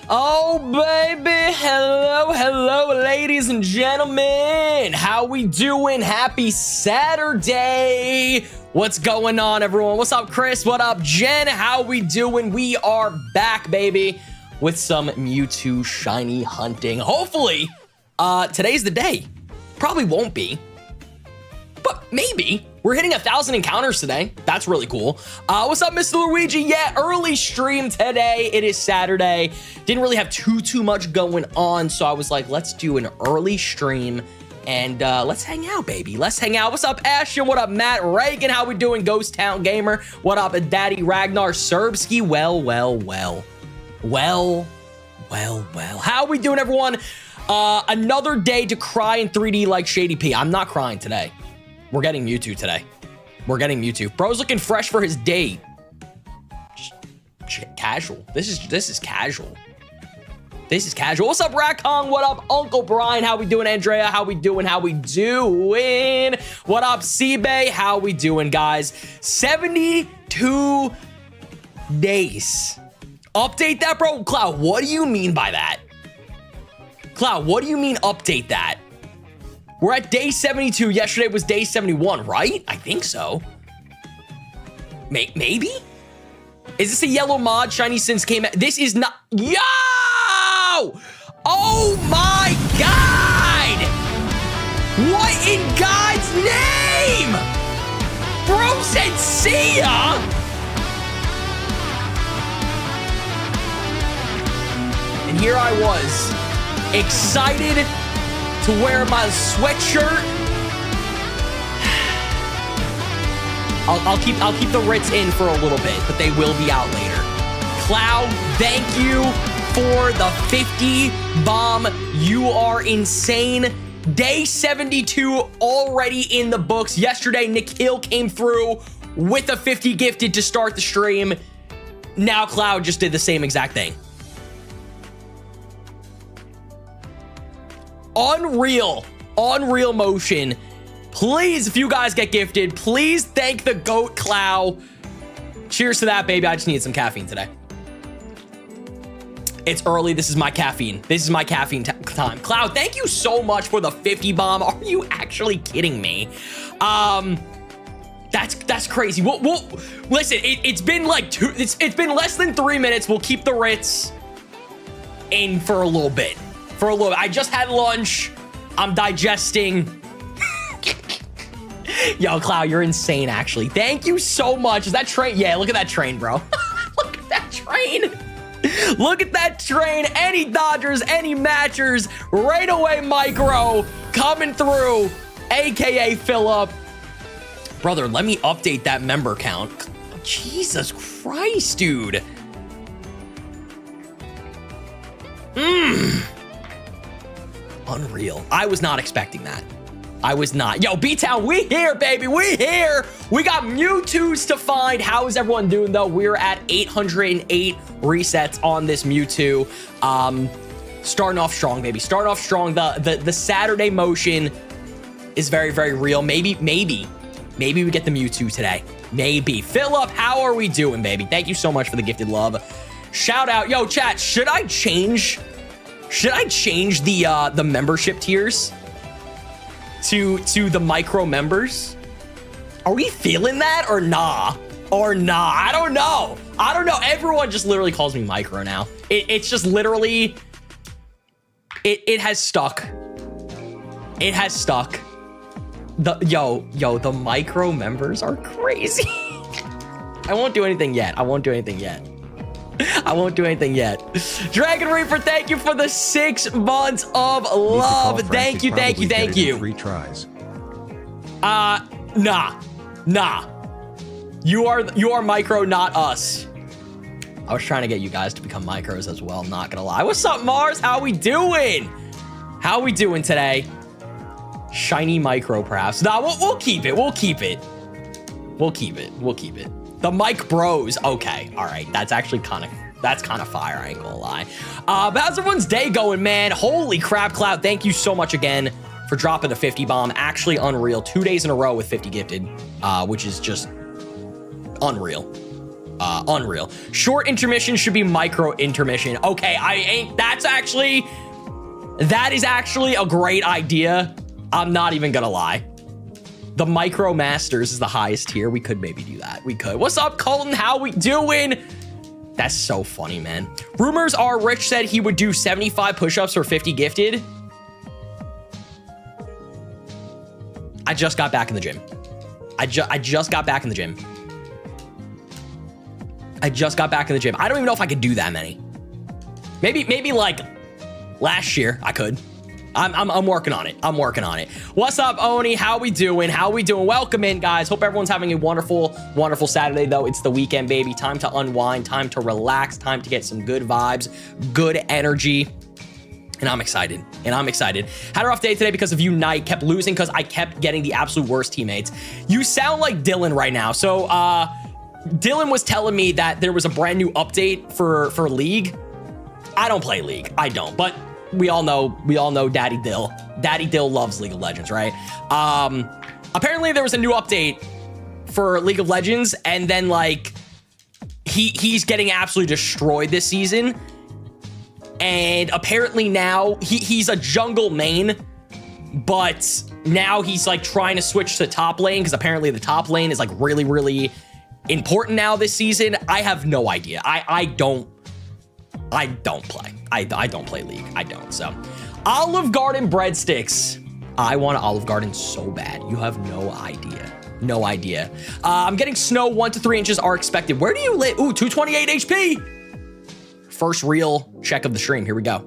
Oh, baby. Hello, hello, ladies and gentlemen. How we doing? Happy Saturday. What's going on, everyone? What's up, Chris? What up, Jen? How we doing? We are back, baby, with some Mewtwo shiny hunting. Hopefully, today's the day. Probably won't be, but maybe. We're hitting 1,000 encounters today. That's really cool. What's up, Mr. Luigi? Yeah, early stream today. It is Saturday. Didn't really have too much going on, so I was like, let's do an early stream and let's hang out, baby. Let's hang out. What's up, Ashton? What up, Matt Reagan? How we doing, Ghost Town Gamer? What up, Daddy Ragnar Serbsky? Well. How we doing, everyone? Another day to cry in 3D like Shady P. I'm not crying today. We're getting Mewtwo today. We're getting Mewtwo. Bro's looking fresh for his date. Casual. This is casual. This is casual. What's up, Rakong? What up, Uncle Brian? How we doing, Andrea? How we doing? How we doing? What up, Seabay? How we doing, guys? 72 days. Update that, bro? Cloud, what do you mean by that? Cloud, what do you mean update that? We're at day 72. Yesterday was day 71, right? I think so. Maybe? Is this a yellow mod? Shiny since came out. This is not. Yo! Oh my God! What in God's name? Bro said see ya! And here I was, excited to wear my sweatshirt. I'll keep the Ritz in for a little bit, but they will be out later. Cloud, thank you for the 50 bomb. You are insane. Day 72 already in the books. Yesterday, Nikhil came through with a 50 gifted to start the stream. Now Cloud just did the same exact thing. Unreal motion. Please, if you guys get gifted, please thank the GOAT Clow. Cheers to that, baby. I just needed some caffeine today. It's early. This is my caffeine. This is my caffeine time. Cloud, thank you so much for the 50 bomb. Are you actually kidding me? That's crazy. We'll listen, it's been like it's been less than 3 minutes. We'll keep the Ritz in for a little bit. I just had lunch. I'm digesting. Yo, Cloud, you're insane, actually. Thank you so much. Is that train? Yeah, look at that train, bro. Look at that train. Look at that train. Any Dodgers, any Matchers, RaidAway Micro coming through, AKA Phillip. Brother, let me update that member count. Jesus Christ, dude. Unreal. I was not expecting that. I was not. Yo, B-Town, we here, baby. We here. We got Mewtwo's to find. How is everyone doing, though? We're at 808 resets on this Mewtwo. Starting off strong, baby. Starting off strong. The Saturday motion is very, very real. Maybe we get the Mewtwo today. Maybe. Phillip, how are we doing, baby? Thank you so much for the gifted love. Shout out. Yo, chat, should I change the membership tiers to the micro members? Are we feeling that or nah? I don't know. Everyone just literally calls me micro now. It's just literally, it has stuck. It has stuck. The micro members are crazy. I won't do anything yet. Dragon Reaper, thank you for the 6 months of love. Thank you. 3 tries. Nah. You are micro, not us. I was trying to get you guys to become micros as well, not gonna lie. What's up, Mars? How we doing? Today? Shiny micro, perhaps. Nah, we'll keep it. The Mike Bros. Okay, all right. That's actually kind of fire. I ain't gonna lie. But how's everyone's day going, man? Holy crap, Cloud. Thank you so much again for dropping the 50 bomb. Actually unreal. 2 days in a row with 50 gifted, which is just unreal. Unreal. Short intermission should be micro intermission. Okay, that is actually a great idea. I'm not even gonna lie. The Micro Masters is the highest tier. We could maybe do that. We could. What's up, Colton? How we doing? That's so funny, man. Rumors are Rich said he would do 75 push-ups for 50 gifted. I just got back in the gym. I just got back in the gym. I don't even know if I could do that many. Maybe like last year I could. I'm working on it. What's up, Oni? How we doing? Welcome in, guys. Hope everyone's having a wonderful Saturday, though. It's the weekend, baby. Time to unwind, time to relax, time to get some good vibes, good energy. And I'm excited. Had a rough day today because of Unite. Kept losing because I kept getting the absolute worst teammates. You sound like Dylan right now. So Dylan was telling me that there was a brand new update for League. I don't play League. I don't. But we all know Daddy Dill. Daddy Dill loves League of Legends, right? Apparently there was a new update for League of Legends, and then like he's getting absolutely destroyed this season. And apparently now he's a jungle main, but now he's like trying to switch to top lane because apparently the top lane is like really, really important now this season. I have no idea. I don't play. I don't play League. I don't. So Olive Garden breadsticks. I want Olive Garden so bad. You have no idea. I'm getting snow 1 to 3 inches are expected. Where do you live? Ooh, 228 HP. First real check of the stream. Here we go.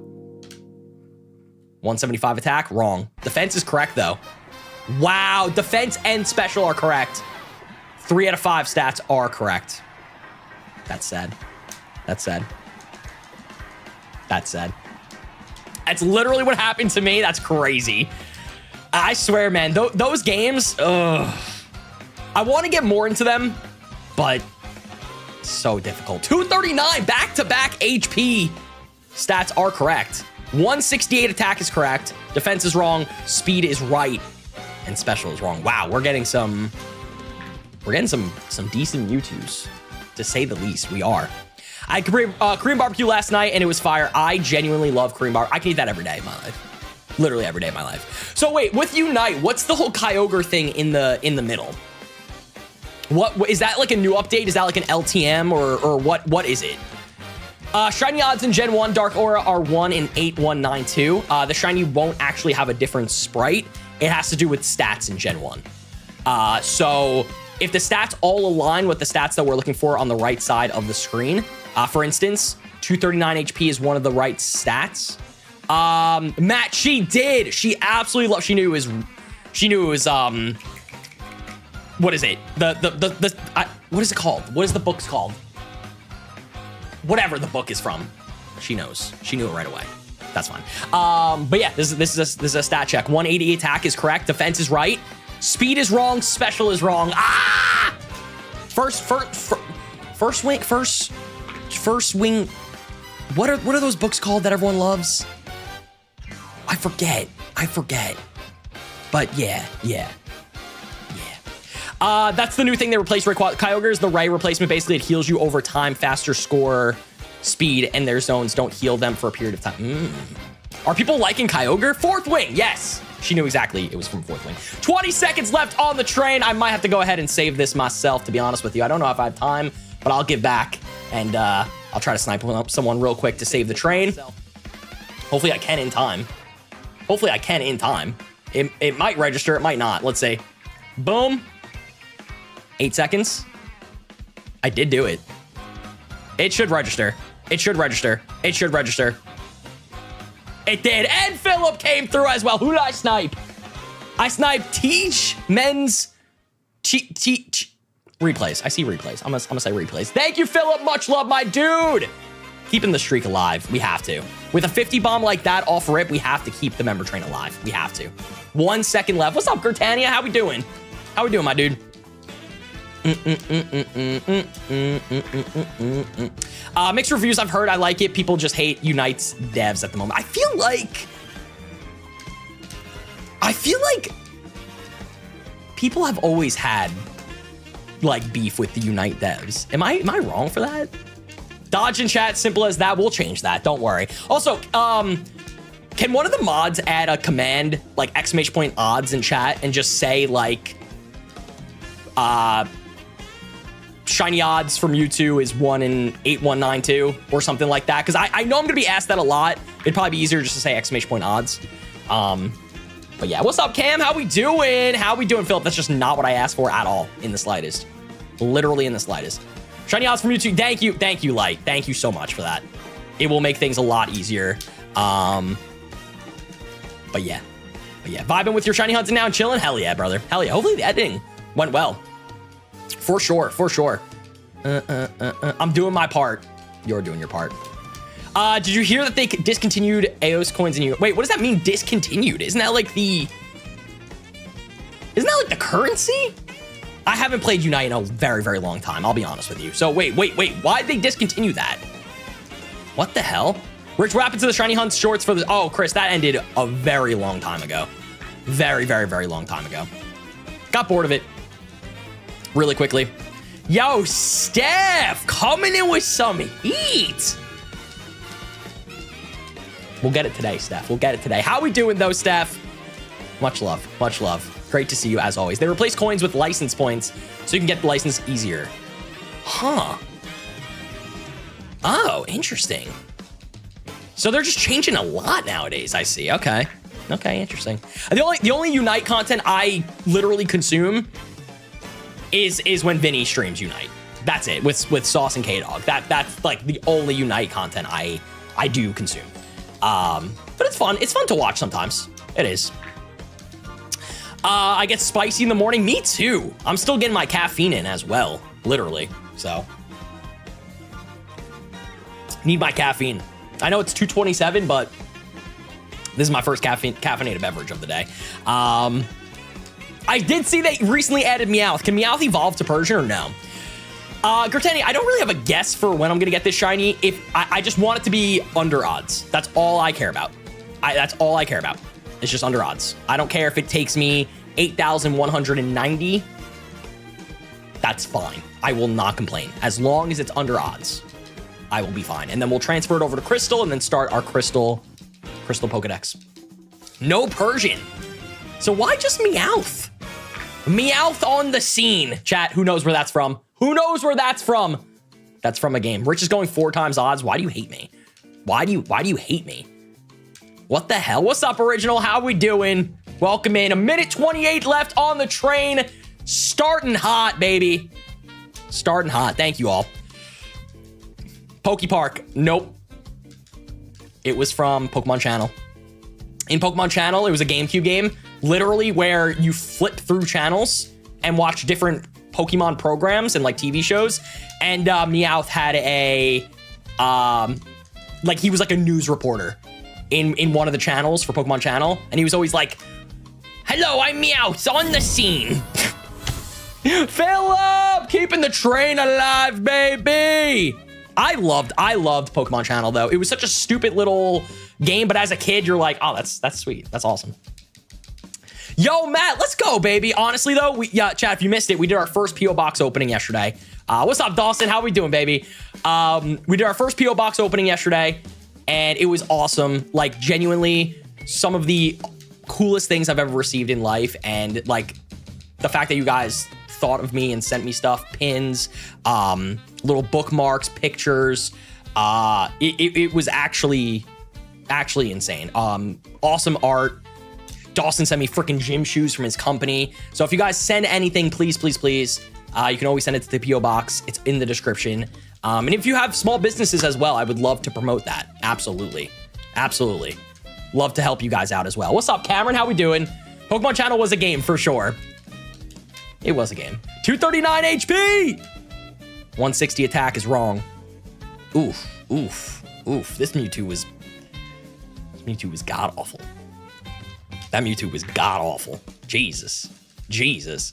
175 attack. Wrong. Defense is correct, though. Wow. Defense and special are correct. 3 out of 5 stats are correct. That's sad. That's literally what happened to me. That's crazy. I swear, man. Those games, I want to get more into them, but so difficult. 239 back-to-back HP stats are correct. 168 attack is correct. Defense is wrong. Speed is right. And special is wrong. Wow, we're getting some decent Mewtwo's, to say the least. We are. I had Korean barbecue last night, and it was fire. I genuinely love Korean barbecue. I can eat that every day of my life. Literally every day of my life. So wait, with Unite, what's the whole Kyogre thing in the middle? What is that, like a new update? Is that like an LTM or what is it? Shiny odds in Gen 1 Dark Aura are 1 in 8192. The shiny won't actually have a different sprite. It has to do with stats in Gen 1. So if the stats all align with the stats that we're looking for on the right side of the screen, for instance, 239 HP is one of the right stats. Matt, she did. She absolutely loved. She knew it was what is it? What is it called? What is the book's called? Whatever the book is from. She knows. She knew it right away. That's fine. But yeah, this is a stat check. 180 attack is correct. Defense is right. Speed is wrong. Special is wrong. Ah! First wing. What are those books called that everyone loves? I forget. But yeah. That's the new thing they replaced. Kyogre is the right replacement. Basically, it heals you over time, faster score, speed, and their zones don't heal them for a period of time. Are people liking Kyogre? Fourth wing, yes. She knew exactly it was from fourth wing. 20 seconds left on the train. I might have to go ahead and save this myself, to be honest with you. I don't know if I have time, but I'll get back and I'll try to snipe someone real quick to save the train. Hopefully I can in time. It might register, it might not. Let's see. Boom. 8 seconds. I did do it. It should register. It did. And Philip came through as well. Who did I snipe? I sniped Teach Men's replays. I see replays. I'm gonna say replays. Thank you, Philip. Much love, my dude. Keeping the streak alive. We have to. With a 50 bomb like that off rip, we have to keep the member train alive. We have to. 1 second left. What's up, Gertania? How we doing, my dude? Mixed reviews I've heard. I like it. People just hate Unite's devs at the moment. I feel like people have always had like beef with the Unite devs. Am I wrong for that? Dodge in chat, simple as that. We'll change that. Don't worry. Also, can one of the mods add a command like !odds in chat and just say like, shiny odds from Mewtwo is 1 in 8192 or something like that? Because I know I'm gonna be asked that a lot. It'd probably be easier just to say !odds. But yeah, what's up, Cam? How we doing? How we doing, Philip? That's just not what I asked for at all in the slightest. Literally in the slightest. Shiny odds from YouTube. Thank you, Light. Thank you so much for that. It will make things a lot easier. But yeah, vibing with your shiny hunting now and chilling. Hell yeah, brother. Hell yeah. Hopefully the editing went well. For sure. I'm doing my part. You're doing your part. Did you hear that they discontinued AOS coins in you? Wait, what does that mean? Discontinued? Isn't that like the currency? I haven't played Unite in a very, very long time. I'll be honest with you. So wait. Why'd they discontinue that? What the hell? Rich, what happened to the shiny hunts shorts for the... Oh, Chris, that ended a very long time ago. Very, very, very long time ago. Got bored of it really quickly. Yo, Steph, coming in with some heat. We'll get it today, Steph. We'll get it today. How we doing, though, Steph? Much love. Much love. Great to see you, as always. They replace coins with license points, so you can get the license easier. Huh. Oh, interesting. So they're just changing a lot nowadays, I see. Okay. Okay, interesting. The only Unite content I literally consume is when Vinny streams Unite. That's it, with Sauce and K-Dog. That's like the only Unite content I do consume. But it's fun. It's fun to watch sometimes. It is. I get spicy in the morning. Me too. I'm still getting my caffeine in as well, literally. So need my caffeine. I know it's 2:27, but this is my first caffeinated beverage of the day. I did see they recently added Meowth. Can Meowth evolve to Persian or no? Gertani, I don't really have a guess for when I'm gonna get this shiny. If I just want it to be under odds. That's all I care about. That's all I care about. It's just under odds. I don't care if it takes me 8,190. That's fine. I will not complain. As long as it's under odds, I will be fine. And then we'll transfer it over to Crystal and then start our Crystal Pokedex. No Persian. So why just Meowth? Meowth on the scene. Chat, who knows where that's from? Who knows where that's from? That's from a game. Rich is going 4 times odds. Why do you hate me? Why do you hate me? What the hell? What's up, Original? How we doing? Welcome in. 1:28 left on the train. Starting hot, baby. Starting hot. Thank you all. Poke Park. Nope. It was from Pokemon Channel. In Pokemon Channel, it was a GameCube game, literally where you flip through channels and watch different Pokemon programs and like TV shows. And Meowth had a, like he was like a news reporter in one of the channels for Pokemon Channel. And he was always like, hello, I'm Meowth on the scene. Philip, keeping the train alive, baby. I loved Pokemon Channel though. It was such a stupid little game, but as a kid, you're like, oh, that's sweet. That's awesome. Yo, Matt, let's go, baby. Honestly though, chat, if you missed it, we did our first PO box opening yesterday. What's up, Dawson? How we doing, baby? We did our first PO box opening yesterday, and it was awesome. Like genuinely, some of the coolest things I've ever received in life, and like the fact that you guys thought of me and sent me stuff, pins, little bookmarks, pictures. It was actually insane. Awesome art. Dawson sent me freaking gym shoes from his company. So if you guys send anything, please, please, please, you can always send it to the PO box. It's in the description. And if you have small businesses as well, I would love to promote that. Absolutely. Absolutely. Love to help you guys out as well. What's up, Cameron? How we doing? Pokemon Channel was a game for sure. It was a game. 239 HP! 160 attack is wrong. Oof, oof, oof. This Mewtwo was god-awful. That Mewtwo was god-awful. Jesus. Jesus.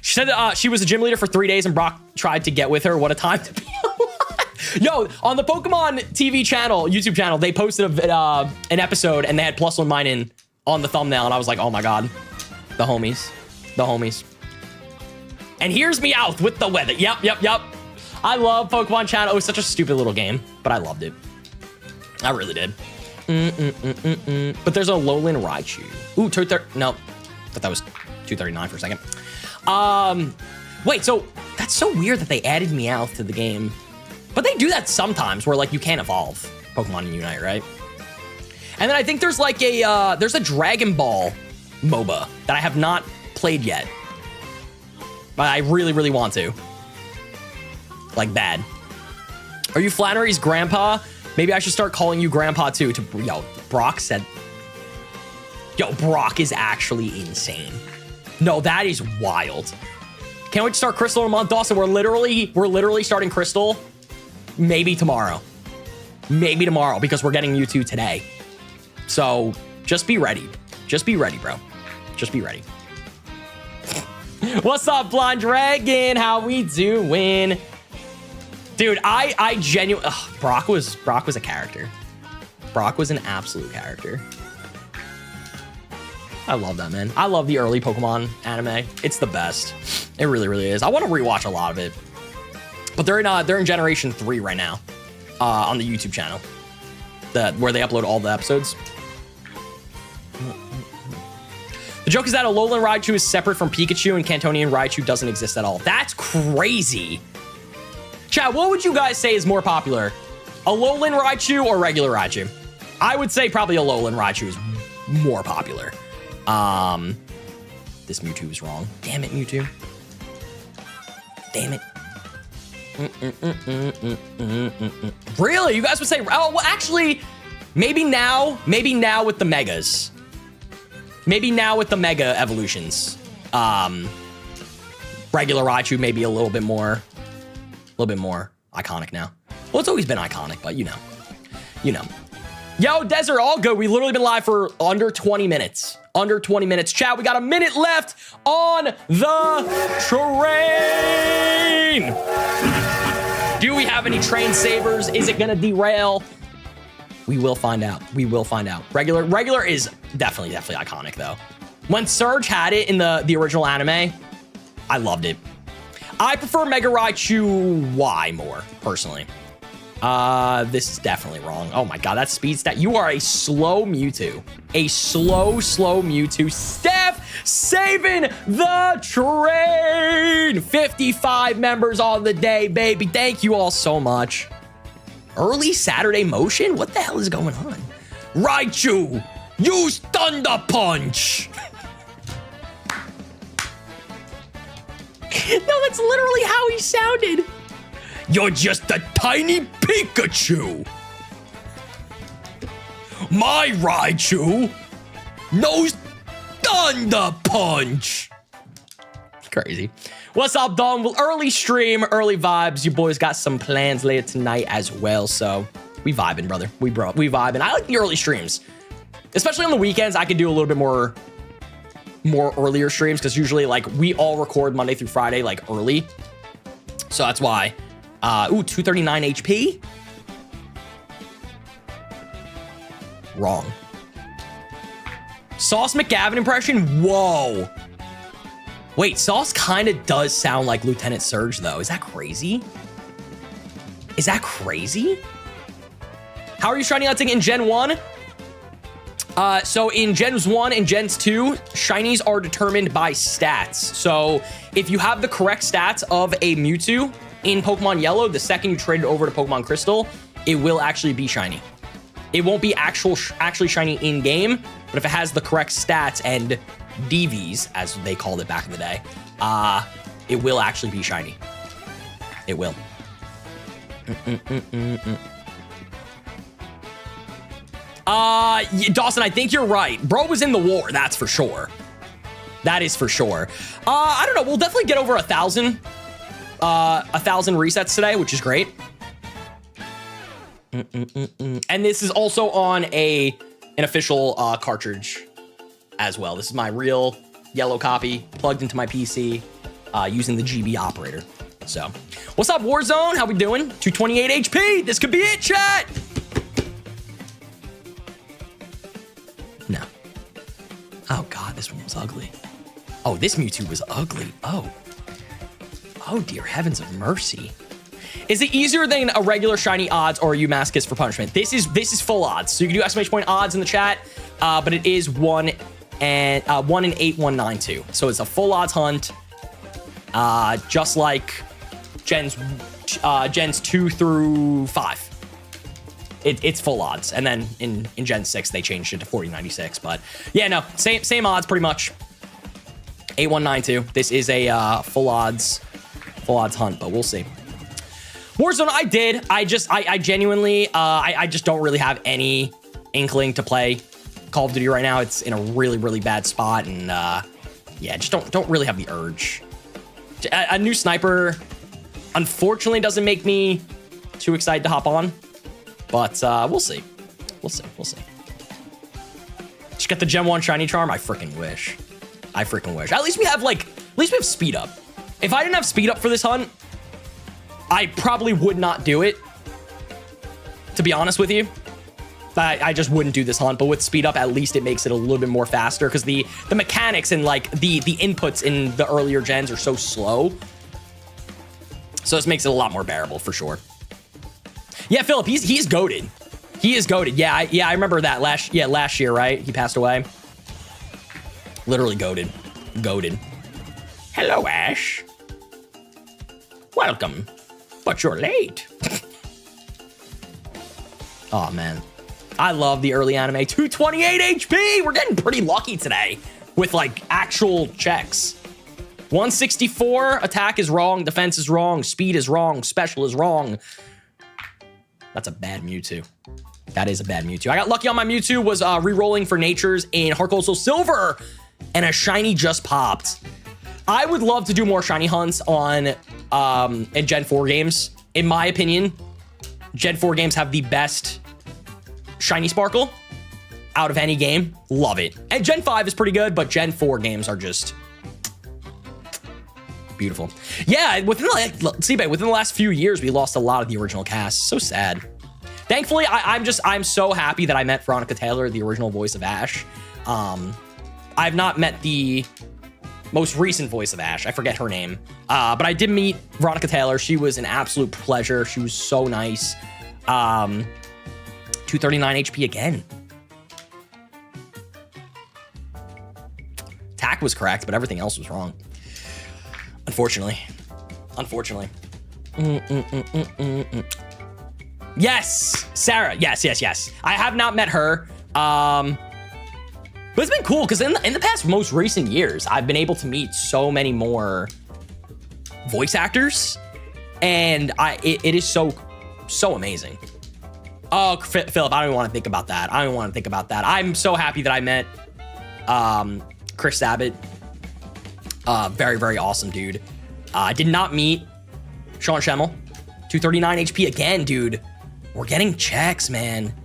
She said that she was a gym leader for 3 days and Brock tried to get with her. What a time to be alive. Yo, on the Pokemon TV channel, YouTube channel, they posted an episode and they had +1 mine in on the thumbnail, and I was like, oh my god. The homies. The homies. And here's Meowth with the weather. Yep. I love Pokemon Channel. It was such a stupid little game, but I loved it. I really did. But there's a Alolan Raichu. Ooh, 230. No, thought that was 239 for a second. Wait, so that's so weird that they added Meowth to the game. But they do that sometimes where like you can't evolve Pokemon in Unite, right? And then I think there's like there's a Dragon Ball MOBA that I have not played yet. But I really, really want to. Like bad. Are you Flannery's grandpa? Maybe I should start calling you grandpa too. Yo, Brock said. Yo, Brock is actually insane. No, that is wild. Can't wait to start Crystal in a month. Dawson, we're literally starting Crystal maybe tomorrow. Maybe tomorrow because we're getting Mewtwo today. So just be ready. Just be ready, bro. Just be ready. What's up, Blonde Dragon? How we doing? Dude, I genuinely... Brock was a character. Brock was an absolute character. I love that, man. I love the early Pokemon anime. It's the best. It really, really is. I want to rewatch a lot of it. But they're in Generation 3 right now on the YouTube channel. Where they upload all the episodes. The joke is that Alolan Raichu is separate from Pikachu and Cantonian Raichu doesn't exist at all. That's crazy. Chat, what would you guys say is more popular? Alolan Raichu or regular Raichu? I would say probably Alolan Raichu is more popular. This Mewtwo is wrong. Damn it, Mewtwo. Damn it. Really? You guys would say, oh, well, actually, maybe now with the Megas. Maybe now with the Mega evolutions. Regular Raichu may be a little bit more iconic now. Well, it's always been iconic, but you know. Yo, Desert, all good. We literally been live for under 20 minutes. Under 20 minutes. Chat, we got a minute left on the train. Do we have any train savers? Is it gonna derail? We will find out. We will find out. Regular is definitely iconic though. When Surge had it in the original anime, I loved it. I prefer Mega Raichu Y more, personally. This is definitely wrong. Oh my god, that speed stat. You are a slow Mewtwo. A slow Mewtwo. Steph saving the train. 55 members on the day, baby. Thank you all so much. Early Saturday motion? What the hell is going on? Raichu, use Thunder Punch. No, that's literally how he sounded. You're just a tiny Pikachu. My Raichu knows Thunder Punch. Crazy. What's up, Dom? Well, early stream, early vibes. You boys got some plans later tonight as well, so we vibing, brother. We vibing. I like the early streams, especially on the weekends. I could do a little bit more earlier streams because usually like we all record Monday through Friday like early, so that's why. Ooh, 239 HP. Wrong. Sauce McGavin impression. Whoa. Wait, Sauce kind of does sound like Lieutenant Surge, though. Is that crazy? Is that crazy? How are you shiny hunting in Gen 1? So in Gens 1 and Gens 2, shinies are determined by stats. So if you have the correct stats of a Mewtwo in Pokemon Yellow, the second you trade it over to Pokemon Crystal, it will actually be shiny. It won't be actually shiny in-game, but if it has the correct stats and DVs, as they called it back in the day, it will actually be shiny. It will. Dawson, I think you're right. Bro was in the war, that's for sure. That is for sure. I don't know, we'll definitely get over 1,000 resets today, which is great. And this is also on an official cartridge as well. This is my real yellow copy plugged into my PC using the GB operator. So, what's up, Warzone? How we doing? 228 HP. This could be it, chat. No. Oh God, this one was ugly. Oh, this Mewtwo was ugly. Oh. Oh, dear heavens of mercy. Is it easier than a regular shiny odds or you mask for punishment? This is full odds. So you can do exclamation point odds in the chat, but it is 1 and 8192. So it's a full odds hunt, just like gens 2 through 5. It's full odds, and then in Gen 6 they changed it to 4096. But yeah, no, same odds pretty much. 8192. This is a full odds hunt, but we'll see. Warzone, I genuinely, I just don't really have any inkling to play Call of Duty right now. It's in a really, really bad spot, and yeah, just don't really have the urge. A new sniper, unfortunately, doesn't make me too excited to hop on, but we'll see. We'll see. Just get the Gen 1 shiny charm. I freaking wish. At least we have speed up. If I didn't have speed up for this hunt, I probably would not do it, to be honest with you. I just wouldn't do this hunt, but with speed up, at least it makes it a little bit more faster, because the mechanics and like the inputs in the earlier gens are so slow. So this makes it a lot more bearable for sure. Yeah, Philip, he's goated. He is goated. Yeah, I remember that last year, right? He passed away. Literally goated. Hello, Ash. Welcome. But you're late. Oh, man. I love the early anime. 228 HP! We're getting pretty lucky today with, like, actual checks. 164, attack is wrong, defense is wrong, speed is wrong, special is wrong. That's a bad Mewtwo. That is a bad Mewtwo. I got lucky on my Mewtwo, was re-rolling for Natures in Heart Gold Soul Silver, and a shiny just popped. I would love to do more shiny hunts on in Gen 4 games. In my opinion, Gen 4 games have the best shiny sparkle out of any game. Love it. And Gen 5 is pretty good, but Gen 4 games are just beautiful. Yeah, within the last few years, we lost a lot of the original cast. So sad. Thankfully, I'm so happy that I met Veronica Taylor, the original voice of Ash. I've not met the most recent voice of Ash. I forget her name. But I did meet Veronica Taylor. She was an absolute pleasure. She was so nice. 239 HP again. Attack was correct, but everything else was wrong. Unfortunately. Yes, Sarah. Yes. I have not met her. But it's been cool because in the past most recent years, I've been able to meet so many more voice actors, and it is so amazing. Oh, Philip, I don't even want to think about that. I'm so happy that I met Chris Sabat. Very, very awesome dude. I did not meet Sean Schemmel. 239 HP again, dude. We're getting checks, man.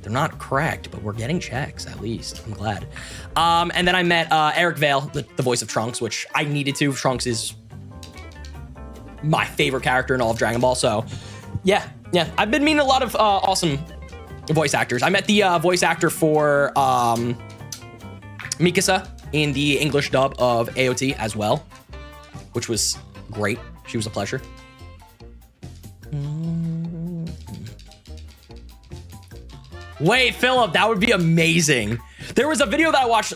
They're not correct, but we're getting checks at least. I'm glad. And then I met Eric Vale, the voice of Trunks, which I needed to. Trunks is my favorite character in all of Dragon Ball. So yeah. I've been meeting a lot of awesome voice actors. I met the voice actor for Mikasa in the English dub of AOT as well, which was great. She was a pleasure. Wait, Philip, that would be amazing. There was a video that I watched.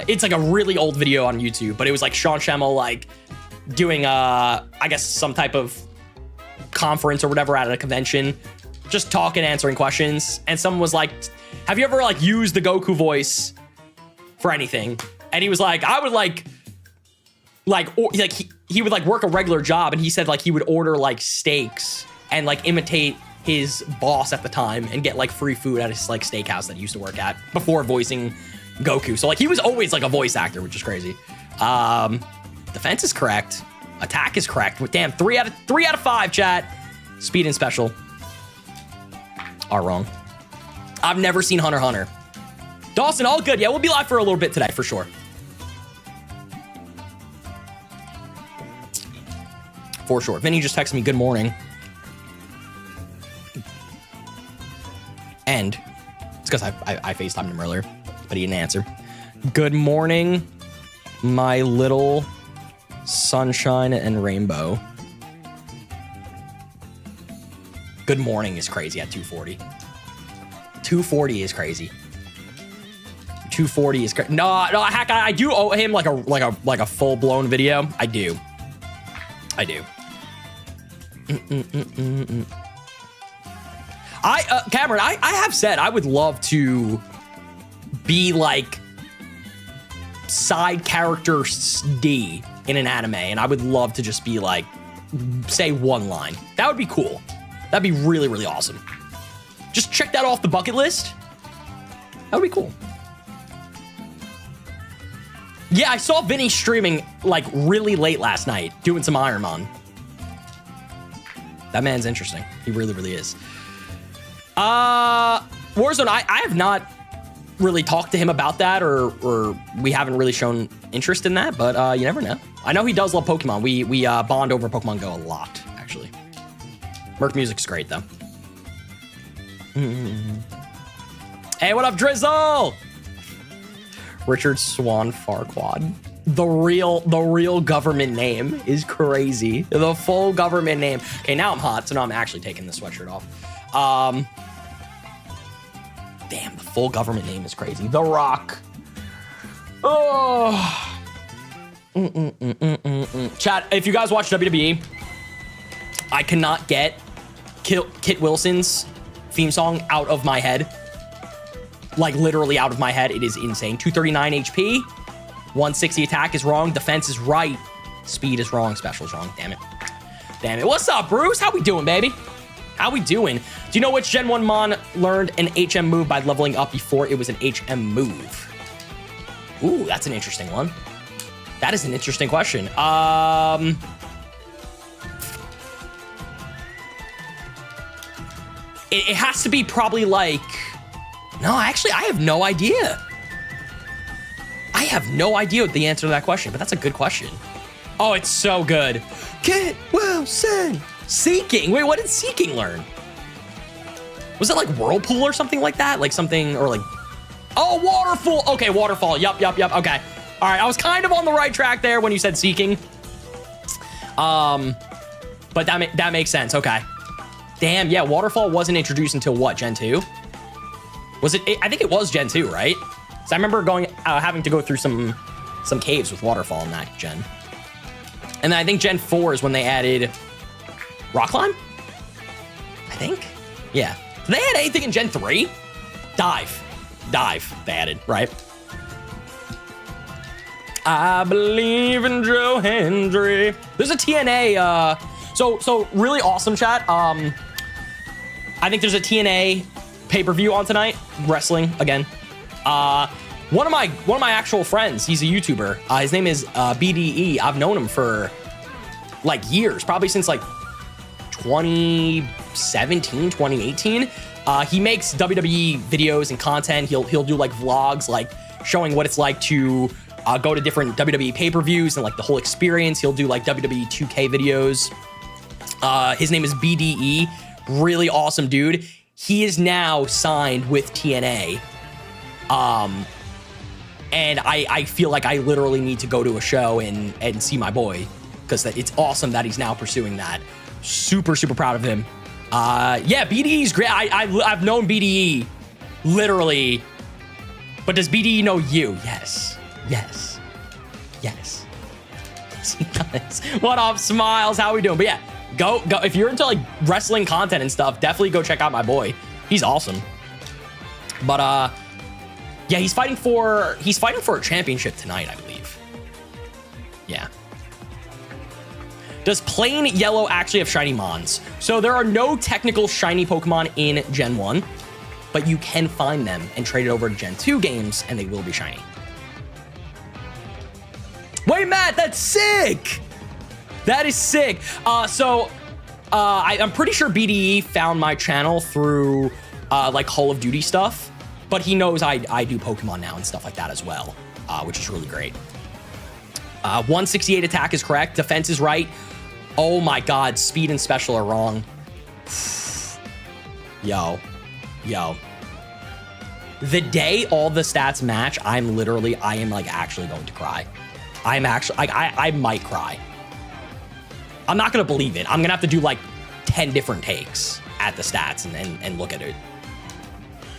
It's like a really old video on YouTube, but it was like Sean Schemmel like doing I guess some type of conference or whatever at a convention, just talking, answering questions, and someone was like, have you ever like used the Goku voice for anything? And he was like, I would he would like work a regular job, and he said like he would order like steaks and like imitate his boss at the time and get like free food at his like steakhouse that he used to work at before voicing Goku. So like he was always like a voice actor, which is crazy. Defense is correct. Attack is correct. Damn, 3 out of 5, chat. Speed and special are wrong. I've never seen Hunter x Hunter. Dawson, all good. Yeah, we'll be live for a little bit today, for sure. For sure. Vinny just texted me, good morning. And it's because I FaceTimed him earlier, but he didn't answer. Good morning, my little Sunshine and Rainbow. Good Morning is crazy at 240. 240 is crazy. 240 is crazy. No, heck, I do owe him like a full-blown video. I do. Cameron, I have said I would love to be like side character D in an anime, and I would love to just be like, say one line. That would be cool. That'd be really, really awesome. Just check that off the bucket list. That would be cool. Yeah, I saw Vinny streaming like really late last night, doing some Iron Man. That man's interesting. He really, really is. Warzone, I have not really talked to him about that, or we haven't really shown interest in that, but you never know. I know he does love Pokemon. We bond over Pokemon Go a lot, actually. Merc music's great, though. Hey, what up, Drizzle? Richard Swan Farquaad. The real government name is crazy. The full government name. Okay, now I'm hot, so now I'm actually taking the sweatshirt off. Damn, the full government name is crazy. The Rock. Oh. Chat, if you guys watch WWE, I cannot get Kit Wilson's theme song out of my head. Like, literally out of my head. It is insane. 239 HP. 160 attack is wrong. Defense is right. Speed is wrong. Special is wrong. Damn it. Damn it. What's up, Bruce? How we doing, baby? How we doing? Do you know which Gen 1 Mon learned an HM move by leveling up before it was an HM move? Ooh, that's an interesting one. That is an interesting question. It has to be probably like... No, actually, I have no idea. I have no idea what the answer to that question, but that's a good question. Oh, it's so good. Kit Wilson. Seeking. Wait, what did Seeking learn? Was it like Whirlpool or something like that? Like something, or like... Oh, Waterfall. Okay, Waterfall. Yup. Okay. All right, I was kind of on the right track there when you said Seeking. But that makes sense. Okay. Damn, yeah, Waterfall wasn't introduced until what, Gen 2? Was it? I think it was Gen 2, right? So I remember having to go through some caves with Waterfall in that gen. And then I think Gen 4 is when they added Rock Climb? I think. Yeah. Did they add anything in Gen 3? Dive they added, right? I believe in Joe Hendry. There's a TNA, so really awesome, chat. I think there's a TNA pay-per-view on tonight. Wrestling again. One of my actual friends, he's a YouTuber. His name is BDE. I've known him for like years, probably since like 2017, 2018. He makes WWE videos and content. He'll do like vlogs, like showing what it's like to go to different WWE pay-per-views and like the whole experience. He'll do like WWE 2K videos. His name is BDE. Really awesome dude. He is now signed with TNA. And I feel like I literally need to go to a show and see my boy, because it's awesome that he's now pursuing that. Super proud of him. Yeah, BDE is great. I've known BDE literally, but does BDE know you? Yes. Yes, he does. What up, Smiles? How we doing? But yeah, go. If you're into like wrestling content and stuff, definitely go check out my boy. He's awesome. But yeah, he's fighting for a championship tonight, I believe. Yeah. Does plain yellow actually have shiny mons? So there are no technical shiny Pokemon in Gen 1, but you can find them and trade it over to Gen 2 games, and they will be shiny. Wait, Matt, that's sick! That is sick. I'm pretty sure BDE found my channel through like Call of Duty stuff, but he knows I do Pokemon now and stuff like that as well, which is really great. 168 attack is correct. Defense is right. Oh my God, speed and special are wrong. Yo. The day all the stats match, I am like actually going to cry. I'm actually, I might cry. I'm not going to believe it. I'm going to have to do like 10 different takes at the stats and look at it.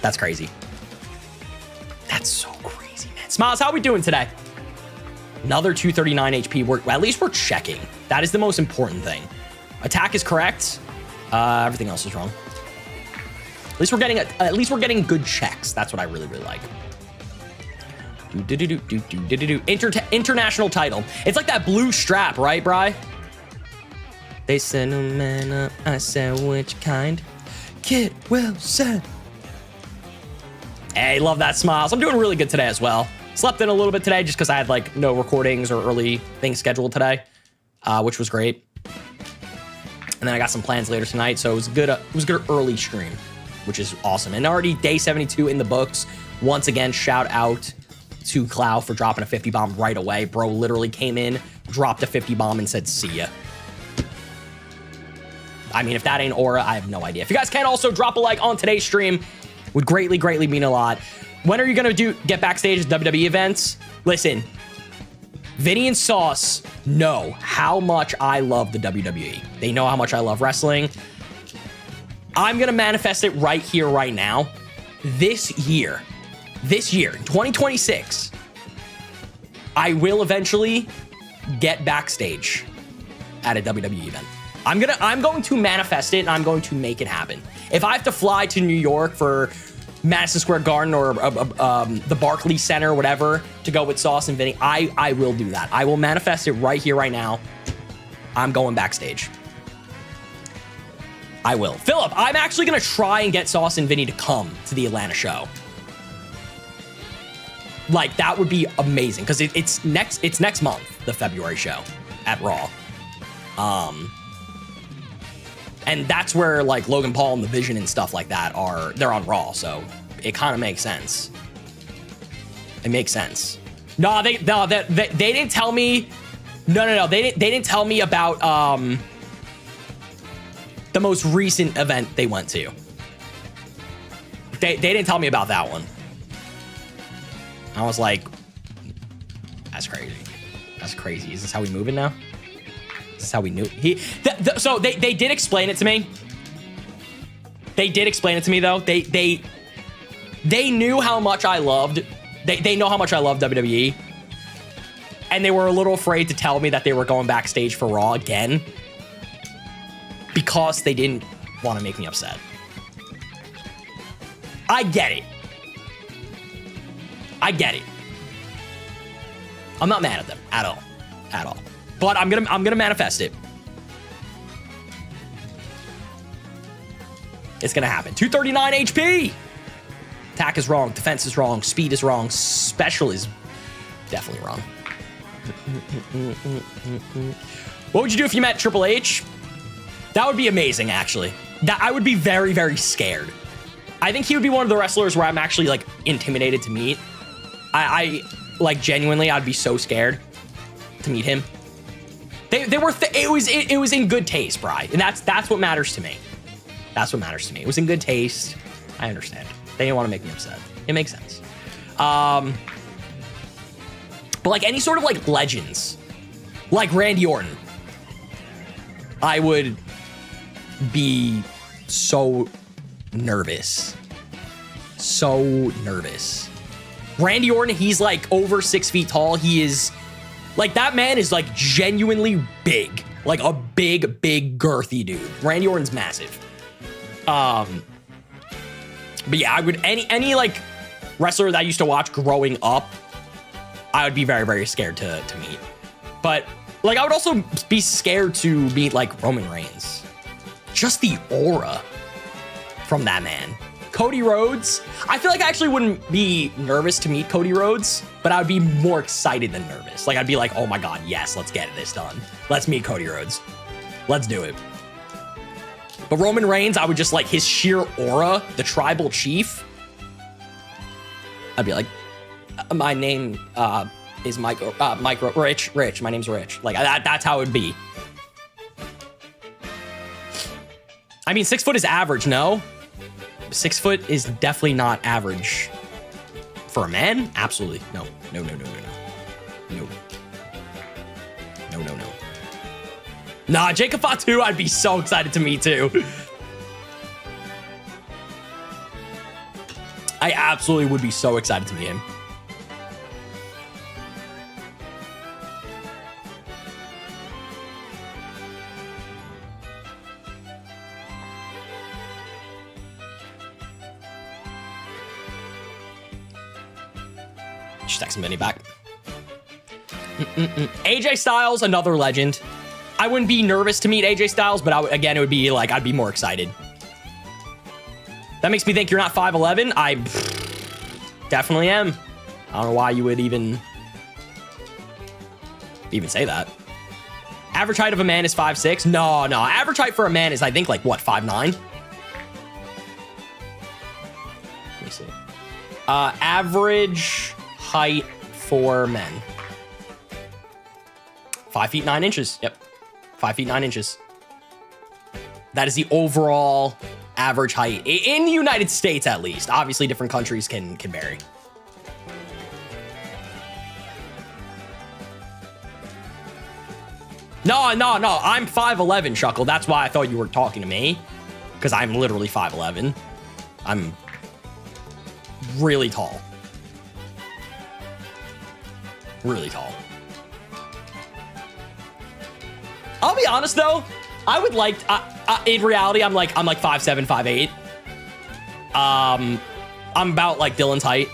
That's crazy. That's so crazy, man. Smiles, how are we doing today? Another 239 HP. At least we're checking. That is the most important thing. Attack is correct. Everything else is wrong. At least we're getting good checks. That's what I really, really like. International title. It's like that blue strap, right, Bri? They said, no man up. I said, which kind? Kid Wilson. Hey, love that, Smiles. I'm doing really good today as well. Slept in a little bit today just because I had like no recordings or early things scheduled today, which was great. And then I got some plans later tonight, so it was good. It was a good early stream, which is awesome. And already day 72 in the books. Once again, shout out to Clow for dropping a 50 bomb right away. Bro literally came in, dropped a 50 bomb, and said, "See ya." I mean, if that ain't aura, I have no idea. If you guys can also drop a like on today's stream, would greatly, greatly mean a lot. When are you gonna get backstage at WWE events? Listen, Vinny and Sauce know how much I love the WWE. They know how much I love wrestling. I'm gonna manifest it right here, right now. This year, 2026, I will eventually get backstage at a WWE event. I'm going to manifest it, and I'm going to make it happen. If I have to fly to New York for Madison Square Garden or the Barclays Center, whatever, to go with Sauce and Vinny, I will do that. I will manifest it right here, right now. I'm going backstage. I will. Philip, I'm actually going to try and get Sauce and Vinny to come to the Atlanta show. Like, that would be amazing, because it's next month, the February show at Raw. And that's where like Logan Paul and the Vision and stuff like that they're on Raw, so it kind of makes sense. It makes sense. No, they didn't tell me. No, they didn't tell me about the most recent event they went to. They didn't tell me about that one. I was like, that's crazy. That's crazy. Is this how we moving now? This is how we knew. So they did explain it to me. They did explain it to me though. They knew how much I loved. They know how much I love WWE. And they were a little afraid to tell me that they were going backstage for Raw again, because they didn't want to make me upset. I get it. I get it. I'm not mad at them at all. At all. But I'm gonna manifest it. It's gonna happen. 239 HP. Attack is wrong. Defense is wrong. Speed is wrong. Special is definitely wrong. What would you do if you met Triple H? That would be amazing, actually. That I would be very, very scared. I think he would be one of the wrestlers where I'm actually like intimidated to meet. I like genuinely, I'd be so scared to meet him. It was in good taste, Bri, and that's what matters to me. That's what matters to me. It was in good taste. I understand. They didn't want to make me upset. It makes sense. But like any sort of like legends, like Randy Orton, I would be so nervous. So nervous. Randy Orton, he's like over 6 feet tall. He is like, that man is like genuinely big, like a big, big girthy dude. Randy Orton's massive. But yeah, I would any like wrestler that I used to watch growing up, I would be very, very scared to meet. But like, I would also be scared to meet like Roman Reigns. Just the aura from that man. Cody Rhodes, I feel like I actually wouldn't be nervous to meet Cody Rhodes, but I would be more excited than nervous. Like, I'd be like, oh my God, yes, let's get this done. Let's meet Cody Rhodes. Let's do it. But Roman Reigns, I would just like his sheer aura, the tribal chief. I'd be like, my name is Rich. My name's Rich. Like, that's how it would be. I mean, 6 foot is average, no? 6 foot is definitely not average for a man. Absolutely. No. Nah, Jacob Fatu, I'd be so excited to meet too. I absolutely would be so excited to meet him. Just text Vinny back. AJ Styles, another legend. I wouldn't be nervous to meet AJ Styles, but again, it would be like, I'd be more excited. That makes me think you're not 5'11". I definitely am. I don't know why you would even say that. Average height of a man is 5'6". No. Average height for a man is, I think, like, what, 5'9"? Let me see. Average height for men. 5 feet 9 inches. Yep. 5 feet 9 inches. That is the overall average height in the United States, at least. Obviously, different countries can vary. No. I'm 5'11", Shuckle. That's why I thought you were talking to me. Because I'm literally 5'11". I'm really tall. Really tall. I'll be honest though, I would like in reality I'm like 5'7", 5'8". I'm about like Dylan's height.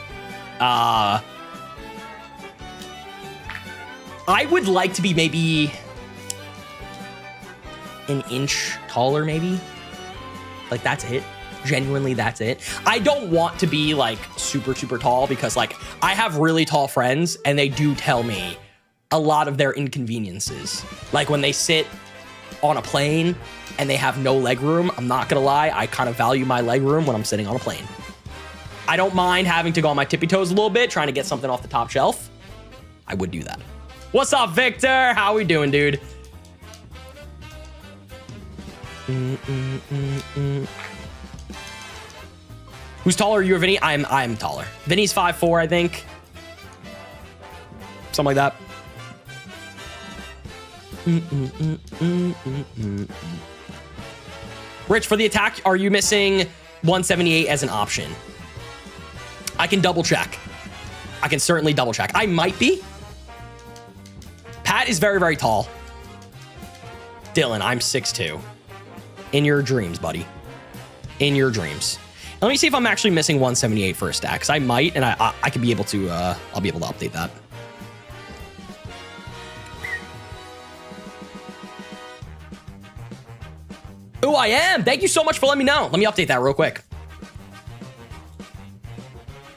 I would like to be maybe an inch taller, maybe. Like, that's it. Genuinely, that's it. I don't want to be like super tall, because like I have really tall friends and they do tell me a lot of their inconveniences. Like when they sit on a plane and they have no leg room, I'm not gonna lie, I kind of value my leg room when I'm sitting on a plane. I don't mind having to go on my tippy toes a little bit, trying to get something off the top shelf. I would do that. What's up, Victor? How we doing, dude? Who's taller, you or Vinny? I'm taller. Vinny's 5'4", I think. Something like that. Rich, for the attack, are you missing 178 as an option? I can double check. I can certainly double check. I might be. Pat is very tall. Dylan, I'm 6'2". In your dreams, buddy. In your dreams. Let me see if I'm actually missing 178 for a stack, because I might, and I could be able to, I'll be able to update that. Oh, I am. Thank you so much for letting me know. Let me update that real quick.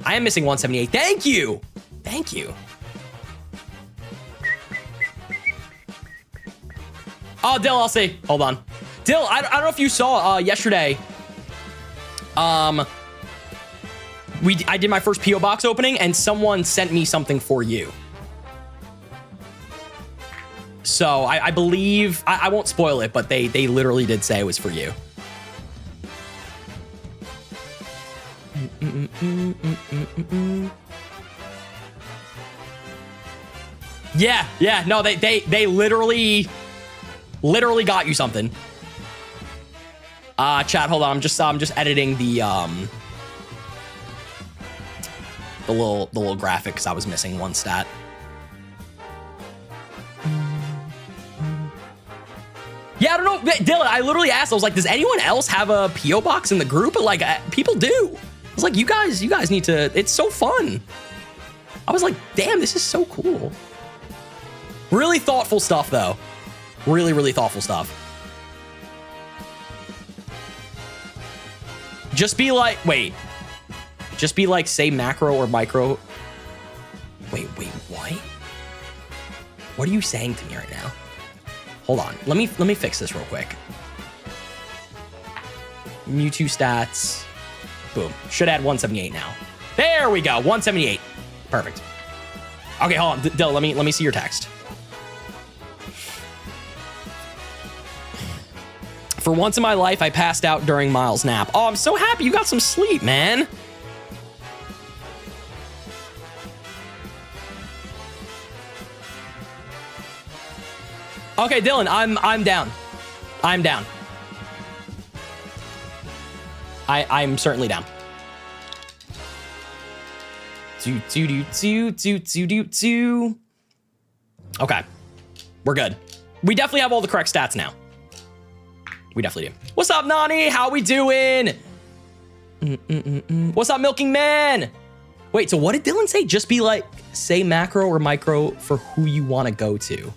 I am missing 178. Thank you. Thank you. Oh, Dill, I'll see. Hold on. Dill, I don't know if you saw yesterday. I did my first P.O. box opening and someone sent me something for you. So I believe, I won't spoil it, but they literally did say it was for you. Yeah, no, they literally got you something. Chat, hold on, I'm just editing the little graphic because I was missing one stat. Yeah, I don't know, Dylan, I literally asked, I was like, does anyone else have a P.O. box in the group? But like, people do. I was like, you guys need to, it's so fun. I was like, damn, this is so cool. Really thoughtful stuff, though. Really thoughtful stuff. Just be like, say macro or micro. Wait, what? What are you saying to me right now? Hold on, let me fix this real quick. Mewtwo stats, boom. Should add 178 now. There we go, 178. Perfect. Okay, hold on, Dill, let me see your text. For once in my life, I passed out during Miles' nap. Oh, I'm so happy you got some sleep, man. Okay, Dylan, I'm down. I'm down. I'm certainly down. Okay, we're good. We definitely have all the correct stats now. We definitely do. What's up, Nani? How we doing? What's up, Milking Man? Wait, so what did Dylan say? Just be like, say macro or micro for who you want to go to.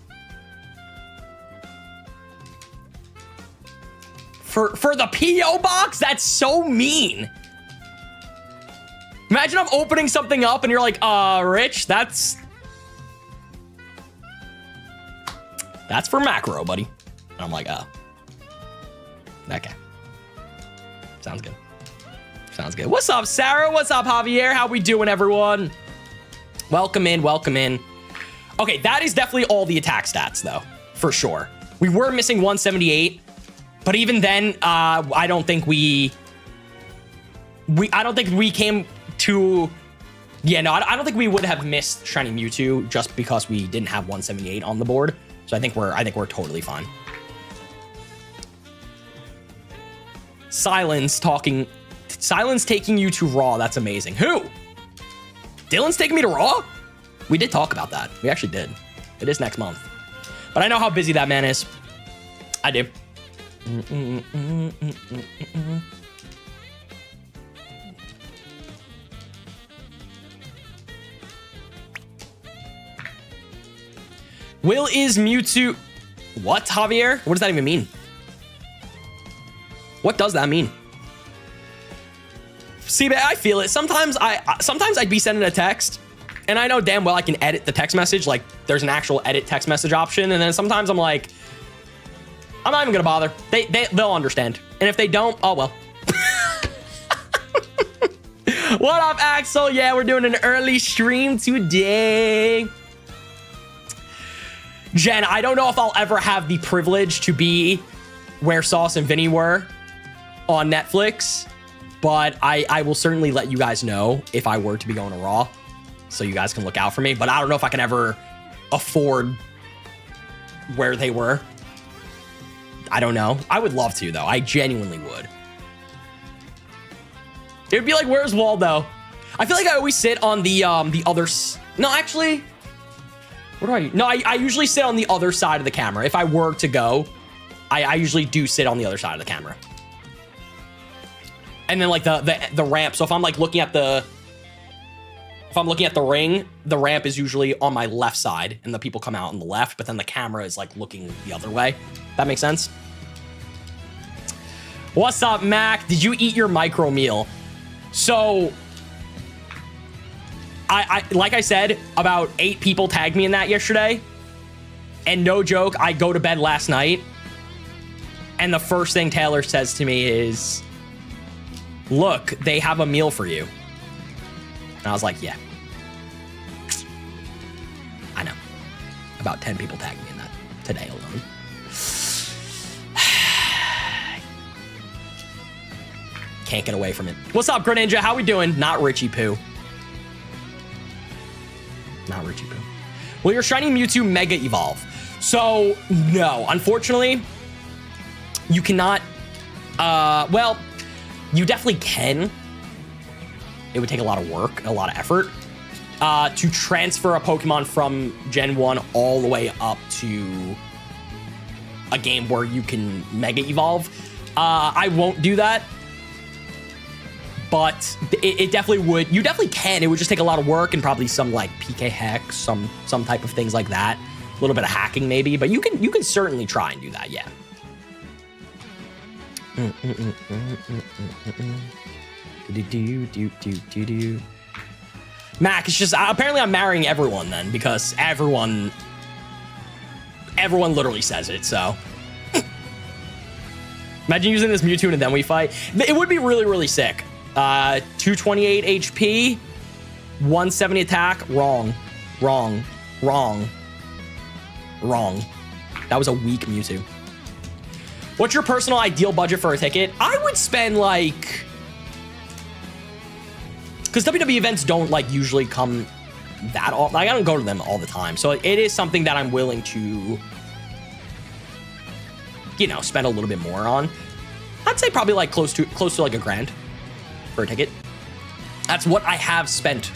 For the P.O. box? That's so mean. Imagine I'm opening something up and you're like, Rich, that's for macro, buddy. And I'm like, oh. Okay. Sounds good. Sounds good. What's up, Sarah? What's up, Javier? How we doing, everyone? Welcome in, welcome in. Okay, that is definitely all the attack stats, though, for sure. We were missing 178, but even then, I don't think we came to... Yeah, no, I don't think we would have missed Shiny Mewtwo just because we didn't have 178 on the board. So I think we're totally fine. Silence taking you to Raw. That's amazing. Who? Dylan's taking me to Raw? We did talk about that. We actually did. It is next month. But I know how busy that man is. I do. Will is Mewtwo... What, Javier? What does that even mean? What does that mean? See, I feel it. Sometimes I'd be sending a text, and I know damn well I can edit the text message. Like, there's an actual edit text message option, and then sometimes I'm like, I'm not even gonna bother. They'll understand, and if they don't, oh well. What up, Axel? Yeah, we're doing an early stream today. Jen, I don't know if I'll ever have the privilege to be where Sauce and Vinny were on Netflix, but I will certainly let you guys know if I were to be going to Raw, so you guys can look out for me. But I don't know if I can ever afford where they were. I don't know. I would love to, though. I genuinely would. It would be like, where's Waldo? I feel like I always sit on the other... No, actually... What do I do? No, I usually sit on the other side of the camera. If I were to go, I usually do sit on the other side of the camera. And then like the ramp. So if I'm like looking at the ring, the ramp is usually on my left side and the people come out on the left, but then the camera is like looking the other way. That makes sense? What's up, Mac? Did you eat your micro meal? So I like I said, about 8 people tagged me in that yesterday. And no joke, I go to bed last night, and the first thing Taylor says to me is, look, they have a meal for you. And I was like, yeah. I know. About 10 people tagged me in that today alone. Can't get away from it. What's up, Greninja? How we doing? Not Richie Poo. Not Richie Poo. Will your shiny Mewtwo Mega Evolve? So, no. Unfortunately, you cannot... well, you definitely can. It would take a lot of work, a lot of effort, to transfer a Pokemon from Gen 1 all the way up to a game where you can Mega Evolve. I won't do that. But it definitely would. You definitely can. It would just take a lot of work and probably some like PK Hex, some type of things like that. A little bit of hacking maybe, but you can certainly try and do that. Yeah. Mac, it's just apparently I'm marrying everyone then, because everyone literally says it. So imagine using this Mewtwo and then we fight. It would be really, really sick. 228 HP, 170 attack. Wrong. That was a weak Mewtwo. What's your personal ideal budget for a ticket? I would spend like... Because WWE events don't like usually come that often. I don't go to them all the time. So it is something that I'm willing to you know, spend a little bit more on. I'd say probably like close to like $1,000 for a ticket. That's what I have spent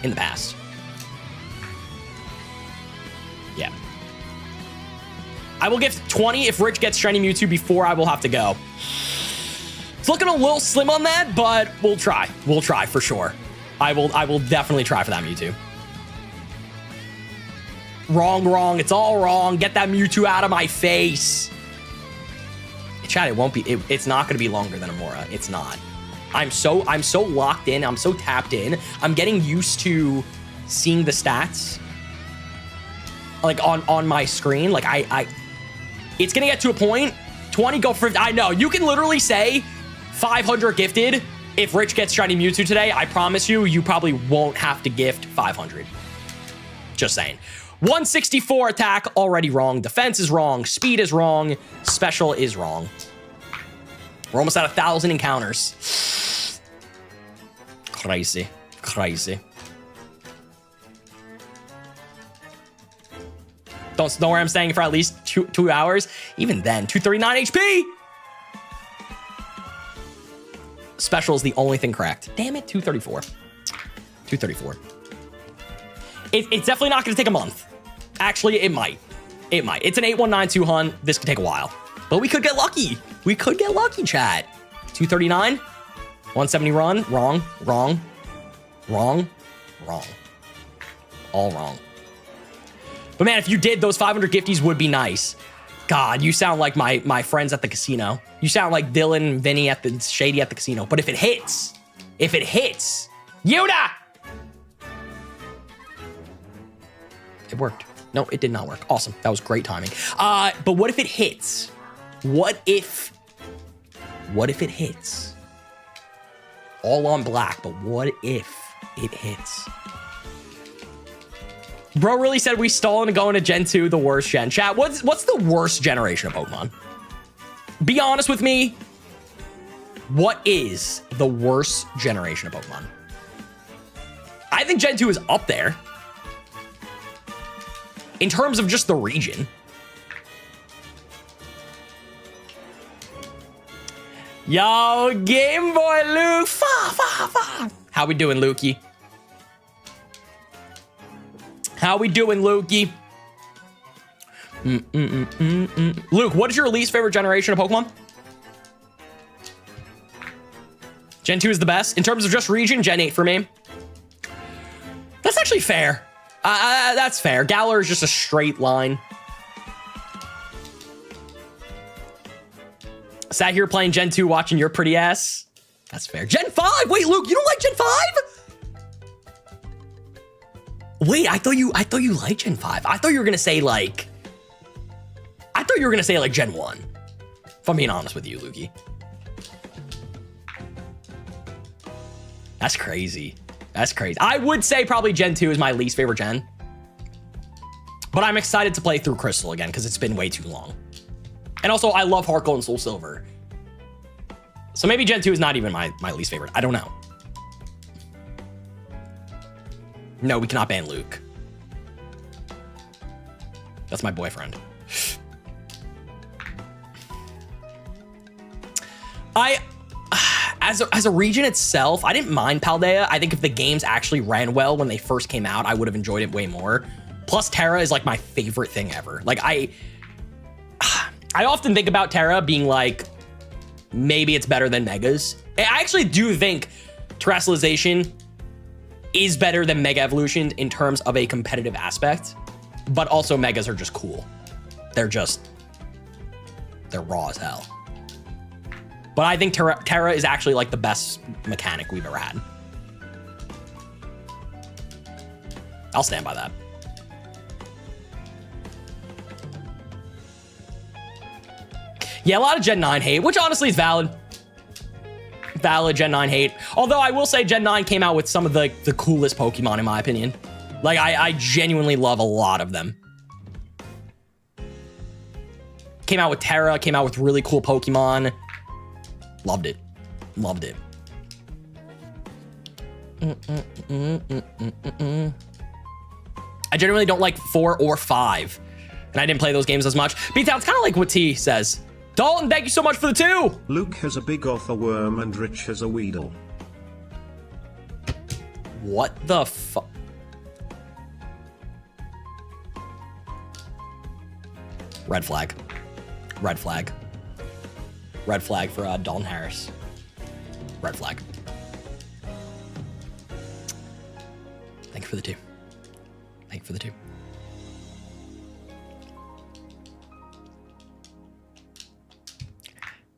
in the past. Yeah. I will give 20 if Rich gets shiny Mewtwo before I will have to go. It's looking a little slim on that, but we'll try. We'll try for sure. I will definitely try for that Mewtwo. Wrong. It's all wrong. Get that Mewtwo out of my face. Chat, it won't be. It's not going to be longer than Amora. It's not. I'm so locked in. I'm so tapped in. I'm getting used to seeing the stats like on my screen. Like it's gonna get to a point. 20 go for. I know you can literally say 500 gifted if Rich gets shiny Mewtwo today. I promise you probably won't have to gift 500. Just saying. 164 attack already wrong. Defense is wrong. Speed is wrong. Special is wrong. We're almost at 1,000 encounters. Crazy. Don't worry, I'm staying for at least two hours. Even then, 239 HP. Special is the only thing correct. Damn it, 234. 234. It's definitely not going to take a month. Actually, it might. It's an 8192 hunt. This could take a while. But we could get lucky. Chat. 239. 170 run. Wrong. All wrong. But man, if you did, those 500 gifties would be nice. God, you sound like my friends at the casino. You sound like Dylan, Vinny at the Shady at the casino. But if it hits, Yoda! It worked. No, it did not work. Awesome. That was great timing. But what if it hits? What if it hits? All on black, but what if it hits? Bro really said we stolen and going to Gen 2, the worst gen. Chat, what's the worst generation of Pokemon? Be honest with me. What is the worst generation of Pokemon? I think Gen 2 is up there. In terms of just the region. Yo, Game Boy Luke. How we doing, Lukey? Luke, what is your least favorite generation of Pokemon? Gen 2 is the best. In terms of just region, Gen 8 for me. That's actually fair. That's fair. Galar is just a straight line. Sat here playing Gen 2, watching your pretty ass. That's fair. Gen 5? Wait, Luke, you don't like Gen 5? Wait, I thought you liked Gen 5. I thought you were gonna say like Gen 1. If I'm being honest with you, Lukey. That's crazy. I would say probably Gen 2 is my least favorite gen. But I'm excited to play through Crystal again because it's been way too long. And also, I love Heart Gold and Soul Silver. So maybe Gen 2 is not even my least favorite. I don't know. No, we cannot ban Luke. That's my boyfriend. As a region itself, I didn't mind Paldea. I think if the games actually ran well when they first came out, I would have enjoyed it way more. Plus, Terra is like my favorite thing ever. Like I often think about Terra being like, maybe it's better than Megas. I actually do think Terrestrialization is better than Mega Evolution in terms of a competitive aspect, but also Megas are just cool. They're raw as hell. But I think Terra is actually like the best mechanic we've ever had. I'll stand by that. Yeah, a lot of Gen 9 hate, which honestly is valid. Valid Gen 9 hate. Although I will say Gen 9 came out with some of the coolest Pokemon in my opinion. Like I genuinely love a lot of them. Came out with Terra, came out with really cool Pokemon. Loved it. I generally don't like 4 or 5. And I didn't play those games as much. B-Town's kind of like what T says. Dalton, thank you so much for the 2. Luke has a big author worm and Rich has a Weedle. What the fuck? Red flag. Red flag. Red flag for Dalton Harris. Red flag. Thank you for the 2. Thank you for the 2.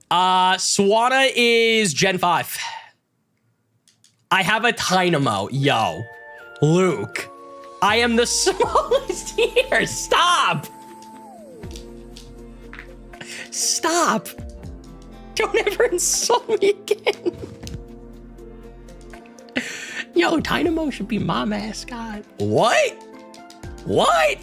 Swana is Gen 5. I have a Dynamo. Yo. Luke. I am the smallest here. Stop. Stop. Don't ever insult me again. Yo, Dynamo should be my mascot. What? What?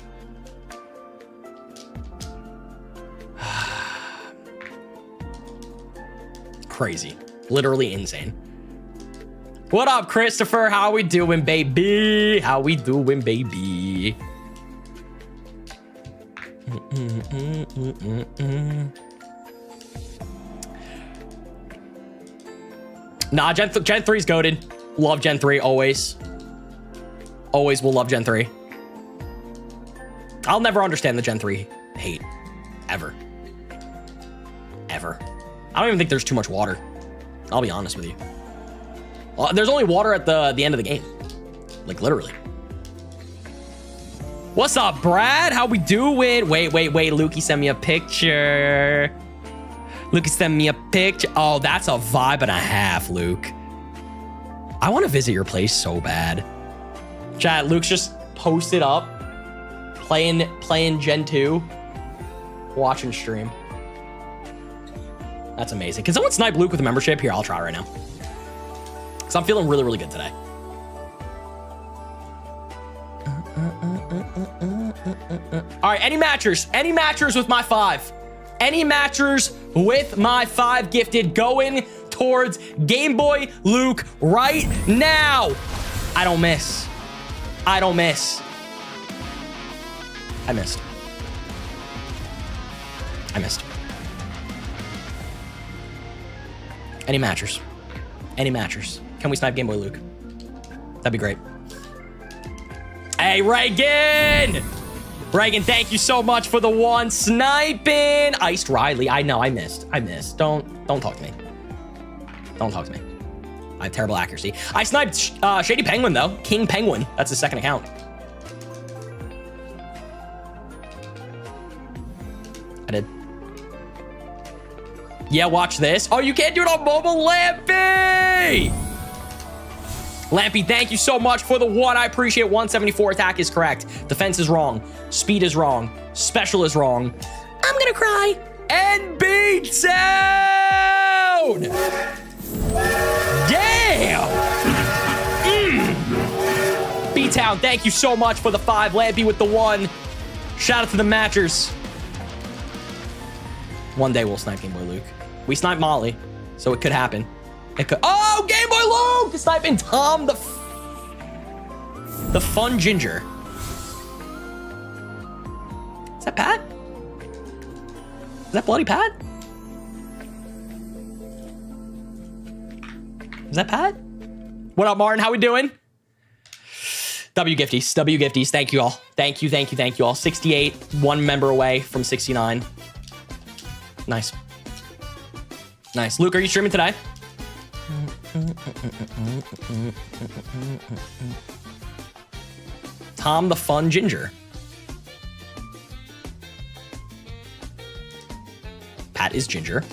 Crazy. Literally insane. What up, Christopher? How we doing, baby? How we doing, baby? Nah, Gen 3's goated. Love Gen 3, always. Always will love Gen 3. I'll never understand the Gen 3 hate. Ever. Ever. I don't even think there's too much water. I'll be honest with you. There's only water at the end of the game. Like, literally. What's up, Brad? How we doing? Wait. Lukey sent me a picture. Lukey sent me a picture. Oh, that's a vibe and a half, Luke. I want to visit your place so bad. Chat, Luke's just posted up. Playing Gen 2. Watching stream. That's amazing. Can someone snipe Luke with a membership? Here, I'll try right now. Because I'm feeling really, really good today. All right, any matchers? Any matchers with my 5? Any matchers with my 5 gifted going towards Game Boy Luke right now? I don't miss. I don't miss. I missed. I missed. Any matchers? Any matchers? Can we snipe Game Boy Luke? That'd be great. Hey, Reagan! Reagan, thank you so much for the 1 sniping. Iced Riley. I know, I missed. Don't talk to me. Don't talk to me. I have terrible accuracy. I sniped Shady Penguin, though. King Penguin. That's his 2nd account. I did. Yeah, watch this. Oh, you can't do it on mobile, Lampy! Lampy, thank you so much for the 1. I appreciate 174. Attack is correct. Defense is wrong. Speed is wrong. Special is wrong. I'm gonna cry. And beat down! Damn! B-Town, thank you so much for the 5. Lampy with the 1. Shout out to the matchers. One day we'll snipe Game Boy Luke. We sniped Molly, so it could happen. It could. Oh, Game Boy Luke! Sniping Tom the fun ginger. Is that Pat? Is that bloody Pat? Is that Pat? What up, Martin? How we doing? W Gifties. Thank you all. Thank you all. 68, 1 member away from 69. Nice. Nice. Luke, are you streaming today? Tom the Fun Ginger. Pat is ginger.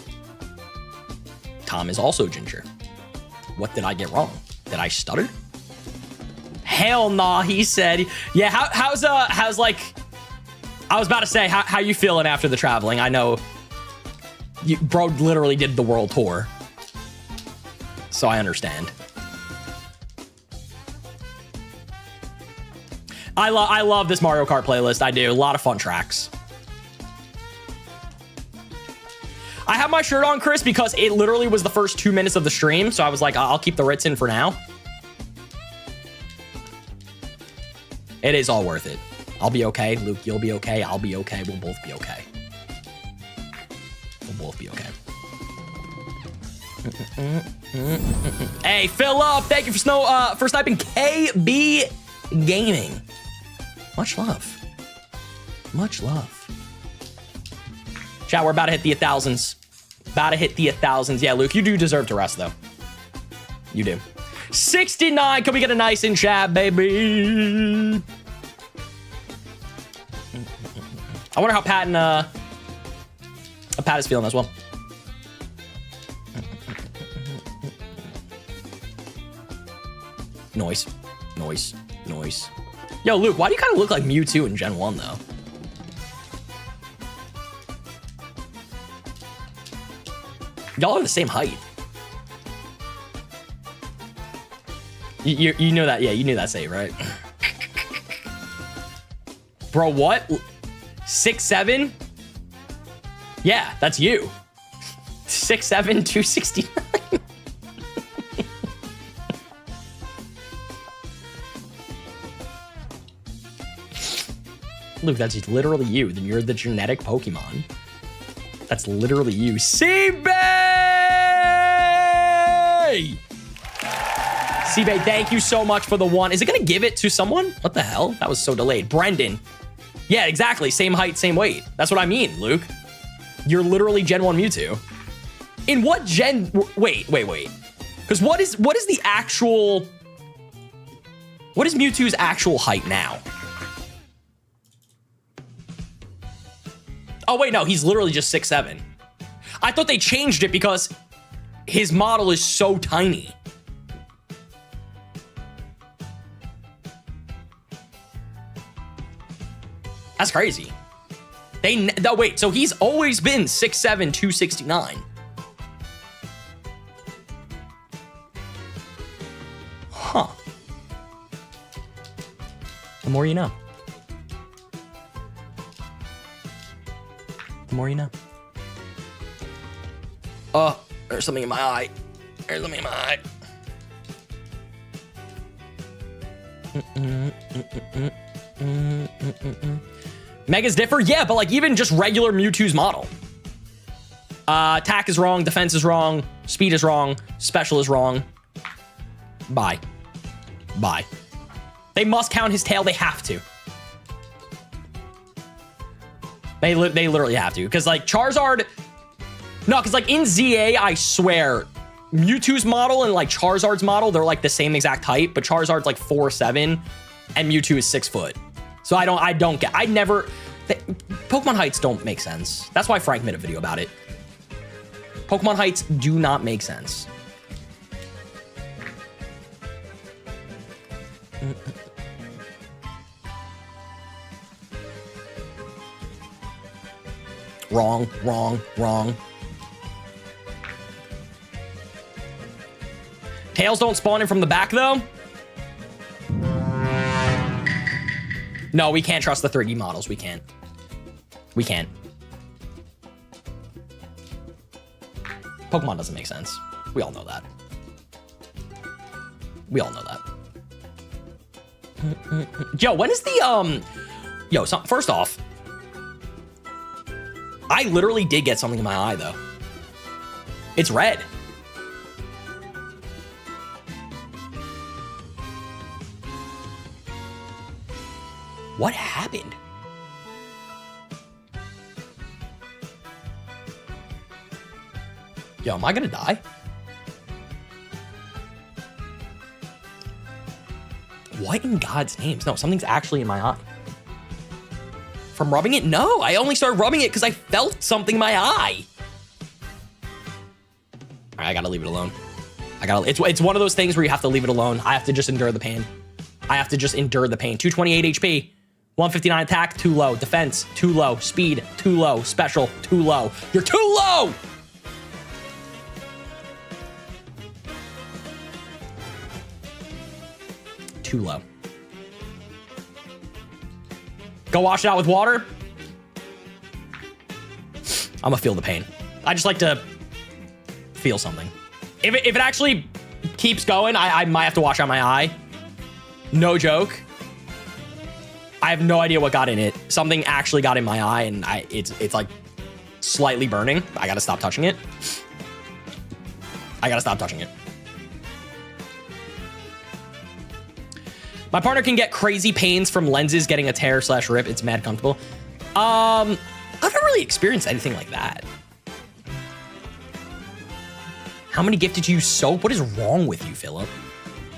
Tom is also ginger. What did I get wrong? Did I stutter? Hell nah, he said. Yeah, how's like, I was about to say, how you feeling after the traveling? I know bro literally did the world tour, so I understand. I love this Mario Kart playlist. I do. A lot of fun tracks. I have my shirt on, Chris, because it literally was the first 2 minutes of the stream, so I was like, I'll keep the Ritz in for now. It is all worth it. I'll be okay. Luke, you'll be okay. I'll be okay. We'll both be okay. We'll both be okay. Hey, Philip, thank you for sniping KB Gaming. Much love. Much love. Chat, we're about to hit the 1,000s. About to hit the 1,000s. Yeah, Luke, you do deserve to rest, though. You do. 69. Can we get a nice in chat, baby? I wonder how Pat is feeling as well. Noise. Noise. Noise. Yo, Luke, why do you kind of look like Mewtwo in Gen 1, though? Y'all are the same height. You know that, yeah, you knew that save, right? Bro, what? 6'7"? Yeah, that's you. 6'7", 269. Luke, that's literally you. Then you're the genetic Pokemon. That's literally you. C-Bay! C-Bay, thank you so much for the one. Is it gonna give it to someone? What the hell? That was so delayed. Brendan. Yeah, exactly. Same height, same weight. That's what I mean, Luke. You're literally Gen 1 Mewtwo. In what gen? Wait. Because what is the actual... What is Mewtwo's actual height now? Oh, wait, no. He's literally just 6'7". I thought they changed it because his model is so tiny. That's crazy. No, wait, so he's always been 6'7", 269. Huh. The more you know. The more you know. Oh, there's something in my eye. There's something in my eye. Megas differ? Yeah, but like even just regular Mewtwo's model. Attack is wrong, defense is wrong, speed is wrong, special is wrong. Bye. Bye. They must count his tail, they have to. They literally have to. Because like Charizard... No, because like in ZA, I swear, Mewtwo's model and like Charizard's model, they're like the same exact height, but Charizard's like 4'7", and Mewtwo is 6 foot. So I don't get, Pokemon heights don't make sense. That's why Frank made a video about it. Pokemon heights do not make sense. Wrong. Tails don't spawn in from the back, though? No, we can't trust the 3D models. We can't. Pokemon doesn't make sense. We all know that. Yo, when is the, Yo, first off, I literally did get something in my eye, though. It's red. What happened? Yo, am I gonna die? What in God's names? No, something's actually in my eye. From rubbing it? No, I only started rubbing it because I felt something in my eye. All right, I gotta leave it alone. It's one of those things where you have to leave it alone. I have to just endure the pain. 228 HP. 159 attack, too low. Defense, too low. Speed, too low. Special, too low. You're too low! Too low. Go wash it out with water. I'm gonna feel the pain. I just like to feel something. If it actually keeps going, I might have to wash out my eye. No joke. I have no idea what got in it. Something actually got in my eye, and it's like slightly burning. I gotta stop touching it. I gotta stop touching it. My partner can get crazy pains from lenses getting a tear / rip. It's mad comfortable. I've never really experienced anything like that. How many gifted you soap? What is wrong with you, Philip?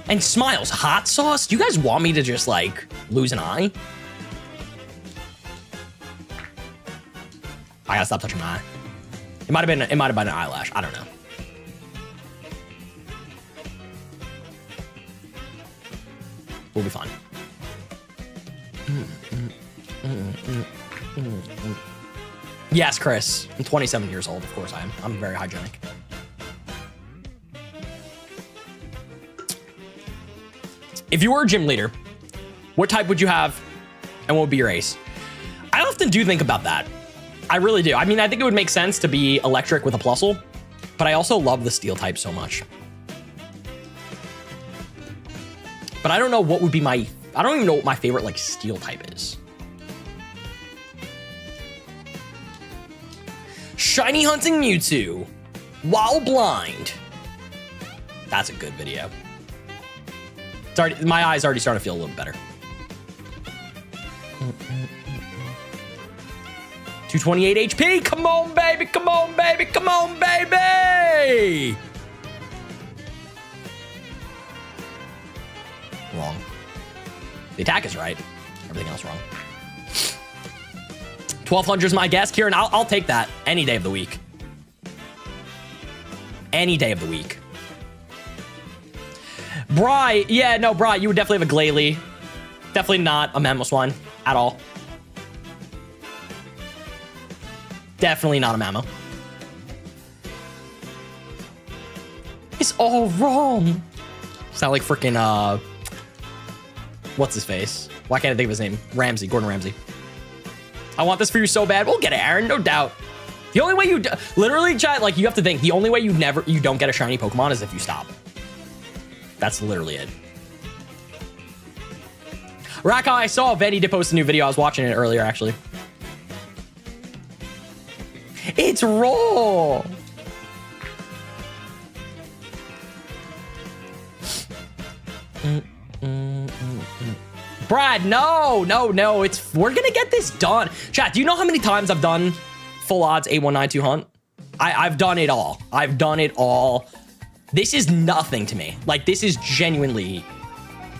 And Smiles, hot sauce? Do you guys want me to just like lose an eye? I gotta stop touching my eye. It might have been an eyelash. I don't know. We'll be fine. Yes, Chris. I'm 27 years old. Of course I am. I'm very hygienic. If you were a gym leader, what type would you have and what would be your ace? I often do think about that. I really do. I mean, I think it would make sense to be electric with a plusle, but I also love the steel type so much. But I don't know what would be my... I don't even know what my favorite, like, steel type is. Shiny hunting Mewtwo while blind. That's a good video. It's already, my eyes already starting to feel a little better. 228 HP. Come on, baby. Come on, baby. Come on, baby. Wrong. The attack is right. Everything else wrong. 1200 is my guess, Kieran. I'll take that any day of the week. Any day of the week. Bry, yeah, no, Bry, you would definitely have a Glalie. Definitely not a Mamoswine at all. Definitely not a Mamo. It's all wrong. Sound like freaking, what's his face? Why can't I think of his name? Ramsey, Gordon Ramsay. I want this for you so bad. We'll get it, Aaron, no doubt. The only way you, literally, chat, like, you have to think, the only way you don't get a shiny Pokemon is if you stop. That's literally it. Raka, I saw Venny to post a new video. I was watching it earlier, actually. It's raw. Brad, no. We're gonna get this done. Chat, do you know how many times I've done full odds 8192 hunt? I've done it all. I've done it all. This is nothing to me. Like, this is genuinely,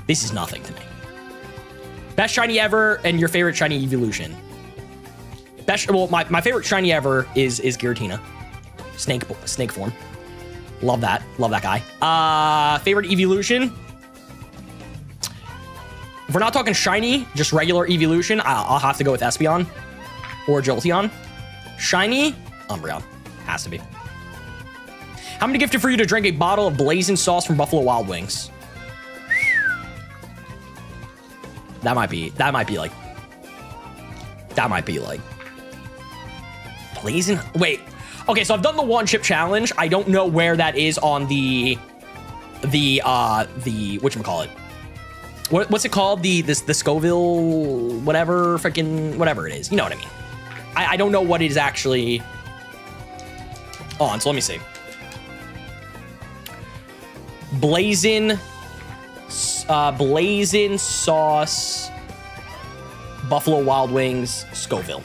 this is nothing to me. Best shiny ever and your favorite shiny evolution. Best, well, my favorite shiny ever is Giratina. Snake form. Love that guy. Favorite evolution. If we're not talking shiny, just regular evolution, I'll have to go with Espeon or Jolteon. Shiny, Umbreon. Has to be. How many gifted for you to drink a bottle of blazing sauce from Buffalo Wild Wings? That might be like blazing. Wait. Okay, so I've done the one chip challenge. I don't know where that is on the whatchamacallit. What's it called? The Scoville whatever freaking whatever it is. You know what I mean? I don't know what it is actually on, so let me see. Blazing sauce Buffalo Wild Wings Scoville.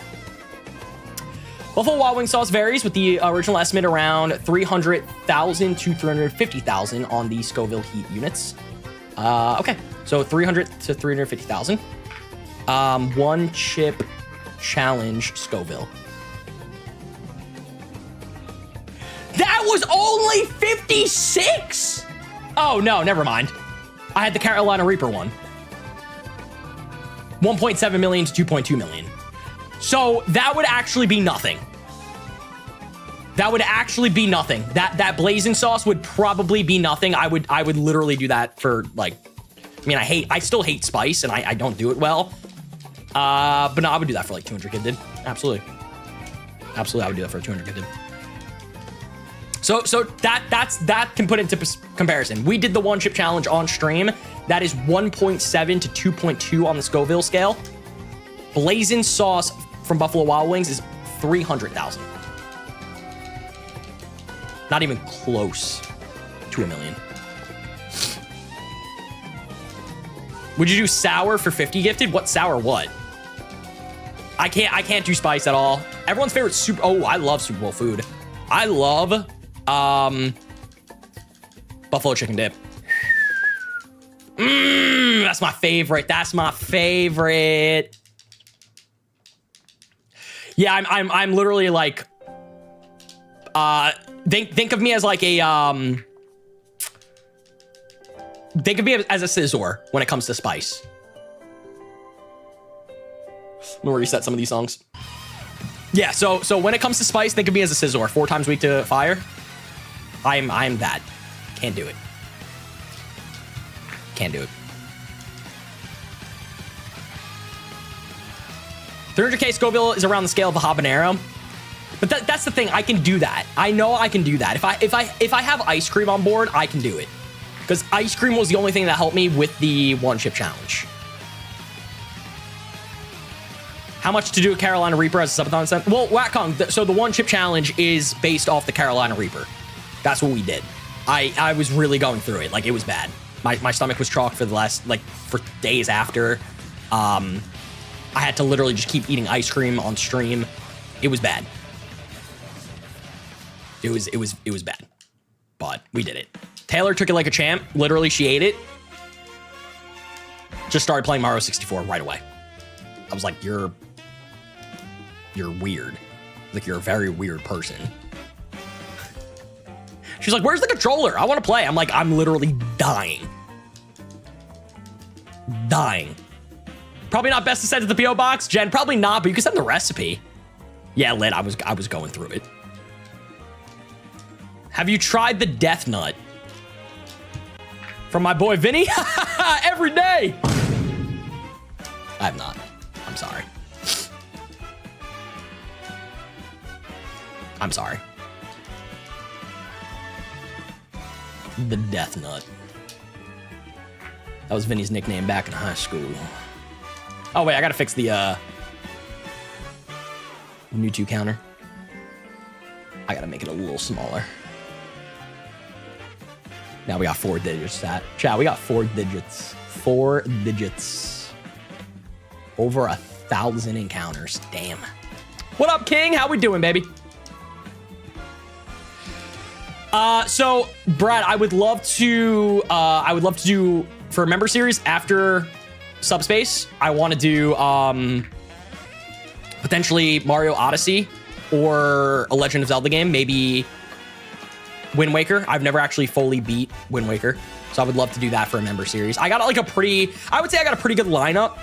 Buffalo Wild Wings sauce varies with the original estimate around 300,000 to 350,000 on the Scoville heat units. Okay, so 300 to 350,000. One chip challenge Scoville. That was only 56. Oh, no, never mind. I had the Carolina Reaper one. 1.7 million to 2.2 million. So that would actually be nothing. That would actually be nothing. That blazing sauce would probably be nothing. I would literally do that for like, I mean, I still hate spice and I don't do it well. But no, I would do that for like 200 gifted. Absolutely. Absolutely, I would do that for 200 gifted. So that can put into comparison. We did the one chip challenge on stream. That is 1.7 to 2.2 on the Scoville scale. Blazing sauce from Buffalo Wild Wings is 300,000. Not even close to $1 million. Would you do sour for 50 gifted? What sour what? I can't do spice at all. Everyone's favorite super. Oh, I love Super Bowl food. I love buffalo chicken dip. That's my favorite. That's my favorite. Yeah, I'm literally like think of me as like a think of me as a scissor when it comes to spice. I'm gonna reset some of these songs. Yeah, so when it comes to spice, think of me as a scissor. 4 times weak to fire. I'm that. Can't do it. Can't do it. 300k Scoville is around the scale of a habanero. But that's the thing. I can do that. I know I can do that. If I have ice cream on board, I can do it. Because ice cream was the only thing that helped me with the one chip challenge. How much to do a Carolina Reaper as a subathon set? Well, Wacom, so the one chip challenge is based off the Carolina Reaper. That's what we did. I was really going through it. Like, it was bad. My stomach was chalk for the last, like, for days after. I had to literally just keep eating ice cream on stream. It was bad. It was bad. But we did it. Taylor took it like a champ. Literally, she ate it. Just started playing Mario 64 right away. I was like, you're weird. Like, you're a very weird person. She's like, where's the controller? I want to play. I'm like, I'm literally dying. Dying. Probably not best to send to the P.O. box, Jen. Probably not, but you can send the recipe. Yeah, Lit, I was going through it. Have you tried the Death Nut? From my boy Vinny? Every day. I have not. I'm sorry. I'm sorry. The Death Nut. That was Vinny's nickname back in high school. Oh, wait, I gotta fix the Mewtwo counter. I gotta make it a little smaller. Now we got 4 digits, chat. We got 4 digits. 4 digits. Over 1,000 encounters. Damn. What up, King? How we doing, baby? So Brad, I would love to do for a member series after Subspace. I want to do potentially Mario Odyssey or a Legend of Zelda game, maybe Wind Waker. I've never actually fully beat Wind Waker, so I would love to do that for a member series. I got like I would say I got a pretty good lineup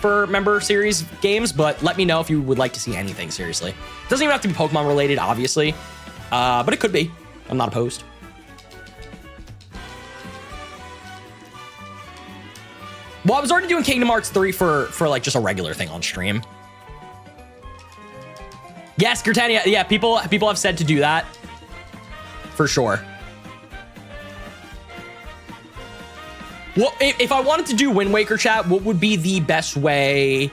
for member series games, but let me know if you would like to see anything, seriously. It doesn't even have to be Pokemon related, obviously, but it could be. I'm not opposed. Well, I was already doing Kingdom Hearts 3 for like just a regular thing on stream. Yes, Gertania. Yeah, people have said to do that. For sure. Well, if I wanted to do Wind Waker, chat, what would be the best way?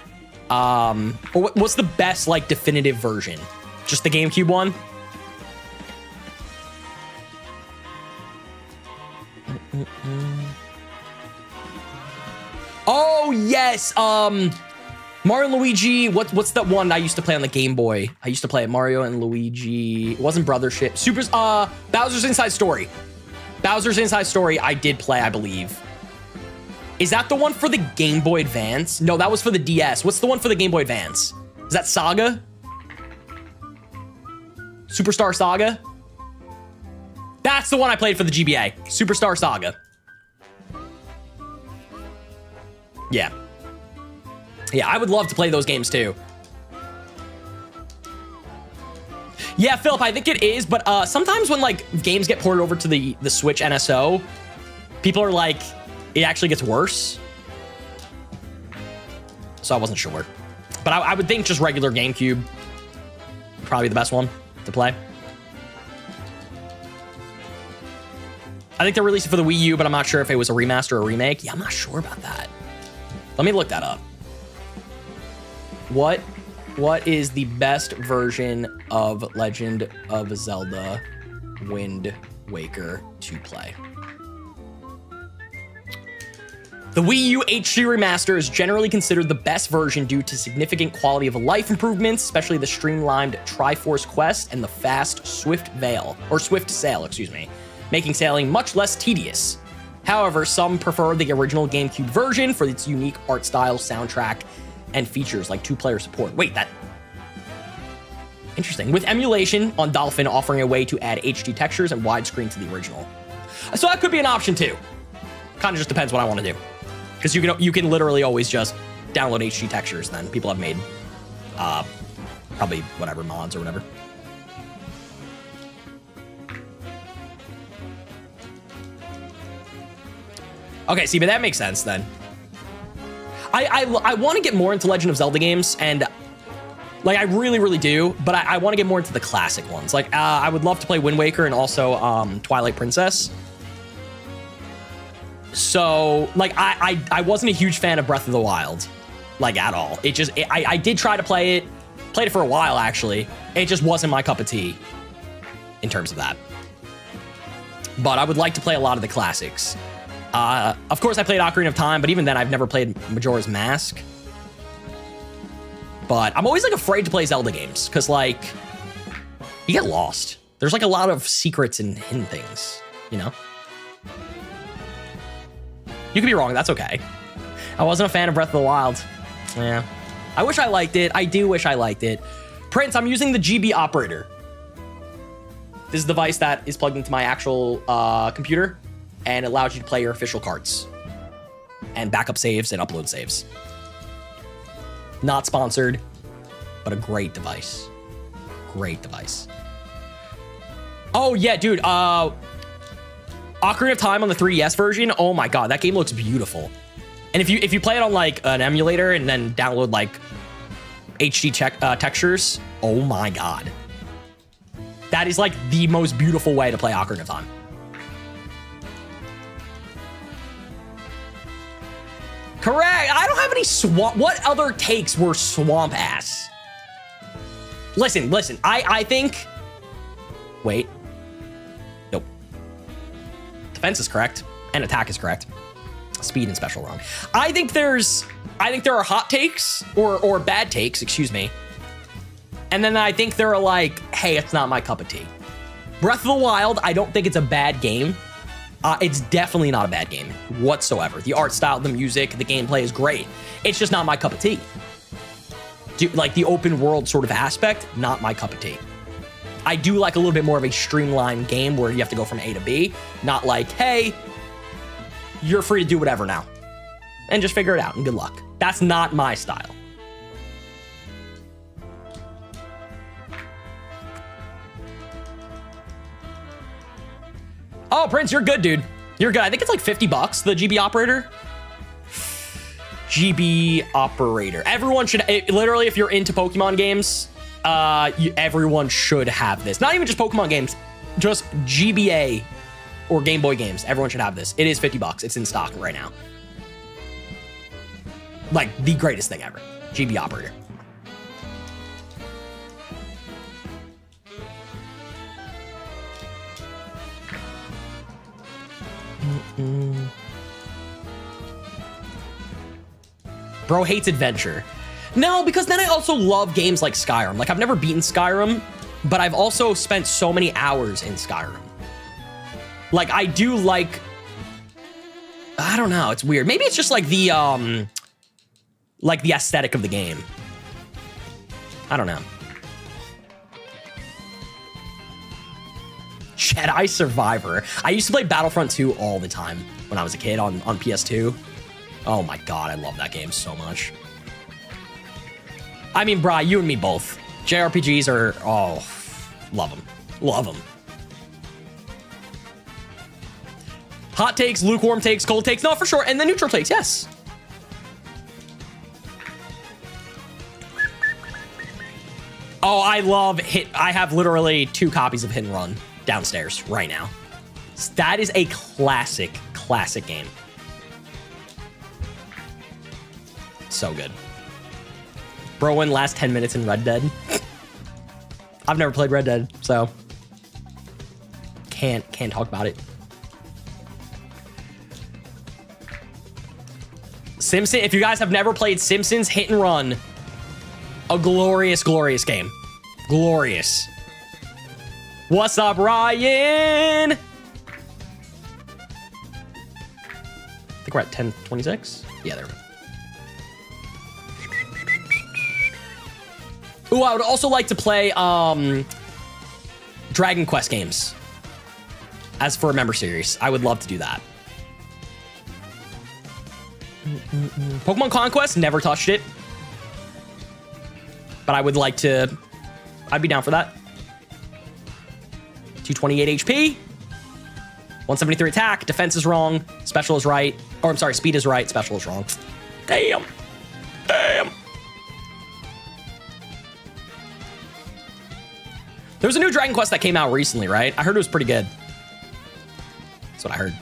Or what's the best, like, definitive version? Just the GameCube one? Oh, yes. Mario and Luigi. What's that one I used to play on the Game Boy? I used to play Mario and Luigi. It wasn't Brothership. Bowser's Inside Story. Bowser's Inside Story I did play, I believe. Is that the one for the Game Boy Advance? No, that was for the DS. What's the one for the Game Boy Advance? Is that Saga? Superstar Saga? That's the one I played for the GBA. Superstar Saga. Yeah. Yeah, I would love to play those games too. Yeah, Philip, I think it is, but sometimes when like games get ported over to the Switch NSO, people are like, it actually gets worse. So I wasn't sure. But I would think just regular GameCube, probably the best one to play. I think they released it for the Wii U, but I'm not sure if it was a remaster or a remake. Yeah, I'm not sure about that. Let me look that up. What is the best version of Legend of Zelda Wind Waker to play? The Wii U HD remaster is generally considered the best version due to significant quality of life improvements, especially the streamlined Triforce Quest and the fast Swift Sail, making sailing much less tedious. However, some prefer the original GameCube version for its unique art style, soundtrack, and features like 2-player support. Wait, that... Interesting. With emulation on Dolphin offering a way to add HD textures and widescreen to the original. So that could be an option too. Kind of just depends what I want to do. Because you can literally always just download HD textures then. People have made probably whatever mods or whatever. Okay, see, but that makes sense then. I want to get more into Legend of Zelda games, and like I really do, but I want to get more into the classic ones. Like I would love to play Wind Waker and also Twilight Princess. So like I wasn't a huge fan of Breath of the Wild, like at all. I did try to played it for a while actually. It just wasn't my cup of tea in terms of that. But I would like to play a lot of the classics. Of course I played Ocarina of Time, but even then I've never played Majora's Mask. But I'm always like afraid to play Zelda games because like you get lost. There's like a lot of secrets and hidden things, you know? You could be wrong, that's okay. I wasn't a fan of Breath of the Wild. Yeah. I wish I liked it. I do wish I liked it. Prince, I'm using the GB operator. This is a device that is plugged into my actual computer and allows you to play your official cards and backup saves and upload saves. Not sponsored, but a great device. Great device. Oh yeah, dude. Ocarina of Time on the 3DS version. Oh my god, that game looks beautiful. And if you play it on like an emulator and then download like HD textures, oh my god, that is like the most beautiful way to play Ocarina of Time. Correct. I don't have any swamp. What other takes were swamp ass? Listen. I think. Wait. Nope. Defense is correct, and attack is correct. Speed and special wrong. I think there are hot takes or bad takes, excuse me. And then I think there are like, hey, it's not my cup of tea. Breath of the Wild, I don't think it's a bad game. It's definitely not a bad game whatsoever. The art style, the music, the gameplay is great. It's just not my cup of tea. Like the open world sort of aspect, not my cup of tea. I do like a little bit more of a streamlined game where you have to go from A to B, not like, hey, you're free to do whatever now and just figure it out and good luck. That's not my style. Oh, Prince, you're good, dude. You're good. I think it's like $50, the GB operator. GB operator. Everyone should, literally, if you're into Pokemon games, everyone should have this. Not even just Pokemon games, just GBA or Game Boy games. Everyone should have this. It is $50. It's in stock right now. Like the greatest thing ever. GB operator. Bro hates adventure. No, because then I also love games like Skyrim. Like I've never beaten Skyrim, but I've also spent so many hours in Skyrim. Like I do like, I don't know, it's weird. Maybe it's just like the aesthetic of the game. I don't know. Jedi Survivor. I used to play Battlefront 2 all the time when I was a kid on PS2. Oh my god, I love that game so much. I mean, Bri, you and me both. JRPGs are, oh, love them. Love them. Hot takes, lukewarm takes, cold takes. No, for sure. And the neutral takes, yes. Oh, I love Hit. I have literally 2 copies of Hit and Run downstairs right now. That is a classic game. So good. Bro win last 10 minutes in Red Dead. I've never played Red Dead, so can't talk about it. Simpsons, if you guys have never played Simpsons Hit and Run, a glorious, glorious game. Glorious. What's up, Ryan? I think we're at 10:26. Yeah, there we go. Ooh, I would also like to play Dragon Quest games as for a member series. I would love to do that. Pokemon Conquest, never touched it. But I would like to, I'd be down for that. 228 HP. 173 attack. Defense is wrong. Special is right. Or I'm sorry, speed is right. Special is wrong. Damn. Damn. There was a new Dragon Quest that came out recently, right? I heard it was pretty good. That's what I heard.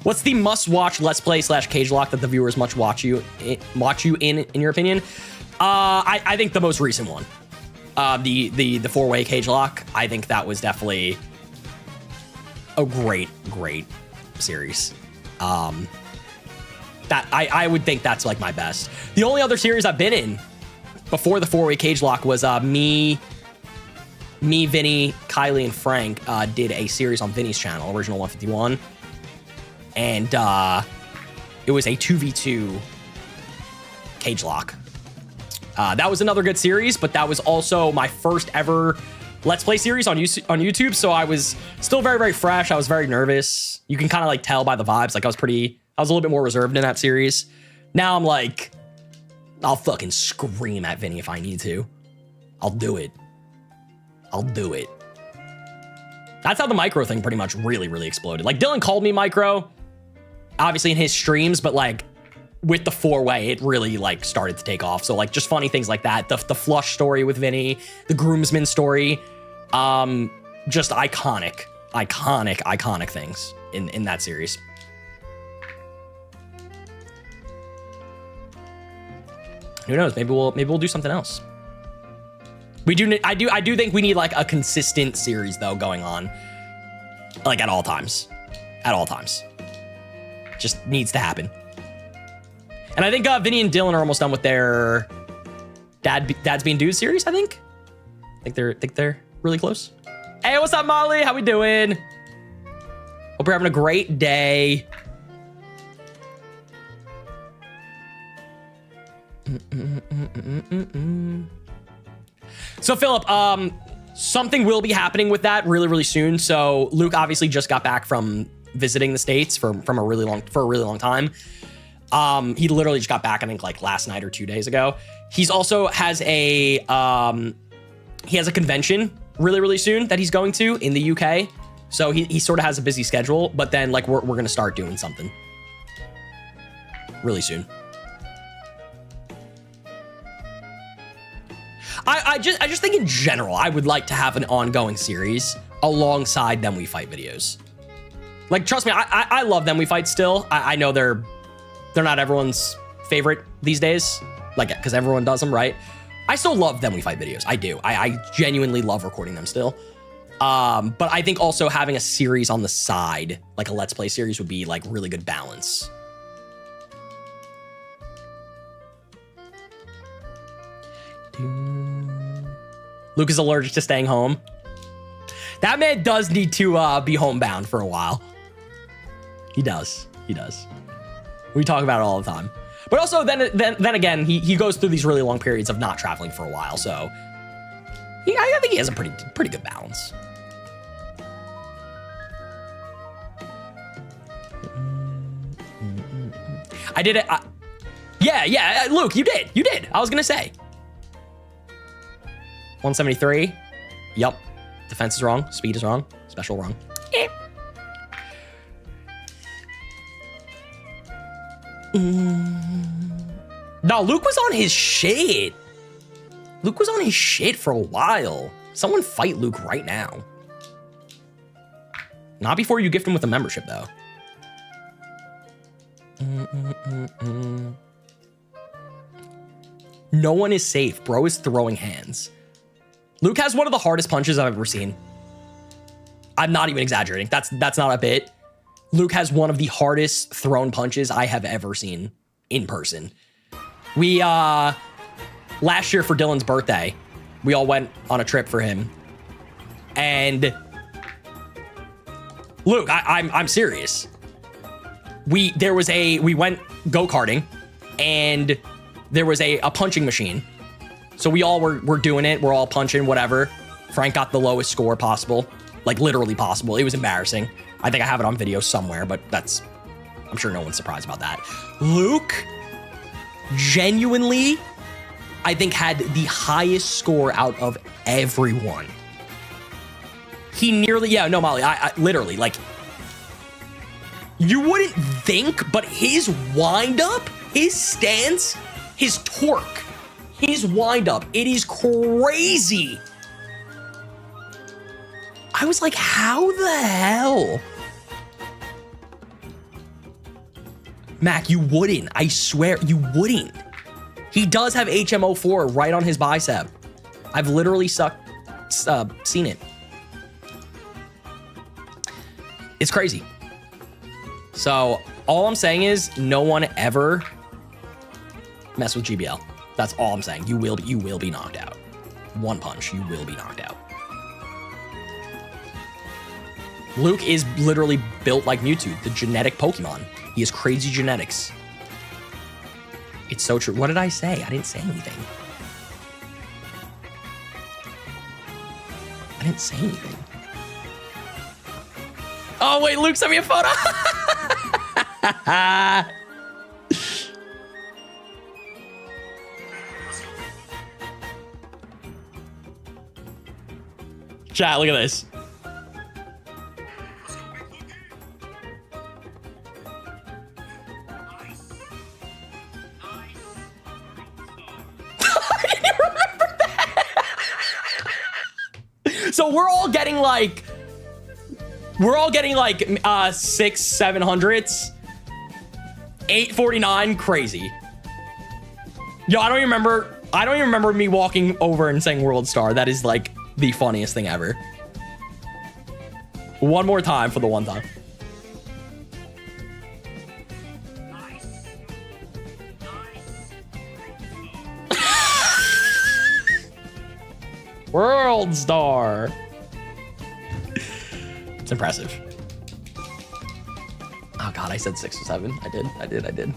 What's the must-watch Let's Play / Cage Lock that the viewers must watch you in your opinion? I think the most recent one, the 4-way Cage Lock. I think that was definitely a great series. That I would think that's like my best. The only other series I've been in before the 4-way Cage Lock was me, Vinny, Kylie, and Frank did a series on Vinny's channel, Original 151. And it was a 2v2 Cage Lock. That was another good series, but that was also my first ever Let's Play series on YouTube. So I was still very, very fresh. I was very nervous. You can kind of like tell by the vibes. Like I was a little bit more reserved in that series. Now I'm like, I'll fucking scream at Vinny if I need to. I'll do it. I'll do it. That's how the micro thing pretty much really exploded. Like Dylan called me micro, obviously in his streams, but like with the 4-way, it really like started to take off. So like just funny things like that. The flush story with Vinny, the groomsman story, just iconic things in that series. Who knows? Maybe we'll do something else. I do think we need like a consistent series though going on, like at all times. Just needs to happen. And I think Vinny and Dylan are almost done with their Dad's Being Dudes series. I think they're really close. Hey, what's up, Molly? How we doing? Hope you're having a great day. So Philip, something will be happening with that really soon. So Luke obviously just got back from visiting the States for a really long time. He literally just got back, I think like last night or 2 days ago. He's also has a convention really soon that he's going to in the UK. So he sort of has a busy schedule, but then like we're gonna start doing something really soon. I just think in general, I would like to have an ongoing series alongside Them We Fight videos. Like, trust me, I love Them We Fight still. I know they're not everyone's favorite these days, like, because everyone does them, right? I still love Them We Fight videos. I do. I genuinely love recording them still. But I think also having a series on the side, like a Let's Play series, would be like really good balance. Luke is allergic to staying home. That man does need to be homebound for a while. He does. We talk about it all the time. But also, then again, he goes through these really long periods of not traveling for a while. So I think he has a pretty good balance. I did it. Yeah, Luke, you did. I was gonna say 173. Yup. Defense is wrong. Speed is wrong. Special wrong. No, Luke was on his shit. Luke was on his shit for a while. Someone fight Luke right now. Not before you gift him with a membership, though. No one is safe. Bro is throwing hands. Luke has one of the hardest punches I've ever seen. I'm not even exaggerating. That's not a bit. Luke has one of the hardest thrown punches I have ever seen in person. We, last year for Dylan's birthday, we all went on a trip for him. And Luke, I'm serious. We went go-karting and there was a punching machine. So we all were doing it. We're all punching, whatever. Frank got the lowest score possible, like literally possible. It was embarrassing. I think I have it on video somewhere, but I'm sure no one's surprised about that. Luke genuinely, I think, had the highest score out of everyone. He nearly, yeah, no, Molly, I literally, like, you wouldn't think, but his wind-up, his stance, his torque, his wind-up, it is crazy. I was like, how the hell? Mac, you wouldn't. I swear, you wouldn't. He does have HMO4 right on his bicep. I've literally seen it. It's crazy. So all I'm saying is no one ever mess with GBL. That's all I'm saying. You will be knocked out. One punch, you will be knocked out. Luke is literally built like Mewtwo, the genetic Pokemon. He has crazy genetics. It's so true. What did I say? I didn't say anything. I didn't say anything. Oh, wait, Luke sent me a photo. Chat, look at this. So we're all getting like 600-700s. 849, crazy. Yo, I don't even remember me walking over and saying World Star. That is like the funniest thing ever. One more time for the one time. World Star. It's impressive. Oh God, I said 6 or 7. I did.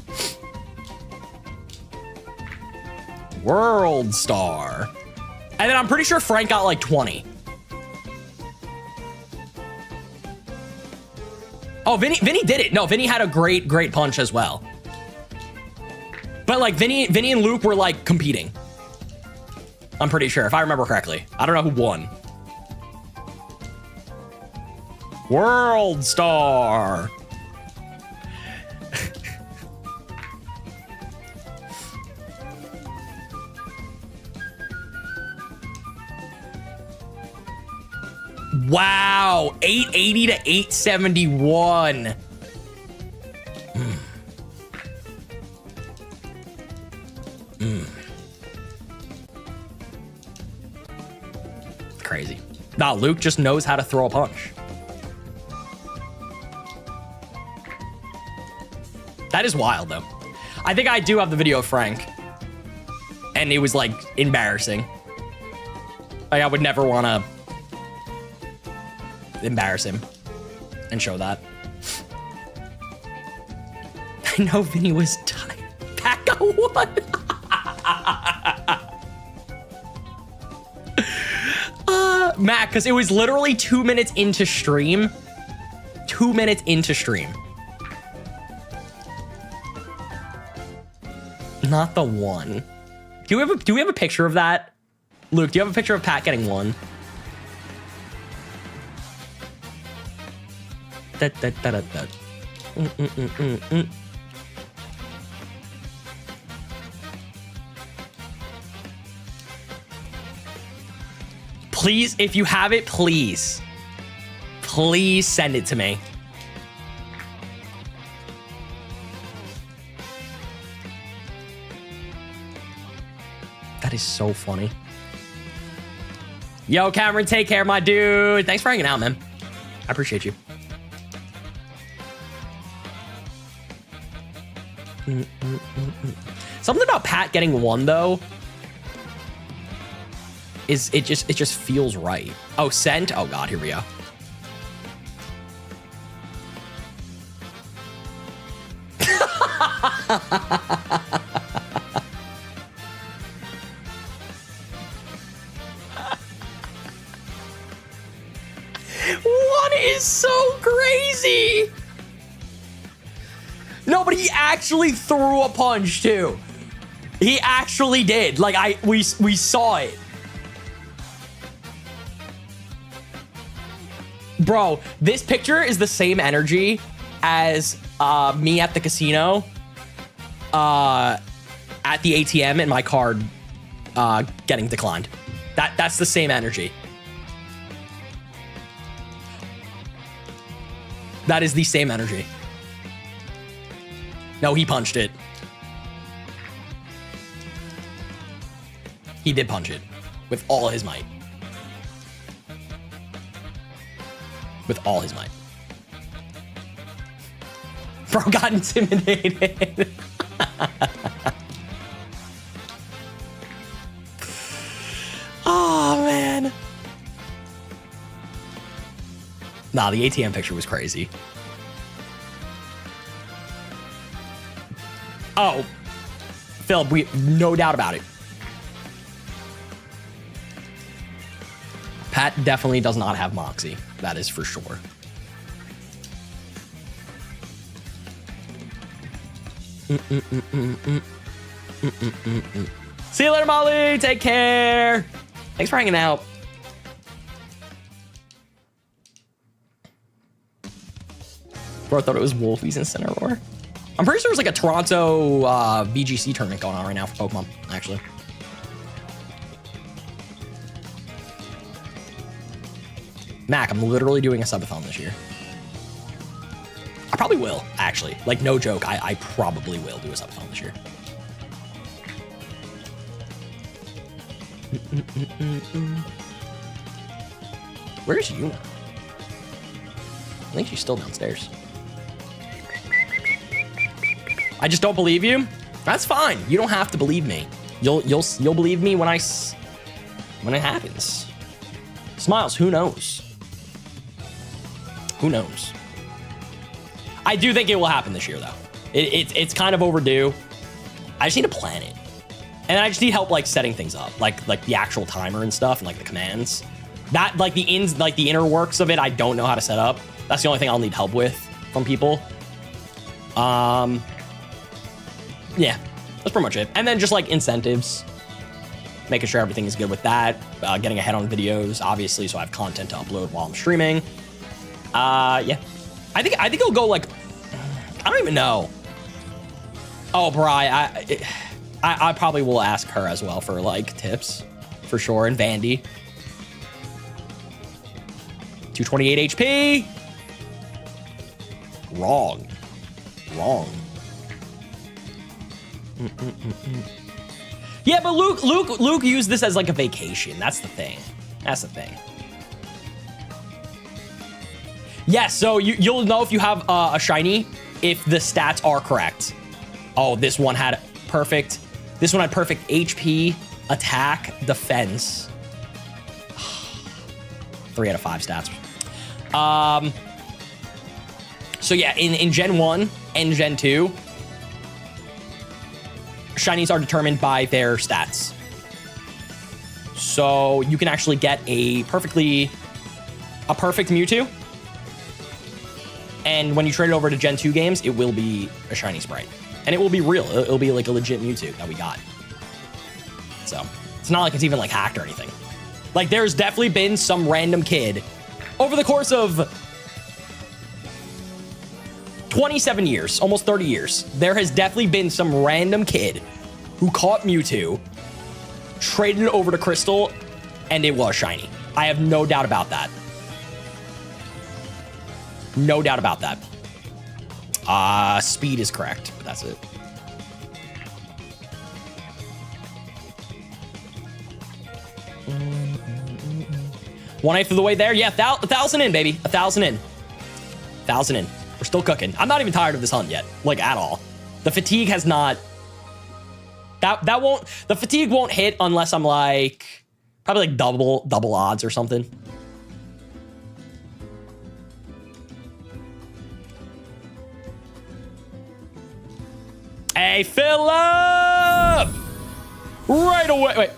World Star. And then I'm pretty sure Frank got like 20. Oh, Vinny did it. No, Vinny had a great punch as well. But like Vinny and Luke were like competing. I'm pretty sure, if I remember correctly. I don't know who won. World Star. Wow, 880 to 871. Crazy. Nah, Luke just knows how to throw a punch. That is wild, though. I think I do have the video of Frank. And it was, like, embarrassing. Like, I would never want to embarrass him and show that. I know Vinny was tight. Pack got one. Matt, because it was literally 2 minutes into stream. 2 minutes into stream. Not the one. Do we have a picture of that? Luke, do you have a picture of Pat getting one? Please, if you have it, please send it to me. He's so funny. Yo, Cameron, take care, my dude. Thanks for hanging out, man. I appreciate you. Something about Pat getting 1 though is it just feels right. Oh, sent. Oh God, here we go. What is so crazy? No, but he actually threw a punch too. He actually did. Like we saw it. Bro, this picture is the same energy as me at the casino at the ATM and my card getting declined. That's the same energy. That is the same energy. No, he punched it. He did punch it with all his might. With all his might. Bro got intimidated. Oh, man. Nah, the ATM picture was crazy. Oh, Philip, no doubt about it. Pat definitely does not have moxie. That is for sure. See you later, Molly. Take care. Thanks for hanging out. Bro, I thought it was Wolfies and Center Roar. I'm pretty sure there's like a Toronto VGC tournament going on right now for Pokemon, actually. Mac, I'm literally doing a subathon this year. I probably will, actually. Like, no joke, I probably will do a subathon this year. Where's Yuna? I think she's still downstairs. I just don't believe you. That's fine. You don't have to believe me. You'll believe me when it happens. Smiles, who knows? Who knows? I do think it will happen this year, though. It's kind of overdue. I just need to plan it, and I just need help like setting things up, like the actual timer and stuff, and like the commands. That like the inner works of it, I don't know how to set up. That's the only thing I'll need help with from people. Yeah, that's pretty much it. And then just like incentives, making sure everything is good with that. Getting ahead on videos, obviously, so I have content to upload while I'm streaming. Yeah, I think it'll go like, I don't even know. Oh, Bri, I probably will ask her as well for like tips, for sure. And Vandy, 228 HP. Wrong. Yeah, but Luke used this as like a vacation. That's the thing. Yeah, so you'll know if you have a shiny if the stats are correct. Oh, this one had perfect. This one had perfect HP, attack, defense. 3 out of 5 stats. So yeah, in Gen 1 and Gen 2, shinies are determined by their stats. So you can actually get a perfect Mewtwo. And when you trade it over to Gen 2 games, it will be a shiny sprite. And it will be real. It'll be like a legit Mewtwo that we got. So it's not like it's even like hacked or anything. Like there's definitely been some random kid over the course of 27 years, almost 30 years. There has definitely been some random kid who caught Mewtwo, traded it over to Crystal, and it was shiny. I have no doubt about that. No doubt about that. Speed is correct, but that's it. 1/8 of the way there. Yeah, 1,000 in, baby. 1,000 in. 1,000 in. We're still cooking. I'm not even tired of this hunt yet, like at all. The fatigue has not. That won't. The fatigue won't hit unless I'm like probably like double odds or something. Hey, Philip! Right away. Wait.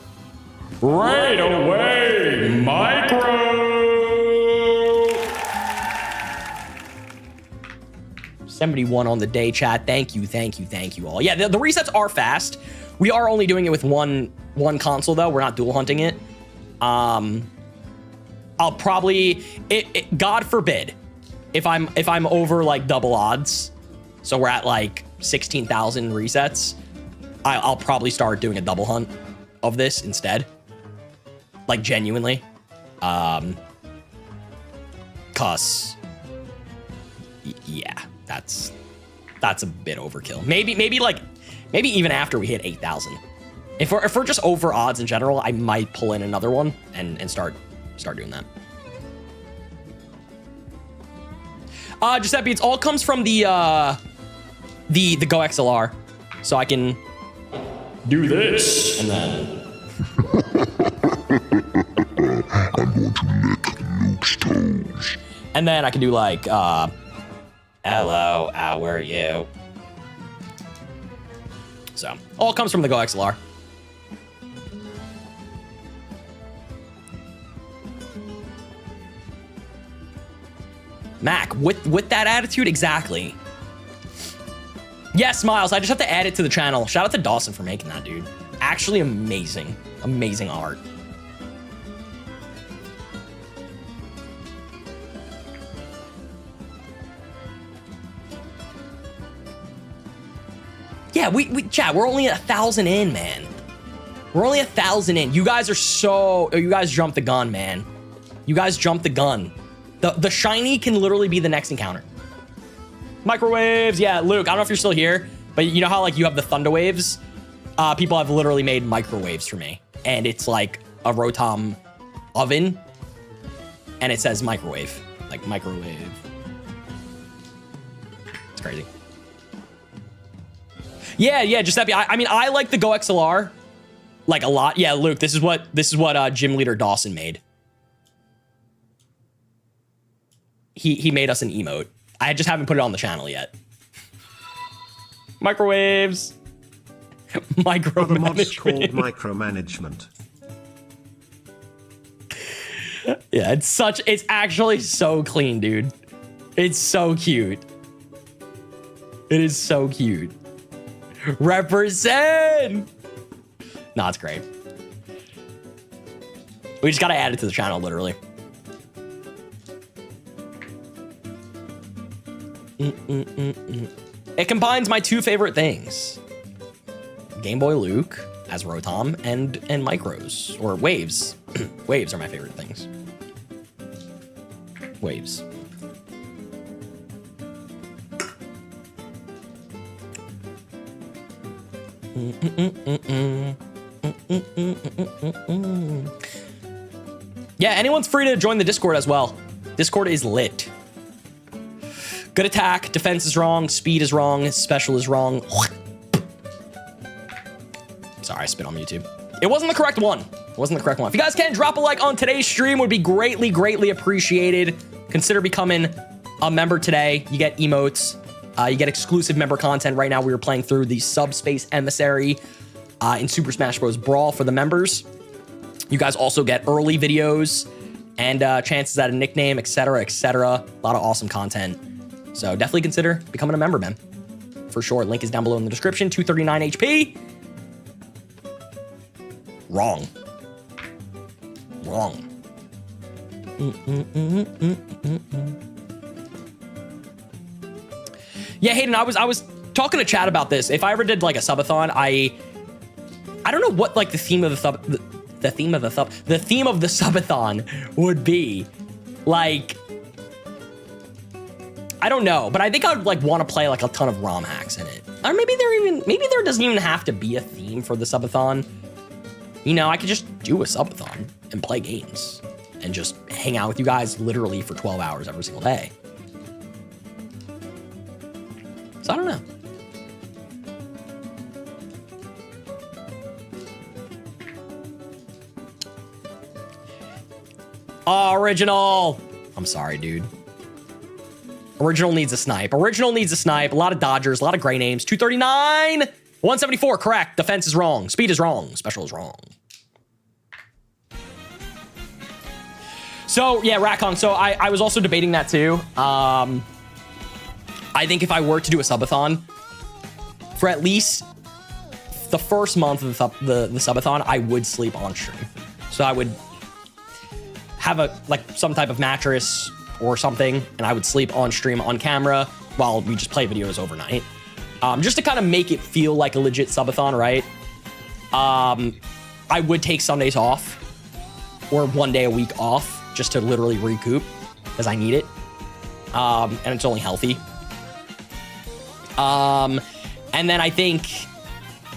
Right away, micro. 71 on the day, chat. Thank you all. Yeah, the resets are fast. We are only doing it with one console though. We're not dual hunting it. I'll probably God forbid if I'm over like double odds. So we're at like 16,000 resets. I'll probably start doing a double hunt of this instead. Like genuinely. Cause yeah, that's a bit overkill. Maybe even after we hit 8,000. If we're just over odds in general, I might pull in another one and start doing that. Giuseppe, it all comes from the Go XLR. So I can do this and then I'm going to lick Luke's toes. And then I can do like hello, how are you? So all comes from the Go XLR. Mac, with that attitude, exactly. Yes, Miles, I just have to add it to the channel. Shout out to Dawson for making that, dude. Actually amazing. Amazing art. Yeah, chat, we're only 1,000 in, man. We're only 1,000 in. You guys jumped the gun, man. You guys jumped the gun. The shiny can literally be the next encounter. Microwaves, yeah, Luke, I don't know if you're still here, but you know how like you have the thunder waves? People have literally made microwaves for me. And it's like a Rotom oven. And it says microwave. Like microwave. It's crazy. Yeah, Giuseppe, I mean, I like the Go XLR like a lot. Yeah, Luke, this is what Gym Leader Dawson made. He made us an emote. I just haven't put it on the channel yet. Microwaves. The mod's called Micromanagement. micromanagement. Yeah, it's actually so clean, dude. It's so cute. It is so cute. Represent. No, it's great. We just gotta add it to the channel, literally. It combines my two favorite things. Game Boy Luke as Rotom and Micros, or Waves. Waves are my favorite things. Waves. Yeah, anyone's free to join the Discord as well. Discord is lit. Good attack, defense is wrong, speed is wrong, special is wrong. Sorry, I spit on YouTube. It wasn't the correct one. It wasn't the correct one. If you guys can, drop a like on today's stream, would be greatly appreciated. Consider becoming a member today. You get emotes. You get exclusive member content. Right now, we are playing through the Subspace Emissary in Super Smash Bros. Brawl for the members. You guys also get early videos and chances at a nickname, etc., etc. A lot of awesome content. So definitely consider becoming a member, man. For sure. Link is down below in the description. 239 HP. Wrong. Wrong. Yeah, Hayden, I was talking to Chad about this. If I ever did like a subathon, I don't know what like the theme of the theme of the subathon would be. Like, I don't know, but I think I would like want to play like a ton of ROM hacks in it. Or maybe there doesn't even have to be a theme for the subathon. You know, I could just do a subathon. and play games and just hang out with you guys literally for 12 hours every single day. So I don't know. Oh, Original. I'm sorry, dude. Original needs a snipe. Original needs a snipe. A lot of dodgers, a lot of gray names. 239. 174, correct. Defense is wrong. Speed is wrong. Special is wrong. So, yeah, Rakong. So I was also debating that too. I think if I were to do a subathon, for at least the first month of the subathon, I would sleep on stream. So I would have some type of mattress or something, and I would sleep on stream on camera while we just play videos overnight. Just to kind of make it feel like a legit subathon, right? I would take Sundays off or 1 day a week off just to literally recoup because I need it. And it's only healthy. And then I think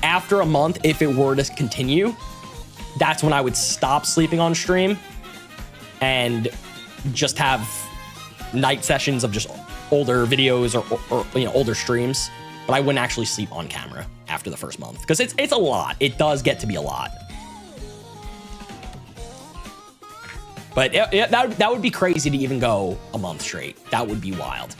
after a month, if it were to continue, that's when I would stop sleeping on stream and just have night sessions of just older videos or older streams. But I wouldn't actually sleep on camera after the first month because it's a lot. It does get to be a lot. But that would be crazy to even go a month straight. That would be wild.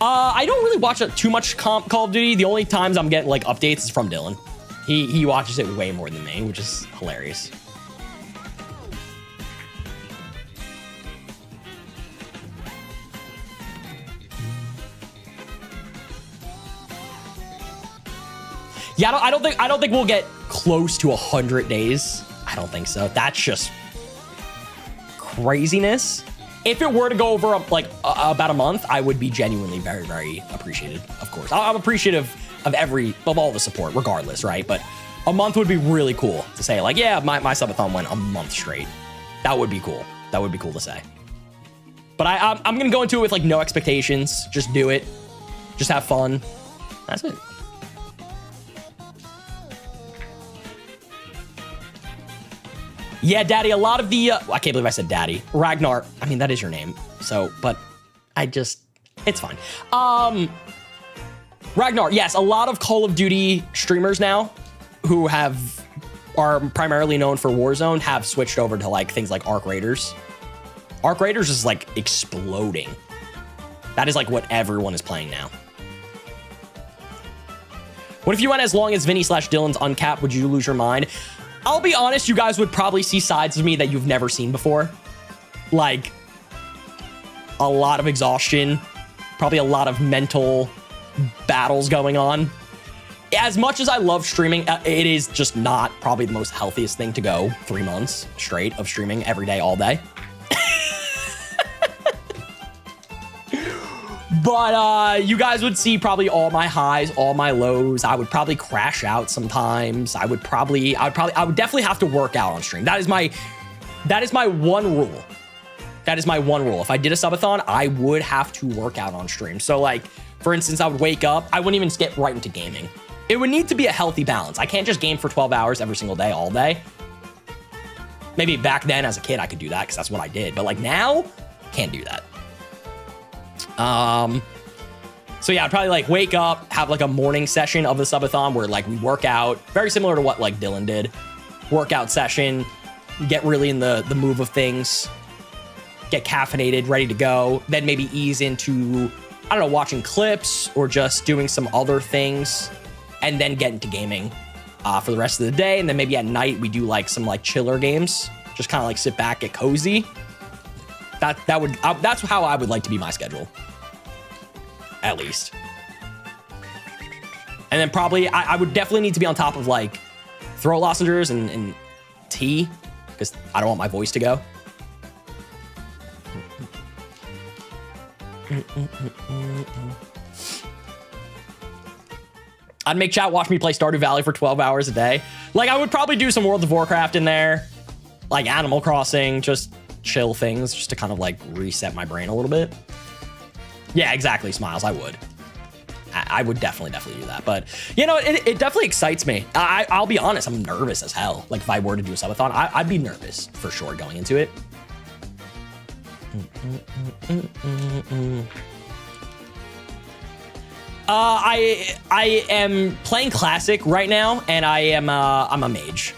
I don't really watch too much Call of Duty. The only times I'm getting like updates is from Dylan. He watches it way more than me, which is hilarious. Yeah, I don't think we'll get close to 100 days. I don't think so. That's just craziness. If it were to go over about a month, I would be genuinely very, very appreciative. Of course, I'm appreciative of all the support, regardless, right? But a month would be really cool to say, like, yeah, my subathon went a month straight. That would be cool. That would be cool to say. But I'm gonna go into it with like no expectations. Just do it. Just have fun. That's it. Yeah, Daddy, a lot of the... I can't believe I said Daddy. Ragnar, I mean, that is your name. So, but it's fine. Ragnar, yes, a lot of Call of Duty streamers now who are primarily known for Warzone have switched over to like things like Arc Raiders. Arc Raiders is like exploding. That is like what everyone is playing now. What if you went as long as Vinny/Dylan's uncapped? Would you lose your mind? I'll be honest, you guys would probably see sides of me that you've never seen before. Like, a lot of exhaustion, probably a lot of mental battles going on. As much as I love streaming, it is just not probably the most healthiest thing to go 3 months straight of streaming every day, all day. But you guys would see probably all my highs, all my lows. I would probably crash out sometimes. I would definitely have to work out on stream. That is my one rule. That is my one rule. If I did a subathon, I would have to work out on stream. So like, for instance, I would wake up, I wouldn't even get right into gaming. It would need to be a healthy balance. I can't just game for 12 hours every single day, all day. Maybe back then as a kid, I could do that because that's what I did. But like now, can't do that. So yeah, I'd probably like wake up, have like a morning session of the subathon where like we work out, very similar to what like Dylan did. Workout session, get really in the move of things, get caffeinated, ready to go. Then maybe ease into, I don't know, watching clips or just doing some other things, and then get into gaming for the rest of the day. And then maybe at night we do like some like chiller games, just kind of like sit back, get cozy. That's how I would like to be my schedule, at least. And then probably I would definitely need to be on top of like throat lozenges and tea because I don't want my voice to go. I'd make chat watch me play Stardew Valley for 12 hours a day. Like I would probably do some World of Warcraft in there, like Animal Crossing, just chill things just to kind of like reset my brain a little bit. Yeah, exactly, Smiles, I would. I would definitely do that. But you know, it definitely excites me. I'll be honest, I'm nervous as hell. Like if I were to do a subathon, I'd be nervous for sure going into it. I am playing classic right now, and I'm a mage.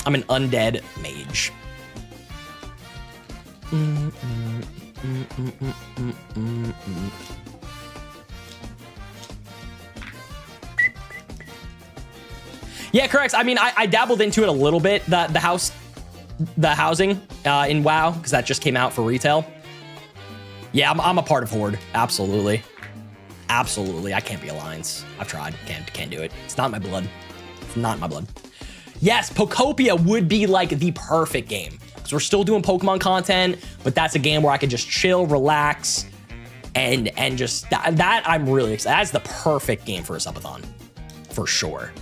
I'm an undead mage. Yeah, correct. I mean, I dabbled into it a little bit, the housing in WoW, because that just came out for retail. Yeah, I'm a part of Horde. Absolutely. Absolutely. I can't be Alliance. I've tried. Can't do it. It's not my blood. It's not my blood. Yes, Pokopia would be like the perfect game, because we're still doing Pokemon content, but that's a game where I could just chill, relax, and just that I'm really excited. That's the perfect game for a subathon, for sure.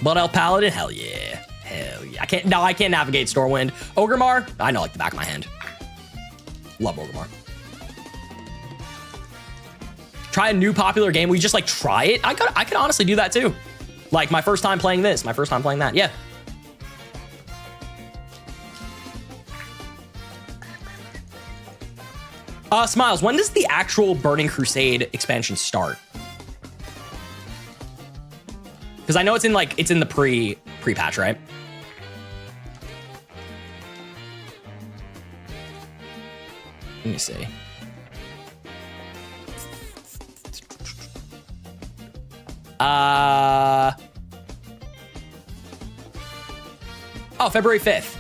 Blood Elf Paladin, hell yeah. Hell yeah. I can't navigate Stormwind. Ogremar, I know like the back of my hand. Love Ogremar. Try a new popular game. We just like try it. I could honestly do that too. Like my first time playing this, my first time playing that. Yeah. Smiles, when does the actual Burning Crusade expansion start? Because I know it's in the pre-patch, right? Let me see. Oh, February 5th.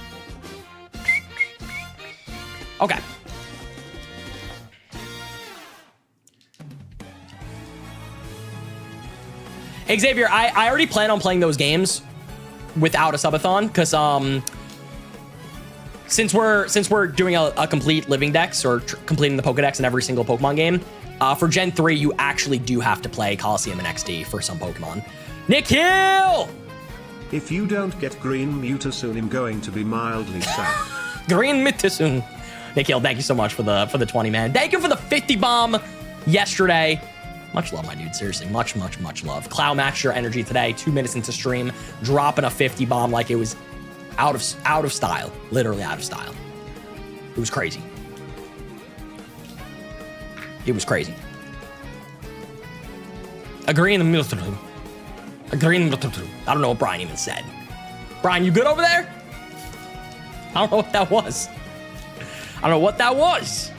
Okay. Xavier, I already plan on playing those games without a subathon, because since we're doing a complete living dex, or completing the Pokedex in every single Pokemon game, for Gen 3 you actually do have to play Coliseum and XD for some Pokemon. Nikhil! If you don't get green Mewtwo soon, I'm going to be mildly sad. Green Mewtwo soon. Nikhil, thank you so much for the 20, man. Thank you for the 50 bomb yesterday. Much love, my dude. Seriously, much love. Cloud matched your energy today. 2 minutes into stream, dropping a 50 bomb like it was out of style. Literally out of style. It was crazy. It was crazy. Agree in the middle. Agree in the middle. I don't know what Brian even said. Brian, you good over there? I don't know what that was. I don't know what that was.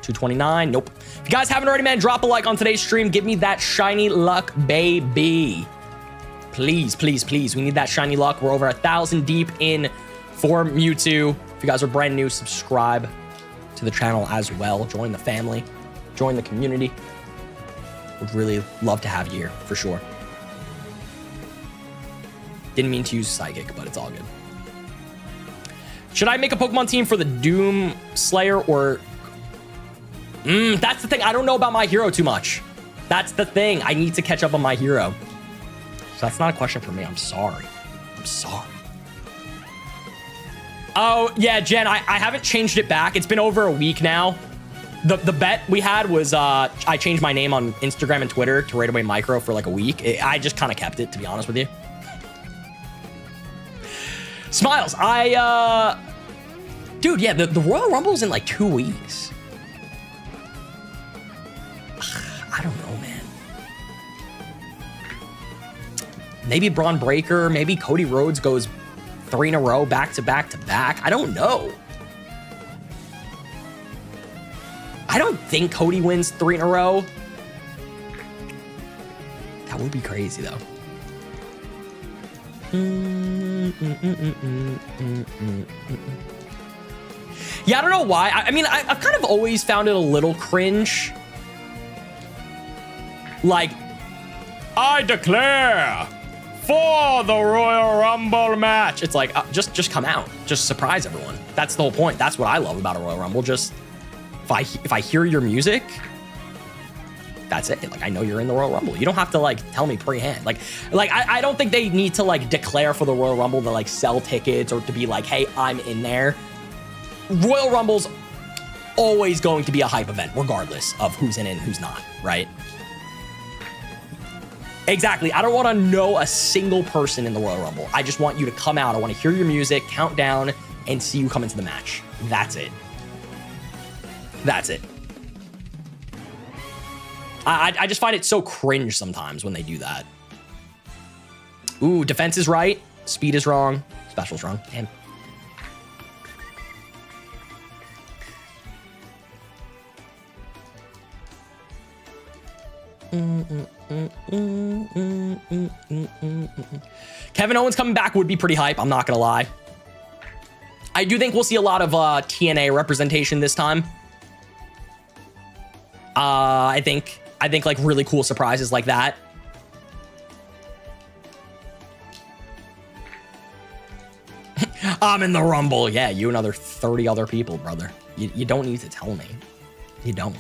229. Nope. If you guys haven't already, man, drop a like on today's stream. Give me that shiny luck, baby. Please. We need that shiny luck. We're over 1,000 deep in for Mewtwo. If you guys are brand new, subscribe to the channel as well. Join the family. Join the community. Would really love to have you here, for sure. Didn't mean to use Psychic, but it's all good. Should I make a Pokemon team for the Doom Slayer or... that's the thing. I don't know about My Hero too much. That's the thing. I need to catch up on My Hero. So that's not a question for me. I'm sorry. Oh, yeah, Jen, I haven't changed it back. It's been over a week now. The bet we had was I changed my name on Instagram and Twitter to RaidAway Micro for like a week. I just kind of kept it, to be honest with you. Smiles, dude, yeah, the Royal Rumble's in like 2 weeks. I don't know, man. Maybe Braun Breaker, maybe Cody Rhodes goes 3 in a row, back to back to back. I don't know. I don't think Cody wins 3 in a row. That would be crazy, though. Yeah, I don't know why. I mean, I've kind of always found it a little cringe. Like, I declare for the Royal Rumble match. It's like, just come out. Just surprise everyone. That's the whole point. That's what I love about a Royal Rumble. Just, if I hear your music, that's it. Like, I know you're in the Royal Rumble. You don't have to like tell me pre-hand. Like I don't think they need to like declare for the Royal Rumble to like sell tickets or to be like, hey, I'm in there. Royal Rumble's always going to be a hype event, regardless of who's in it and who's not, right? Exactly. I don't want to know a single person in the Royal Rumble. I just want you to come out. I want to hear your music, count down, and see you come into the match. That's it. That's it. I just find it so cringe sometimes when they do that. Ooh, defense is right. Speed is wrong. Special's wrong. Damn. Kevin Owens coming back would be pretty hype. I'm not gonna lie. I do think we'll see a lot of TNA representation this time. I think like really cool surprises like that. I'm in the Rumble. Yeah, you and other 30 other people, brother. You don't need to tell me. You don't.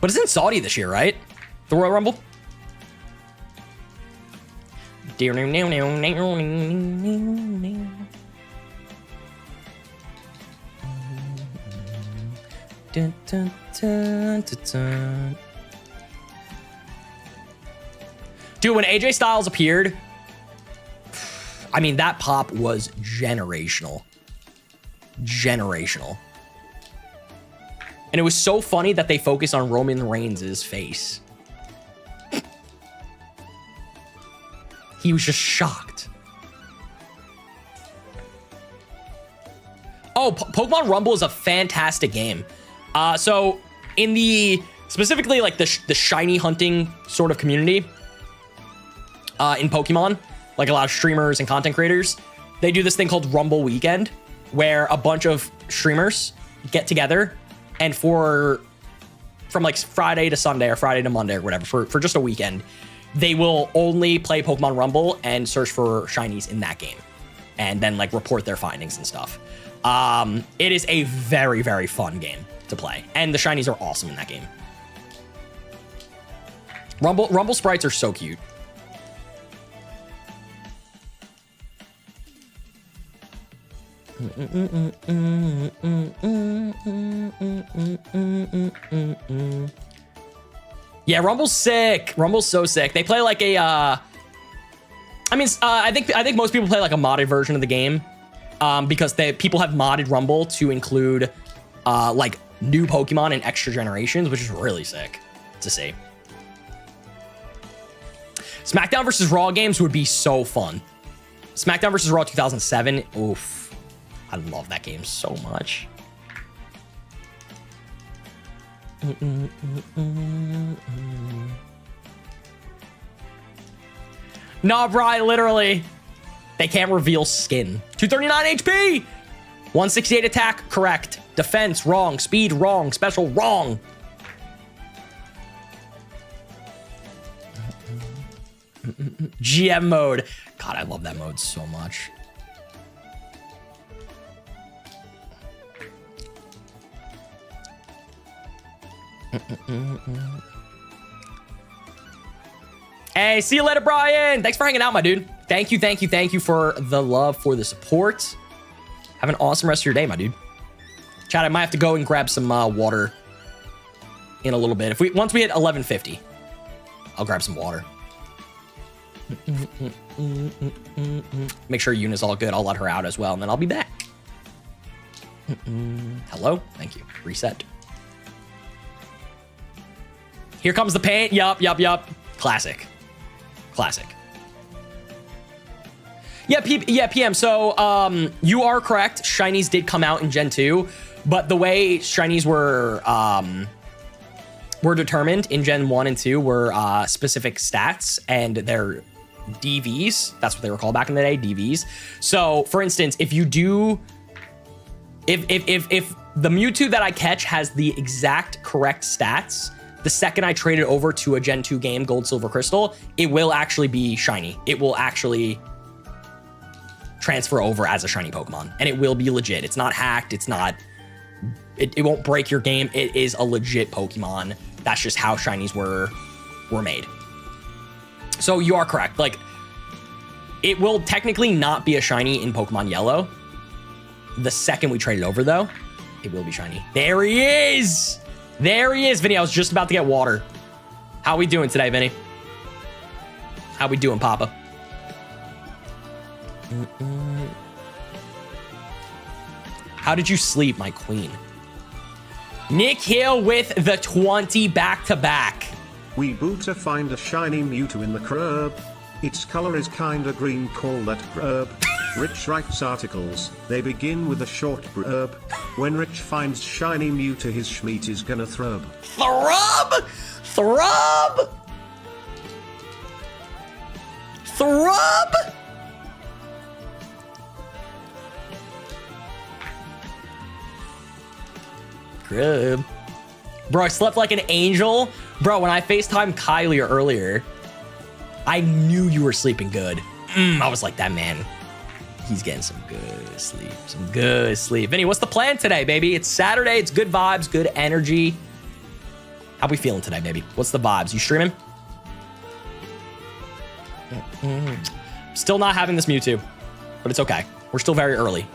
But it's in Saudi this year, right? The Royal Rumble? Dude, when AJ Styles appeared, I mean, that pop was generational. Generational. And it was so funny that they focused on Roman Reigns' face. He was just shocked. Oh, Pokemon Rumble is a fantastic game. So in the, specifically like the shiny hunting sort of community in Pokemon, like a lot of streamers and content creators, they do this thing called Rumble Weekend, where a bunch of streamers get together and from like Friday to Sunday or Friday to Monday or whatever, for just a weekend, they will only play Pokemon Rumble and search for shinies in that game and then like report their findings and stuff. It is a very, very fun game to play. And the shinies are awesome in that game. Rumble sprites are so cute. Yeah, Rumble's sick. Rumble's so sick. They play like a I think most people play like a modded version of the game, because people have modded Rumble to include like new Pokemon and extra generations, which is really sick to see. SmackDown versus Raw games would be so fun. SmackDown versus Raw 2007. Oof. I love that game so much. Nah, Bri, literally. They can't reveal skin. 239 HP! 168 attack, correct. Defense, wrong. Speed, wrong. Special, wrong. GM mode. God, I love that mode so much. Hey, see you later, Brian. Thanks for hanging out, my dude. Thank you for the love, for the support. Have an awesome rest of your day, my dude. Chat, I might have to go and grab some water in a little bit. Once we hit 1150, I'll grab some water. Make sure Yuna's all good. I'll let her out as well, and then I'll be back. Hello? Thank you. Reset. Here comes the paint. Yup. Classic. Yeah, PM. So, you are correct. Shinies did come out in Gen 2, but the way Shinies were determined in Gen 1 and 2 were specific stats and their DVs. That's what they were called back in the day, DVs. So, for instance, if the Mewtwo that I catch has the exact correct stats, the second I trade it over to a Gen 2 game, Gold, Silver, Crystal, it will actually be shiny. It will actually transfer over as a shiny Pokemon, and it will be legit. It's not hacked. It's not it won't break your game. It is a legit Pokemon. That's just how shinies were made. So you are correct. Like, it will technically not be a shiny in Pokemon Yellow. The second we trade it over, though, it will be shiny. There he is. There he is, Vinny. I was just about to get water. How we doing today, Vinny? How we doing, Papa? How did you sleep, my queen? Nick Hill with the 20 back-to-back. We booter find a shiny Mewtwo in the crib. Its color is kinda green, call that grub. Rich writes articles, they begin with a short blurb. When Rich finds shiny Mewtwo, his schmeat is gonna thrub. Thrub! Thrub! Thrub! Grub. Bro, I slept like an angel. Bro, when I FaceTimed Kylie earlier, I knew you were sleeping good. I was like, that man, he's getting some good sleep. Some good sleep. Vinny, what's the plan today, baby? It's Saturday. It's good vibes, good energy. How we feeling today, baby? What's the vibes? You streaming? Still not having this Mewtwo, but it's okay. We're still very early.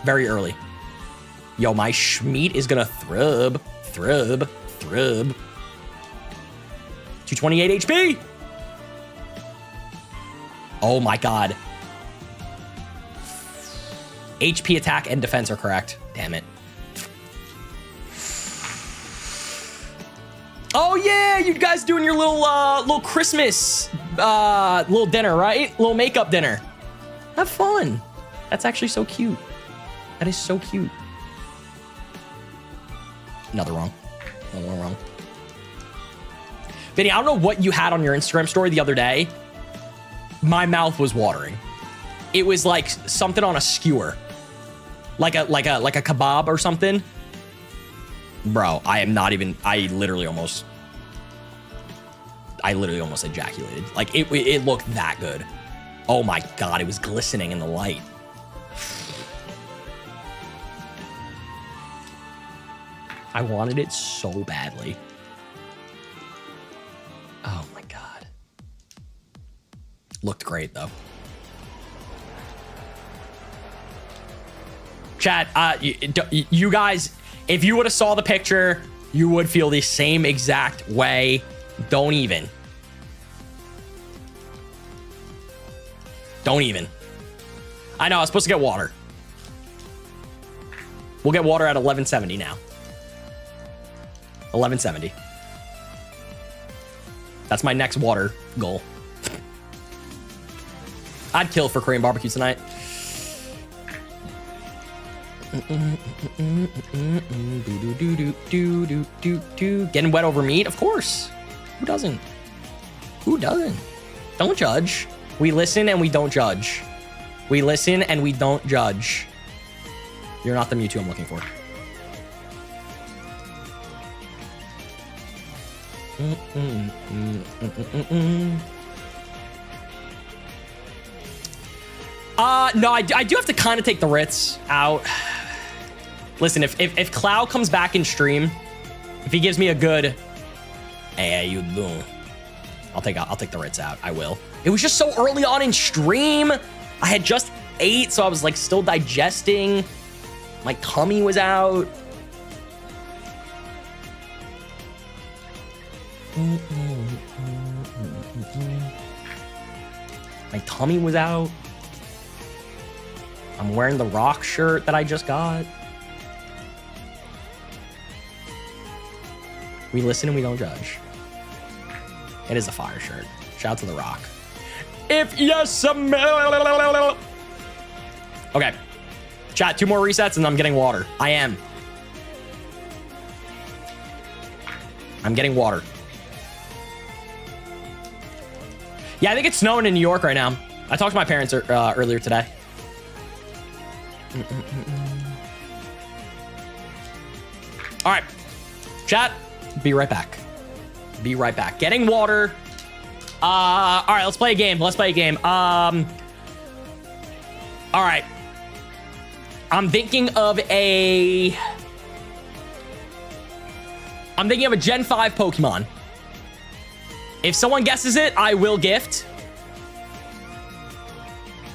Very early. Yo, my schmeat is gonna thrub. Thrub. Thrub. 228 HP. Oh my god. HP, attack, and defense are correct. Damn it. Oh yeah, you guys doing your little Christmas little dinner, right? Little makeup dinner. Have fun. That's actually so cute. That is so cute. Another wrong. Another one wrong. Vinny, I don't know what you had on your Instagram story the other day. My mouth was watering. It was like something on a skewer. Like a kebab or something. Bro, I am not even, I literally almost ejaculated. Like it looked that good. Oh my god, it was glistening in the light. I wanted it so badly. Oh my god. Looked great though. Chat, you guys, if you would have saw the picture, you would feel the same exact way. Don't even. Don't even. I know, I was supposed to get water. We'll get water at 1170 now. 1170. That's my next water goal. I'd kill for Korean barbecue tonight. Getting wet over meat? Of course. Who doesn't? Who doesn't? Don't judge. We listen and we don't judge. We listen and we don't judge. You're not the Mewtwo I'm looking for. No, I do have to kind of take the Ritz out. Listen, if Cloud comes back in stream, if he gives me a good, hey, how you doing? I'll take the Ritz out. I will. It was just so early on in stream. I had just ate, so I was like still digesting. My tummy was out. My tummy was out. I'm wearing the Rock shirt that I just got. We listen and we don't judge. It is a fire shirt. Shout out to the Rock. If yes, okay. Chat, 2 more resets and I'm getting water. I am. I'm getting water. Yeah, I think it's snowing in New York right now. I talked to my parents earlier today. All right, chat, be right back. Be right back. Getting water. All right, let's play a game. Let's play a game. All right. I'm thinking of a Gen 5 Pokemon. If someone guesses it, I will gift.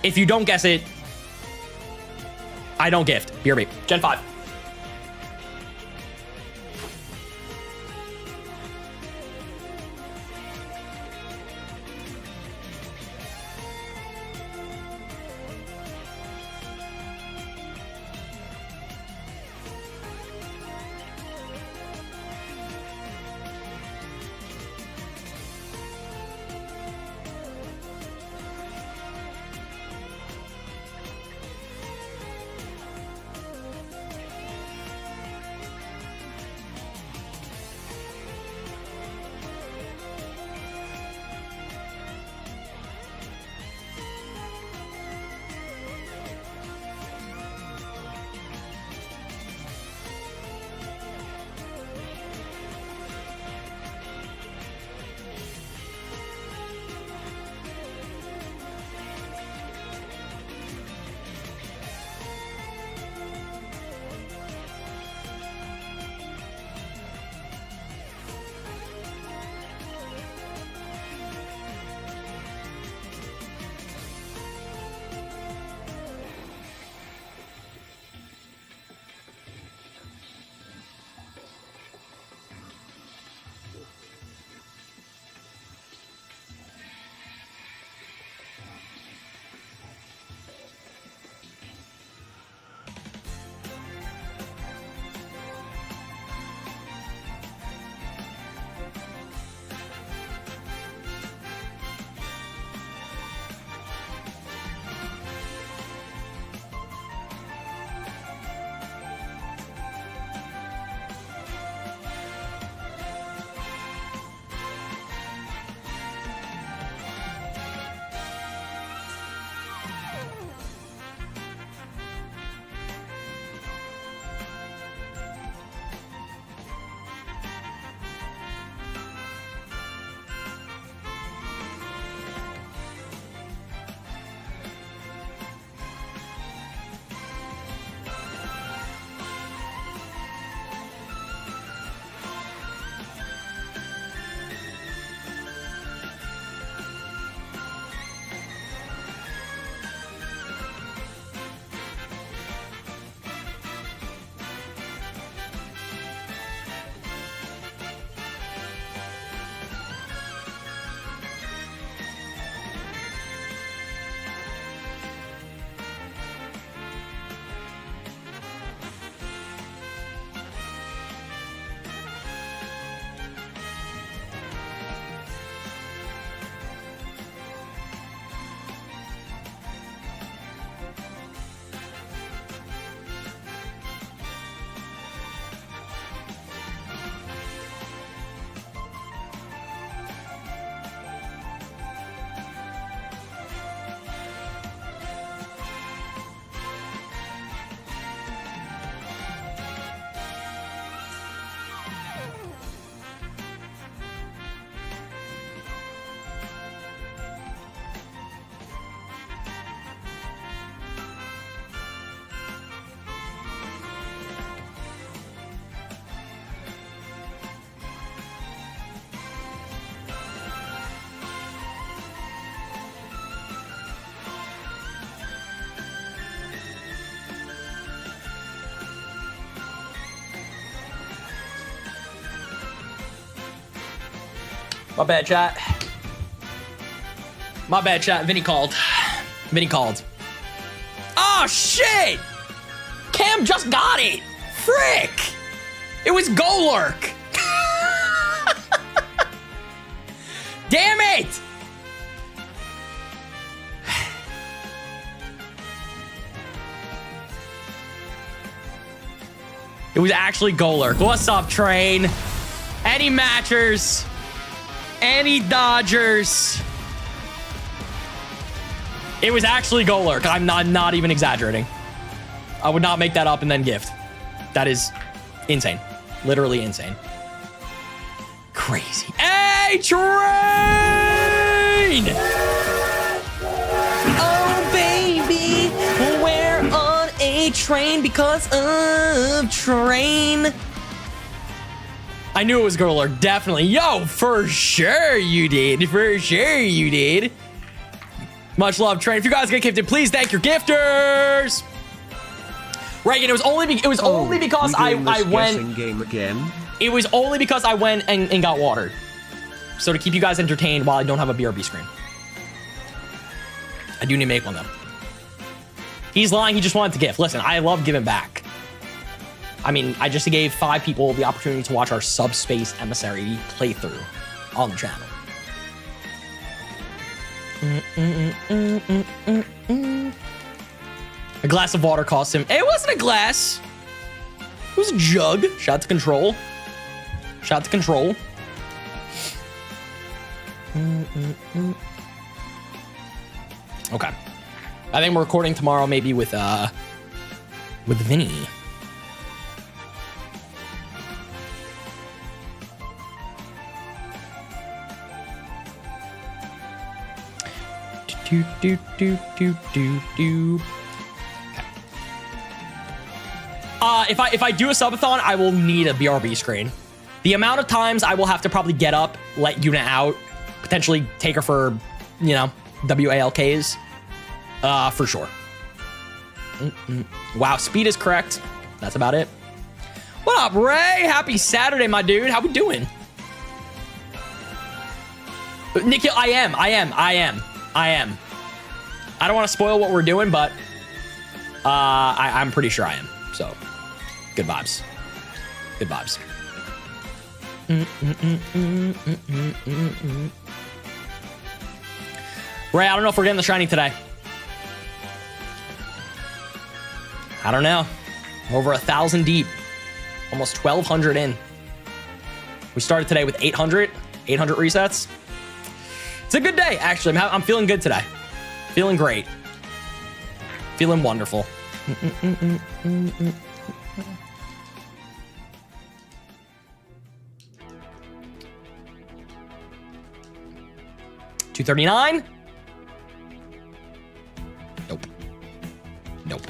If you don't guess it, I don't gift. BRB. Gen 5. My bad, chat. My bad, chat. Vinny called. Vinny called. Oh, shit! Cam just got it! Frick! It was Golurk! Damn it! It was actually Golurk. What's up, Train? Any matchers? Any Dodgers? It was actually Golurk. I'm not even exaggerating. I would not make that up and then gift. That is insane. Literally insane. Crazy. Hey, Train! Oh, baby, we're on a train because of train. I knew it was girl alert, definitely. Yo, for sure you did. For sure you did. Much love, train. If you guys get gifted, please thank your gifters. Right, and it was only because I went. Game again? It was only because I went and got watered. So to keep you guys entertained while I don't have a BRB screen. I do need to make one though. He's lying, he just wanted to gift. Listen, I love giving back. I mean, I just gave 5 people the opportunity to watch our Subspace Emissary playthrough on the channel. A glass of water cost him. It wasn't a glass. It was a jug. Shout out to Control. Shout out to Control. Okay. I think we're recording tomorrow, maybe with Vinny. Do. Okay. If I do a subathon, I will need a BRB screen. The amount of times I will have to probably get up, let Yuna out, potentially take her for, you know, WALKs, for sure. Wow, speed is correct. That's about it. What up, Ray? Happy Saturday, my dude. How we doing? Nikhil, I am. I don't want to spoil what we're doing, but I'm pretty sure I am. So, good vibes. Good vibes. Ray, I don't know if we're getting the shiny today. I don't know. Over 1,000 deep. Almost 1,200 in. We started today with 800 resets. It's a good day, actually. I'm feeling good today. Feeling great. Feeling wonderful. $239. Nope. Nope.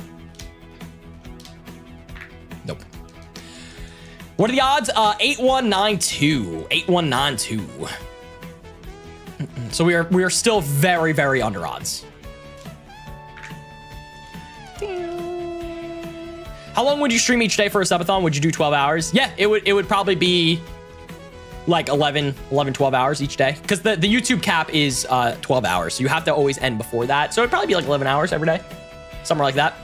Nope. What are the odds? 8192. 8192. So we are still very, very under odds. How long would you stream each day for a subathon? Would you do 12 hours? Yeah, it would probably be like 11, 12 hours each day. Because the YouTube cap is 12 hours. So you have to always end before that. So it'd probably be like 11 hours every day. Somewhere like that.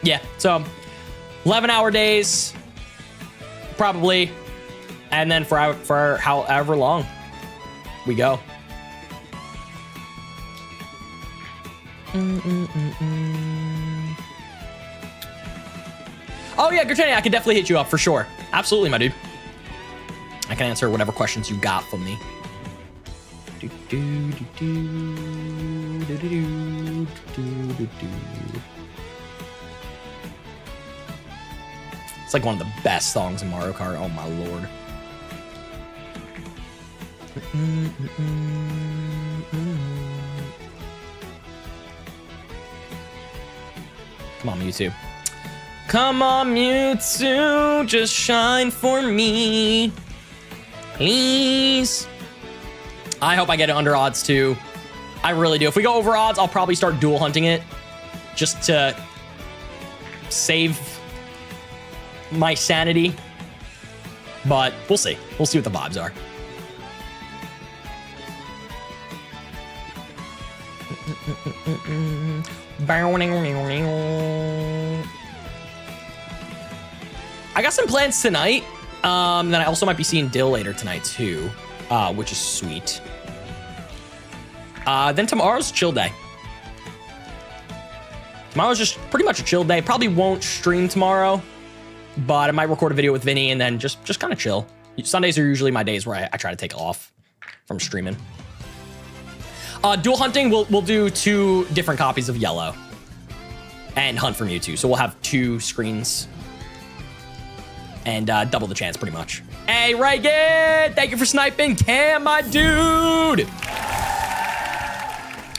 Yeah, so 11-hour days, probably, and then for however long we go. Oh yeah, Gertani, I can definitely hit you up for sure. Absolutely, my dude. I can answer whatever questions you got from me. It's like one of the best songs in Mario Kart. Oh my lord. Come on, Mewtwo. Come on, Mewtwo, just shine for me. Please. I hope I get it under odds too. I really do. If we go over odds, I'll probably start dual hunting it just to save my sanity. But we'll see. We'll see what the vibes are. I got some plans tonight. Then I also might be seeing Dill later tonight too, which is sweet. Then tomorrow's chill day. Tomorrow's just pretty much a chill day. Probably won't stream tomorrow, but I might record a video with Vinny and then just kind of chill. Sundays are usually my days where I try to take off from streaming. Dual hunting, we'll do 2 different copies of Yellow and hunt for Mewtwo. So we'll have 2 screens. and double the chance pretty much. Hey, Reagan, thank you for sniping. Cam, my dude.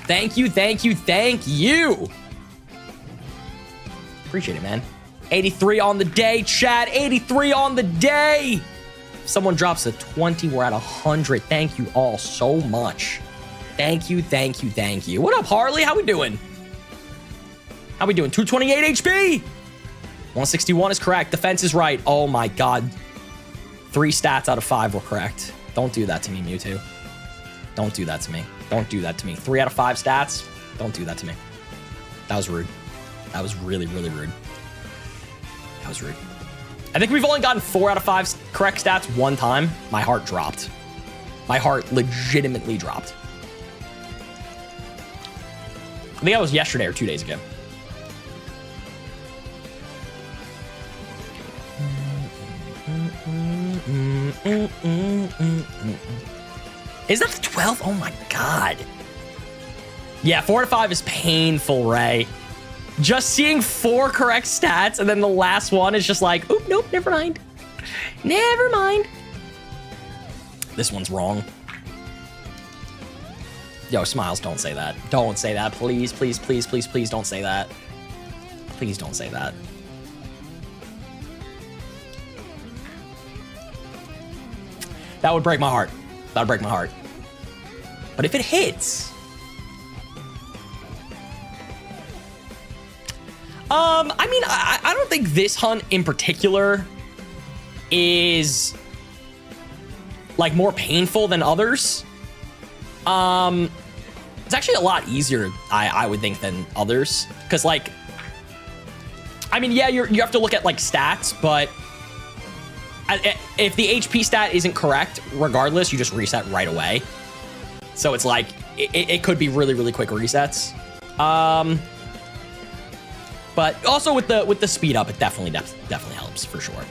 Thank you, thank you, thank you. Appreciate it, man. 83 on the day, chat. 83 on the day. If someone drops a 20, we're at 100. Thank you all so much. Thank you, thank you, thank you. What up, Harley? How we doing? How we doing? 228 HP. 161 is correct. Defense is right. Oh my God. 3 stats out of 5 were correct. Don't do that to me, Mewtwo. Don't do that to me. Don't do that to me. 3 out of 5 stats. Don't do that to me. That was rude. That was really, really rude. That was rude. I think we've only gotten 4 out of 5 correct stats one time. My heart dropped. My heart legitimately dropped. I think that was yesterday or 2 days ago. Is that the 12? Oh my God. Yeah, 4 out of 5 is painful, Ray. Just seeing 4 correct stats and then the last one is just like, oop, nope, never mind. Never mind. This one's wrong. Yo, Smiles, don't say that. Don't say that. Please, please, please, please, please don't say that. Please don't say that. That would break my heart. That would break my heart. But if it hits... I mean, I don't think this hunt in particular is like more painful than others. It's actually a lot easier, I would think, than others. Because, like, I mean, yeah, you have to look at like stats, but if the HP stat isn't correct, regardless, you just reset right away. So it's like it could be really, really quick resets. But also with the speed up, it definitely helps for sure.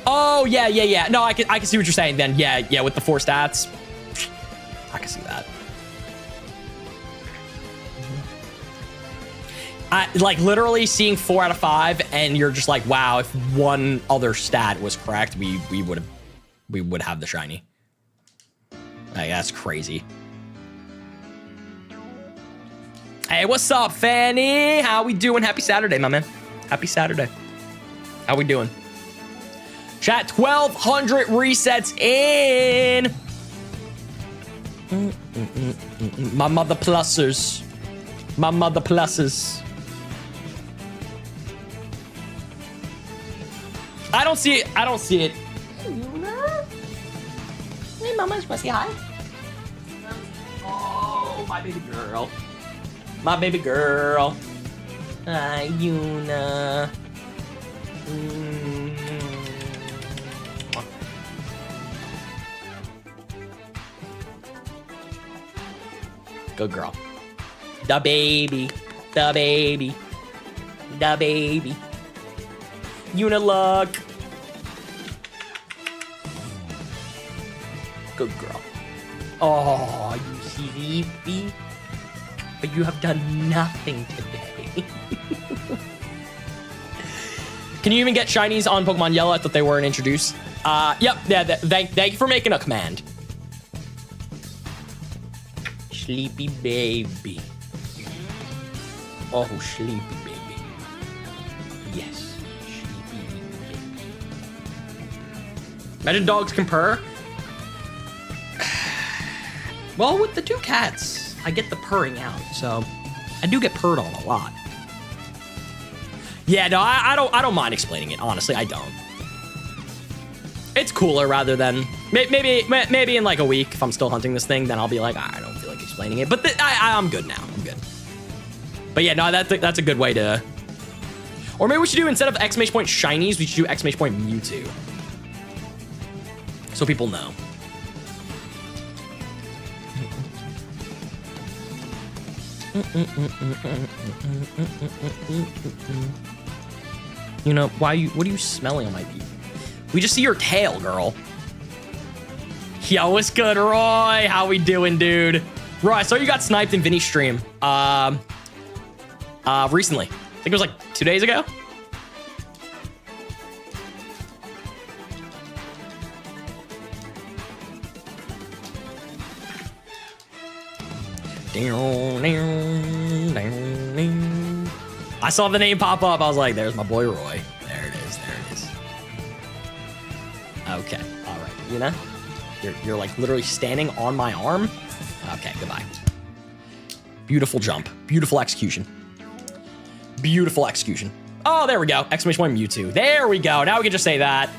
Oh yeah. No, I can see what you're saying then. Yeah, with the 4 stats, I can see that. Like literally seeing 4 out of 5, and you're just like, wow, if one other stat was correct, we would have the shiny. Like, that's crazy. Hey, what's up, Fanny? How we doing? Happy Saturday, my man. Happy Saturday. How we doing? Chat, 1,200 resets in. My mother plussers. My mother pluses. I don't see it. I don't see it. Hey, Luna. Hey, Mama. You want to say hi? Oh, my baby girl. My baby girl. Hi, Yuna. Good girl. The baby. The baby. The baby. Yuna luck. Good girl. Oh, you sleepy? But you have done nothing today. Can you even get shinies on Pokemon Yellow? I thought they weren't introduced. Yep. Yeah. Thank you for making a command. Sleepy baby. Oh, sleepy baby. Yes. Sleepy baby. Imagine dogs can purr. Well, with the 2 cats, I get the purring out, so I do get purred on a lot. Yeah, no, I don't mind explaining it. Honestly, I don't. It's cooler rather than maybe in like a week if I'm still hunting this thing, then I'll be like, I don't feel like explaining it. But I'm good now. I'm good. But yeah, no, that's a good way to. Or maybe we should do, instead of exclamation point shinies, we should do exclamation point Mewtwo, so people know. You know, what are you smelling on my beat? We just see your tail, girl. Yo, what's good, Roy? How we doing, dude? Roy, I saw you got sniped in Vinny's stream. Recently. I think it was like 2 days ago. I saw the name pop up. I was like, there's my boy Roy. There it is. There it is. Okay. All right. You know, you're like literally standing on my arm. Okay. Goodbye. Beautiful jump. Beautiful execution. Beautiful execution. Oh, there we go. Exclamation point Mewtwo. There we go. Now we can just say that.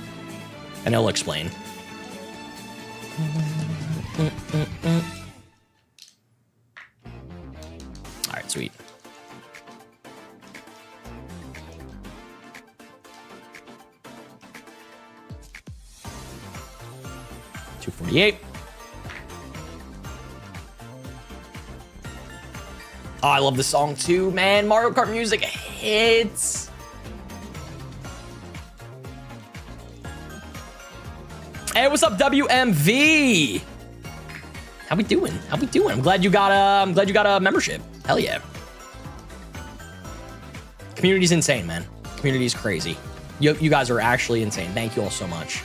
And it'll explain. All right, sweet. $248. Oh, I love this song too, man. Mario Kart music hits. Hey, what's up, WMV? How we doing? How we doing? I'm glad you got a membership. Hell yeah. Community's insane, man. Community's crazy. You guys are actually insane. Thank you all so much.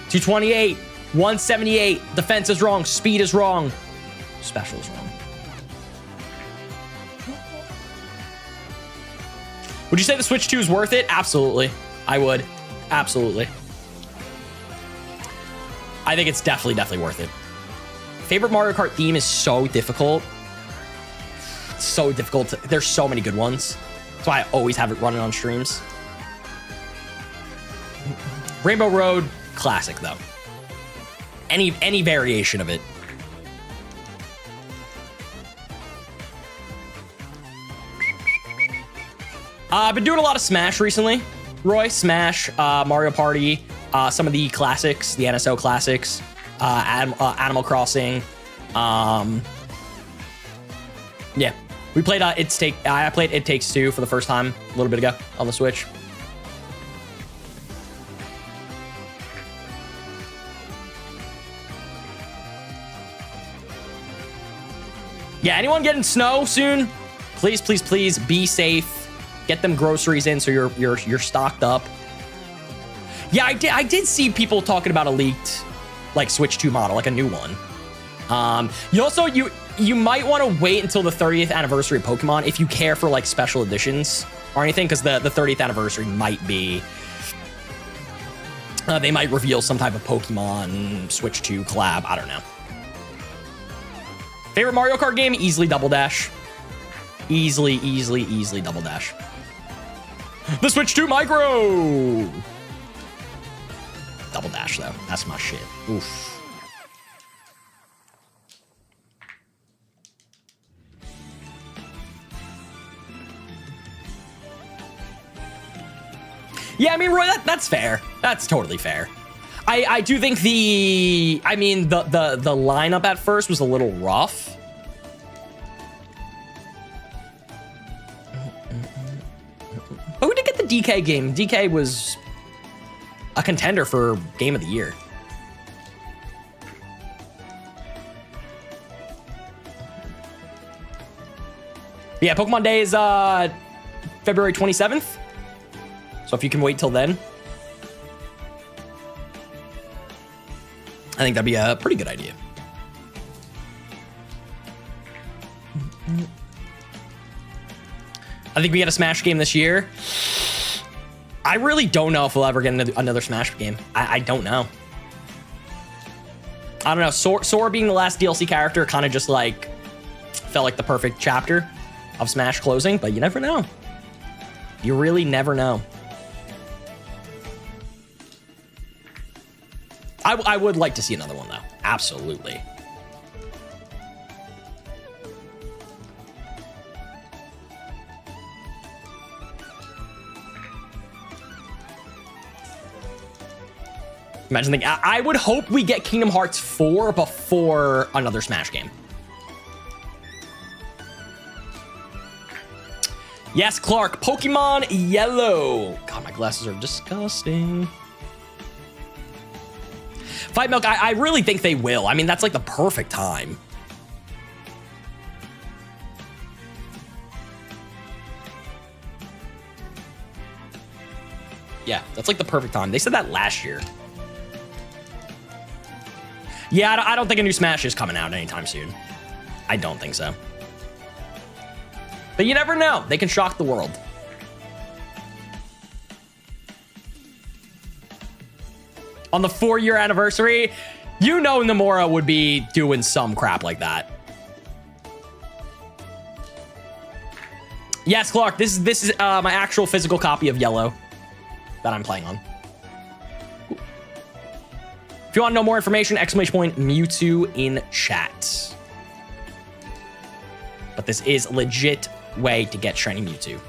228, 178. Defense is wrong. Speed is wrong. Special is wrong. Would you say the Switch 2 is worth it? Absolutely. I would. Absolutely. I think it's definitely worth it. Favorite Mario Kart theme is so difficult. It's so difficult. There's so many good ones. That's why I always have it running on streams. Rainbow Road, classic though. Any variation of it. I've been doing a lot of Smash recently. Roy, Smash, Mario Party, some of the classics, the NSO classics, Animal Crossing. Yeah, we played I played It Takes Two for the first time a little bit ago on the Switch. Yeah, anyone getting snow soon? Please, please, please be safe. Get them groceries in so you're stocked up. Yeah, I did see people talking about a leaked like Switch 2 model, like a new one. You might want to wait until the 30th anniversary of Pokemon if you care for like special editions or anything, because the 30th anniversary might be they might reveal some type of Pokemon Switch 2 collab. I don't know. Favorite Mario Kart game? Easily Double Dash. Easily Double Dash. The Switch 2 Micro! Double Dash, though. That's my shit. Oof. Yeah, I mean, Roy, that's fair. That's totally fair. I do think the lineup at first was a little rough. But we did get the DK game. DK was a contender for Game of the Year. Yeah, Pokemon Day is February 27th. So if you can wait till then, I think that'd be a pretty good idea. I think we get a Smash game this year. I really don't know if we'll ever get another Smash game. I don't know. I don't know. Sora being the last DLC character kind of just like felt like the perfect chapter of Smash closing, but you never know. You really never know. I would like to see another one, though. Absolutely. Imagine thinking, I would hope we get Kingdom Hearts 4 before another Smash game. Yes, Clark. Pokemon Yellow. God, my glasses are disgusting. Fight Milk, I really think they will. I mean, that's like the perfect time. Yeah, that's like the perfect time. They said that last year. Yeah, I don't think a new Smash is coming out anytime soon. I don't think so. But you never know. They can shock the world. On the 4-year anniversary, you know Nomura would be doing some crap like that. Yes, Clark, this is my actual physical copy of Yellow that I'm playing on. If you want to know more information, ! Mewtwo in chat. But this is legit way to get shiny Mewtwo.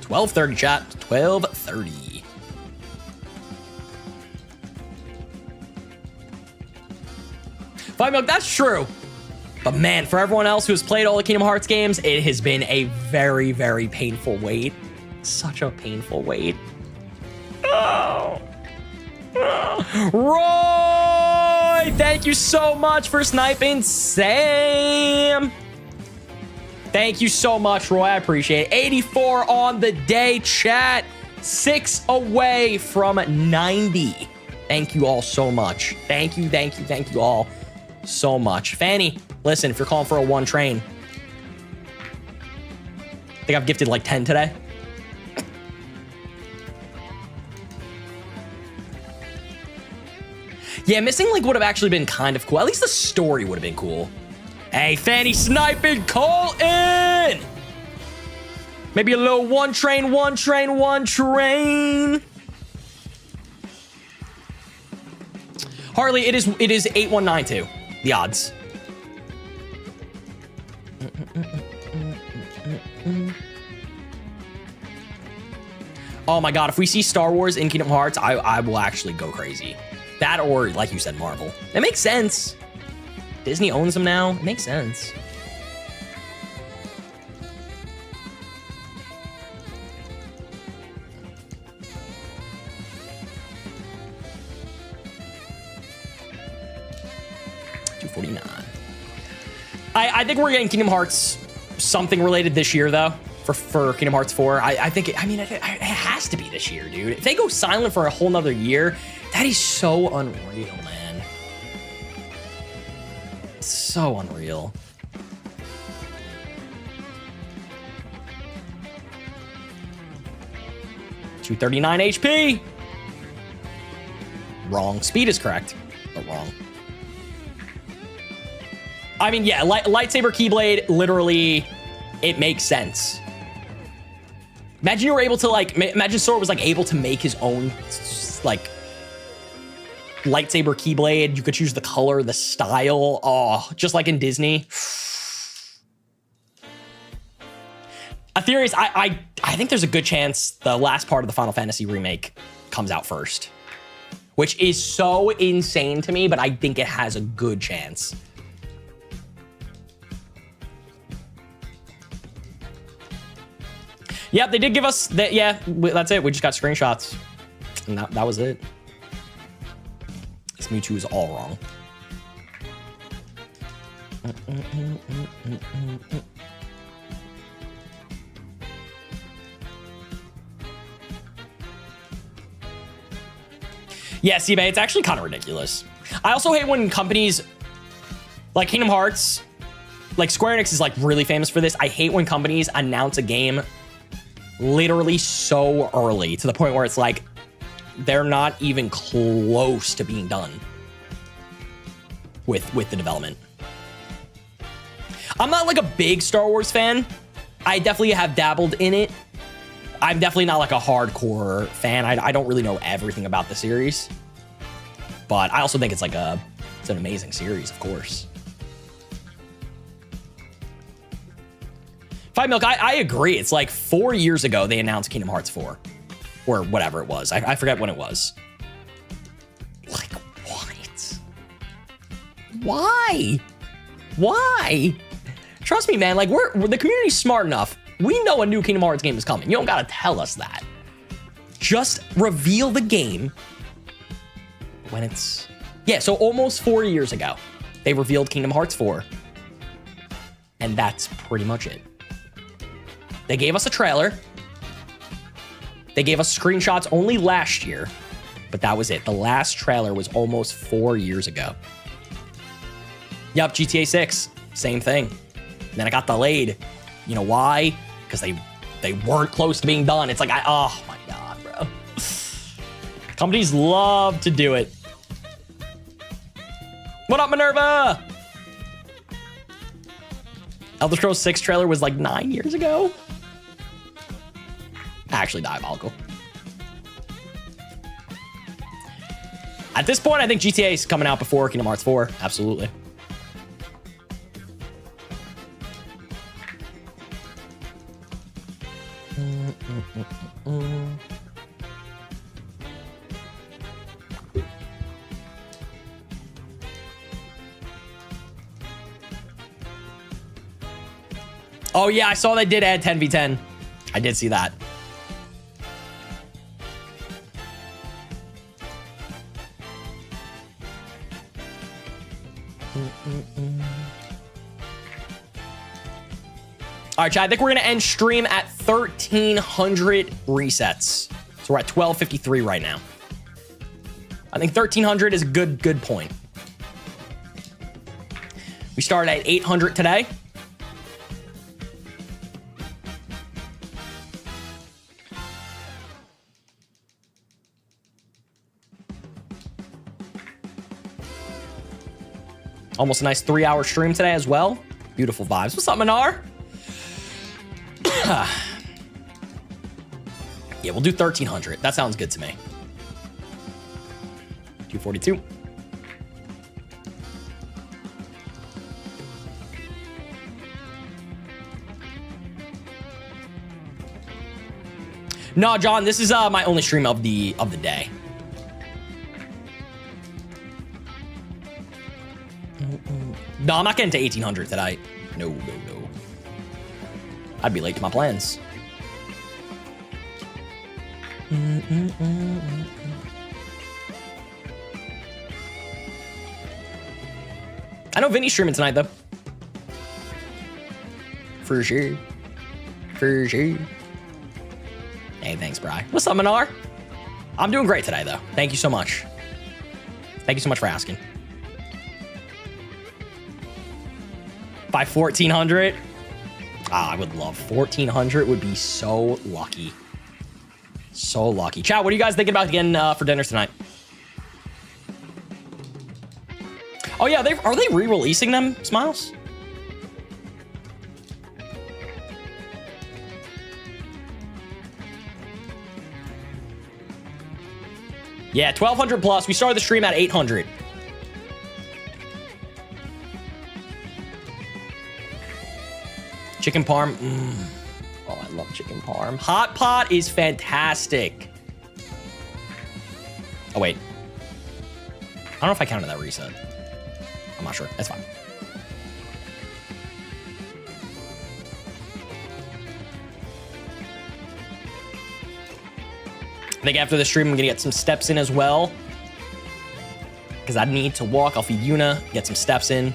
$12:30 chat. $12:30. Five Milk, that's true. But man, for everyone else who has played all the Kingdom Hearts games, it has been a very, very painful wait. Such a painful wait. Oh. Roy, thank you so much for sniping Sam. Thank you so much, Roy. I appreciate it. 84 on the day, chat. 6 away from 90. Thank you all so much. Thank you all so much. Fanny, listen, if you're calling for a 1 train, I think I've gifted like 10 today. Yeah, missing Link would have actually been kind of cool. At least the story would have been cool. Hey, Fanny sniping, call in! Maybe a little 1 train. Harley, it is 8192. The odds. Oh my god, if we see Star Wars in Kingdom Hearts, I will actually go crazy. That or, like you said, Marvel. It makes sense. Disney owns them now. It makes sense. $249. I think we're getting Kingdom Hearts something related this year, though, for Kingdom Hearts 4. I think it has to be this year, dude. If they go silent for a whole nother year, that is so unreal, man. So unreal. $239 HP. Wrong. Speed is correct, but wrong. I mean, yeah, lightsaber Keyblade, literally, it makes sense. Imagine you were able to, like, imagine Sora was, like, able to make his own, like, lightsaber Keyblade. You could choose the color, the style. Oh, just like in Disney. Aetherius, I think there's a good chance the last part of the Final Fantasy remake comes out first, which is so insane to me, but I think it has a good chance. Yep, they did give us that. Yeah, that's it. We just got screenshots, and that was it. This Mewtwo is all wrong. Yeah, Seabay, it's actually kind of ridiculous. I also hate when companies like Kingdom Hearts, like Square Enix is like really famous for this. I hate when companies announce a game literally so early to the point where it's like they're not even close to being done with the development. I'm not like a big Star Wars fan. I definitely have dabbled in it. I'm definitely not like a hardcore fan. I don't really know everything about the series, but I also think it's like it's an amazing series, of course. Five Milk, I agree. It's like 4 years ago they announced Kingdom Hearts 4. Or whatever it was. I forget when it was. Like, what? Why? Why? Trust me, man. Like, the community's smart enough. We know a new Kingdom Hearts game is coming. You don't gotta tell us that. Just reveal the game when it's... Yeah, so almost 4 years ago, they revealed Kingdom Hearts 4. And that's pretty much it. They gave us a trailer. They gave us screenshots only last year, but that was it. The last trailer was almost 4 years ago. Yep, GTA 6, same thing. And then it got delayed. You know why? Because they weren't close to being done. It's like, oh my God, bro. Companies love to do it. What up, Minerva? Elder Scrolls 6 trailer was like 9 years ago. Actually diabolical. At this point, I think GTA is coming out before Kingdom Hearts 4. Absolutely. Oh yeah, I saw they did add 10v10. I did see that. All right, chat, I think we're going to end stream at 1,300 resets. So we're at 1,253 right now. I think 1,300 is a good point. We started at 800 today. Almost a nice 3-hour stream today as well. Beautiful vibes. What's up, Minar? Yeah, we'll do 1,300. That sounds good to me. 242. No, John, this is my only stream of the day. No, I'm not getting to 1,800 tonight. No. I'd be late to my plans. I know Vinny's streaming tonight, though. For sure. Hey, thanks, Bri. What's up, Minar? I'm doing great today, though. Thank you so much. Thank you so much for asking. By 1,400? Ah, I would love 1,400. Would be so lucky. So lucky. Chat, what are you guys thinking about getting for dinner tonight? Oh yeah, are they re-releasing them, Smiles? Yeah, 1,200 plus. We started the stream at 800. Chicken parm. Oh, I love chicken parm. Hot pot is fantastic. Oh, wait. I don't know if I counted that reset. I'm not sure. That's fine. I think after the stream, I'm going to get some steps in as well. Because I need to walk. I'll feed Yuna, get some steps in.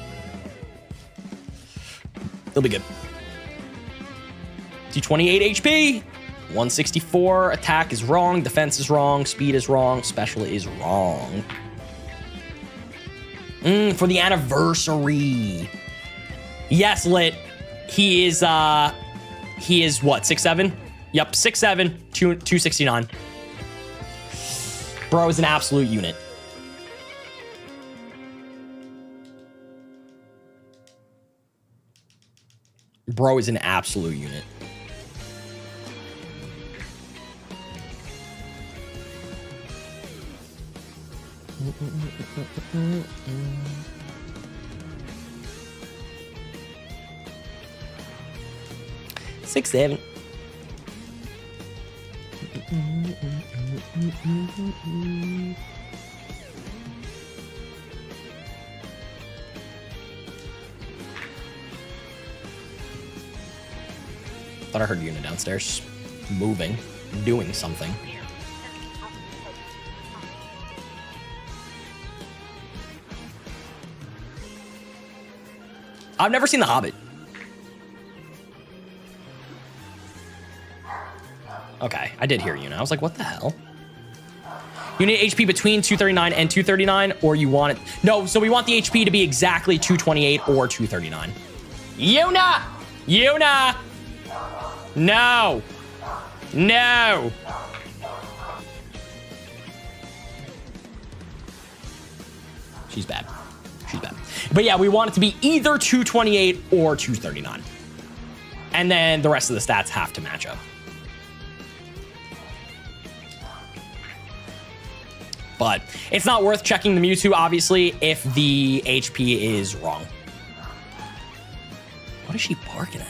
It'll be good. 228 HP, 164. Attack is wrong, defense is wrong, speed is wrong, special is wrong. For the anniversary. Yes, Lit. He is what, 6'7"? Yep, 6'7", 269. Bro is an absolute unit. Bro is an absolute unit. Six, 7. Thought I heard Yuna downstairs moving, doing something. I've never seen The Hobbit. Okay, I did hear you now. I was like, what the hell? You need HP between 239 and 239, or you want it... No, so we want the HP to be exactly 228 or 239. Yuna! Yuna! No! No! She's bad. She's bad. But yeah, we want it to be either 228 or 239. And then the rest of the stats have to match up. But it's not worth checking the Mewtwo, obviously, if the HP is wrong. What is she barking at?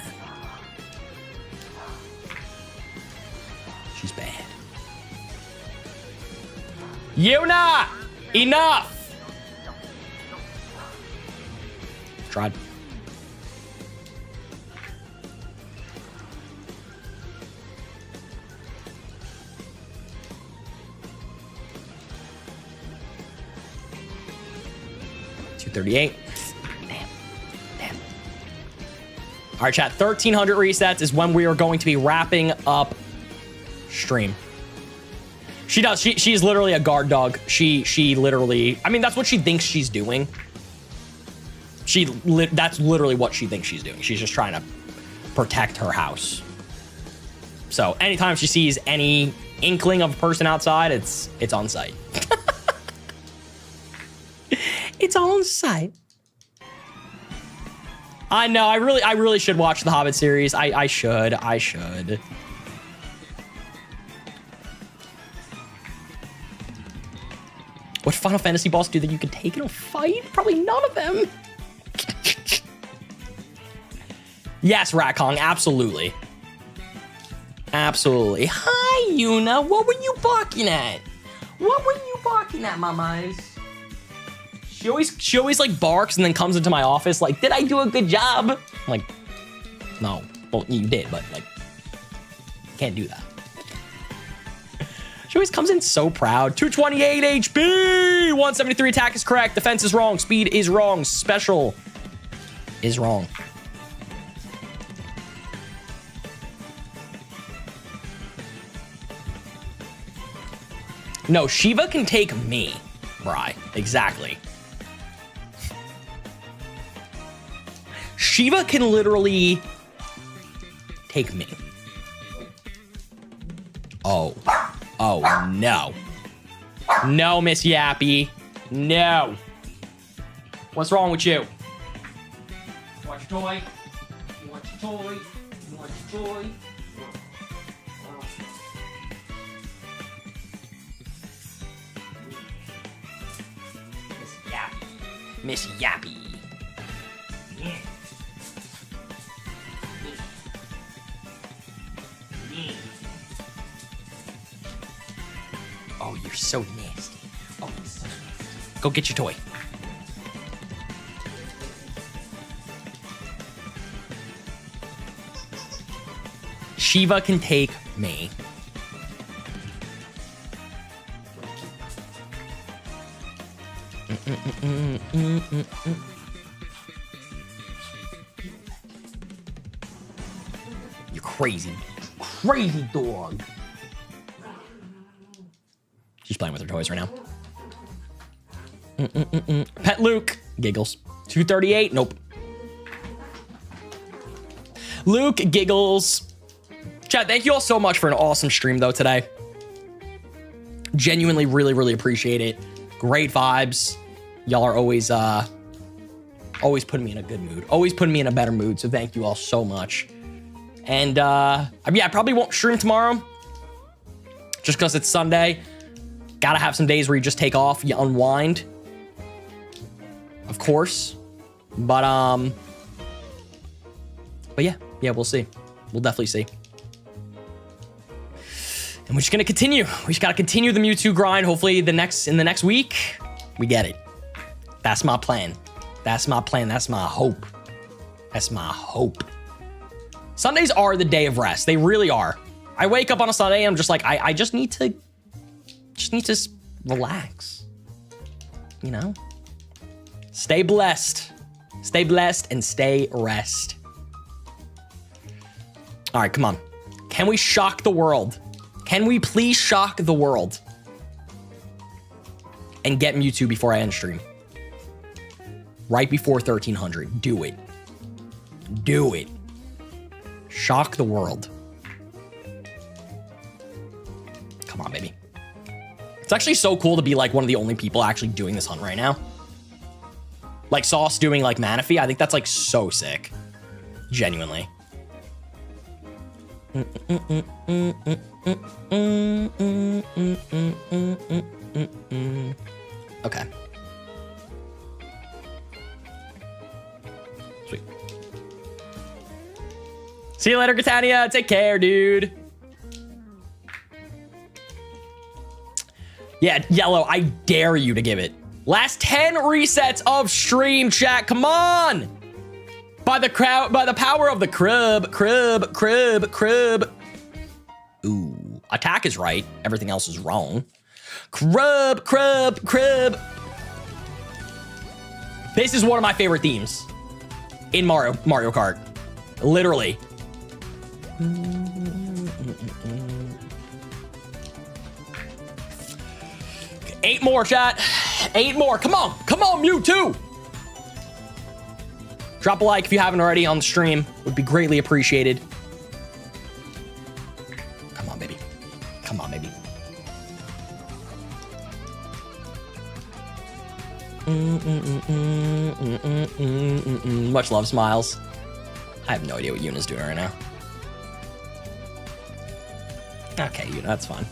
She's bad. Yuna! Enough! Tried. $238. Damn. All right, chat. 1,300 resets is when we are going to be wrapping up stream. She does. She's literally a guard dog. She literally. I mean, that's what she thinks she's doing. That's literally what she thinks she's doing. She's just trying to protect her house. So anytime she sees any inkling of a person outside, it's on site. It's on site. I know. I really should watch the Hobbit series. I should. What Final Fantasy boss do that you can take in a fight? Probably none of them. Yes, Ratkong, absolutely. Absolutely. Hi, Yuna. What were you barking at? What were you barking at, my eyes? She always like barks and then comes into my office like, did I do a good job? I'm like, no. Well, you did, but like, can't do that. She always comes in so proud. 228 HP! 173 attack is correct. Defense is wrong. Speed is wrong. Special is wrong. No, Shiva can take me, Bri. Exactly. Shiva can literally take me. Oh. Oh, no. No, Miss Yappy. No. What's wrong with you? You want your toy? You want your toy? You want your toy? Miss Yappy. Miss Yappy. Yeah. Yeah. Oh, you're so nasty. Oh, you're so nasty. Go get your toy. Shiva can take me. You're crazy. Crazy dog. She's playing with her toys right now. Pet Luke. Giggles. 238. Nope. Luke giggles. Chat, thank you all so much for an awesome stream, though, today. Genuinely, really appreciate it. Great vibes. Y'all are always putting me in a good mood. Always putting me in a better mood, so thank you all so much. And, yeah, I probably won't stream tomorrow. Just because it's Sunday. Gotta have some days where you just take off, you unwind. Of course. But yeah, we'll see. We'll definitely see. And we're just gonna continue. We just gotta continue the Mewtwo grind. Hopefully in the next week, we get it. That's my plan. That's my plan. That's my hope. That's my hope. Sundays are the day of rest. They really are. I wake up on a Sunday and I'm just like, I just need to relax, you know? Stay blessed and stay rest. All right, come on. Can we shock the world? Can we please shock the world and get Mewtwo before I end stream? Right before 1300. Do it. Do it. Shock the world. Come on, baby. It's actually so cool to be like one of the only people actually doing this hunt right now. Like Sauce doing like Manaphy. I think that's like so sick. Genuinely. Okay. Sweet. See you later, Catania. Take care, dude. Yeah, Yellow, I dare you to give it. Last 10 resets of stream, chat. Come on. By the power of the crub. Ooh, attack is right. Everything else is wrong. Crub. This is one of my favorite themes in Mario Kart. Literally. 8 more, chat. 8 more. Come on, Mewtwo. Drop a like if you haven't already on the stream. Would be greatly appreciated. Come on, baby. Come on, baby. Much love, Smiles. I have no idea what Yuna's doing right now. Okay, Yuna, that's fine.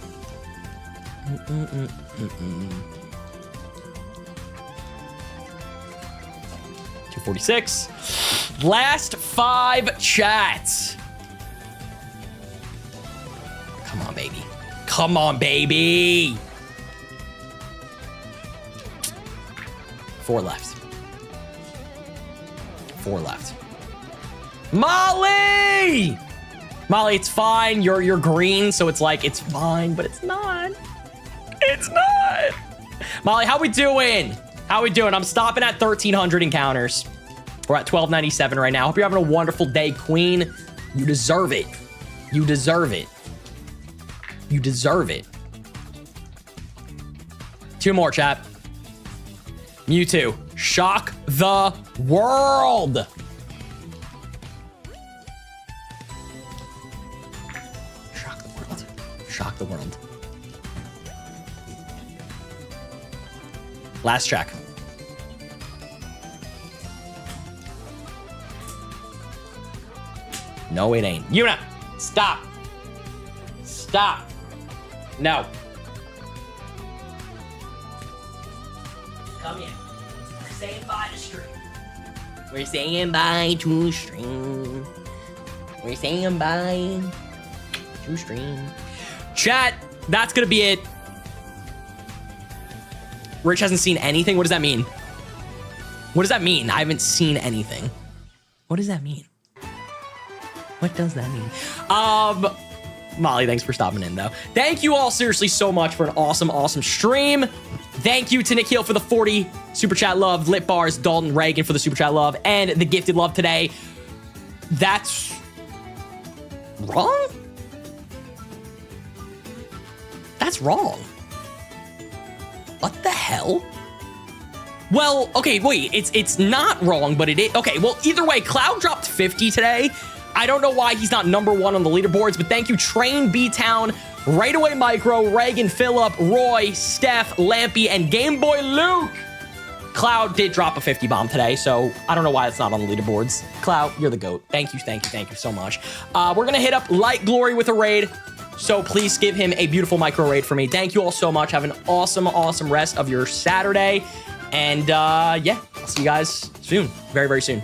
246. Last 5 chats. Come on, baby. Come on, baby. 4 left. 4 left. Molly! Molly, it's fine. You're green, so it's like, it's fine, but it's not. It's not. Molly, how we doing? How we doing? I'm stopping at 1,300 encounters. We're at 1,297 right now. Hope you're having a wonderful day, Queen. You deserve it. You deserve it. You deserve it. 2 more, chat. Mewtwo, shock the world. Shock the world. Shock the world. Last check. No, it ain't. Yuna, stop. Stop. No. Come here. We're saying bye to stream. We're saying bye to stream. We're saying bye to stream. Chat, that's gonna be it. Rich hasn't seen anything. What does that mean? What does that mean? I haven't seen anything. What does that mean? What does that mean? Molly, thanks for stopping in, though. Thank you all seriously so much for an awesome, awesome stream. Thank you to Nick Heel for the 40 super chat love, Lit Bars, Dalton Reagan for the super chat love, and the gifted love today. That's wrong? That's wrong. What the hell? Well, okay, wait, it's not wrong, but it is. Okay, well, either way, Cloud dropped 50 today. I don't know why he's not #1 on the leaderboards, but thank you, Train B-Town, RaidAway Micro, Reagan, Phillip, Roy, Steph, Lampy, and Game Boy Luke. Cloud did drop a 50 bomb today, so I don't know why it's not on the leaderboards. Cloud, you're the GOAT. Thank you so much. We're gonna hit up Light Glory with a raid, so please give him a beautiful micro raid for me. Thank you all so much. Have an awesome, awesome rest of your Saturday. And yeah, I'll see you guys soon. Very, very soon.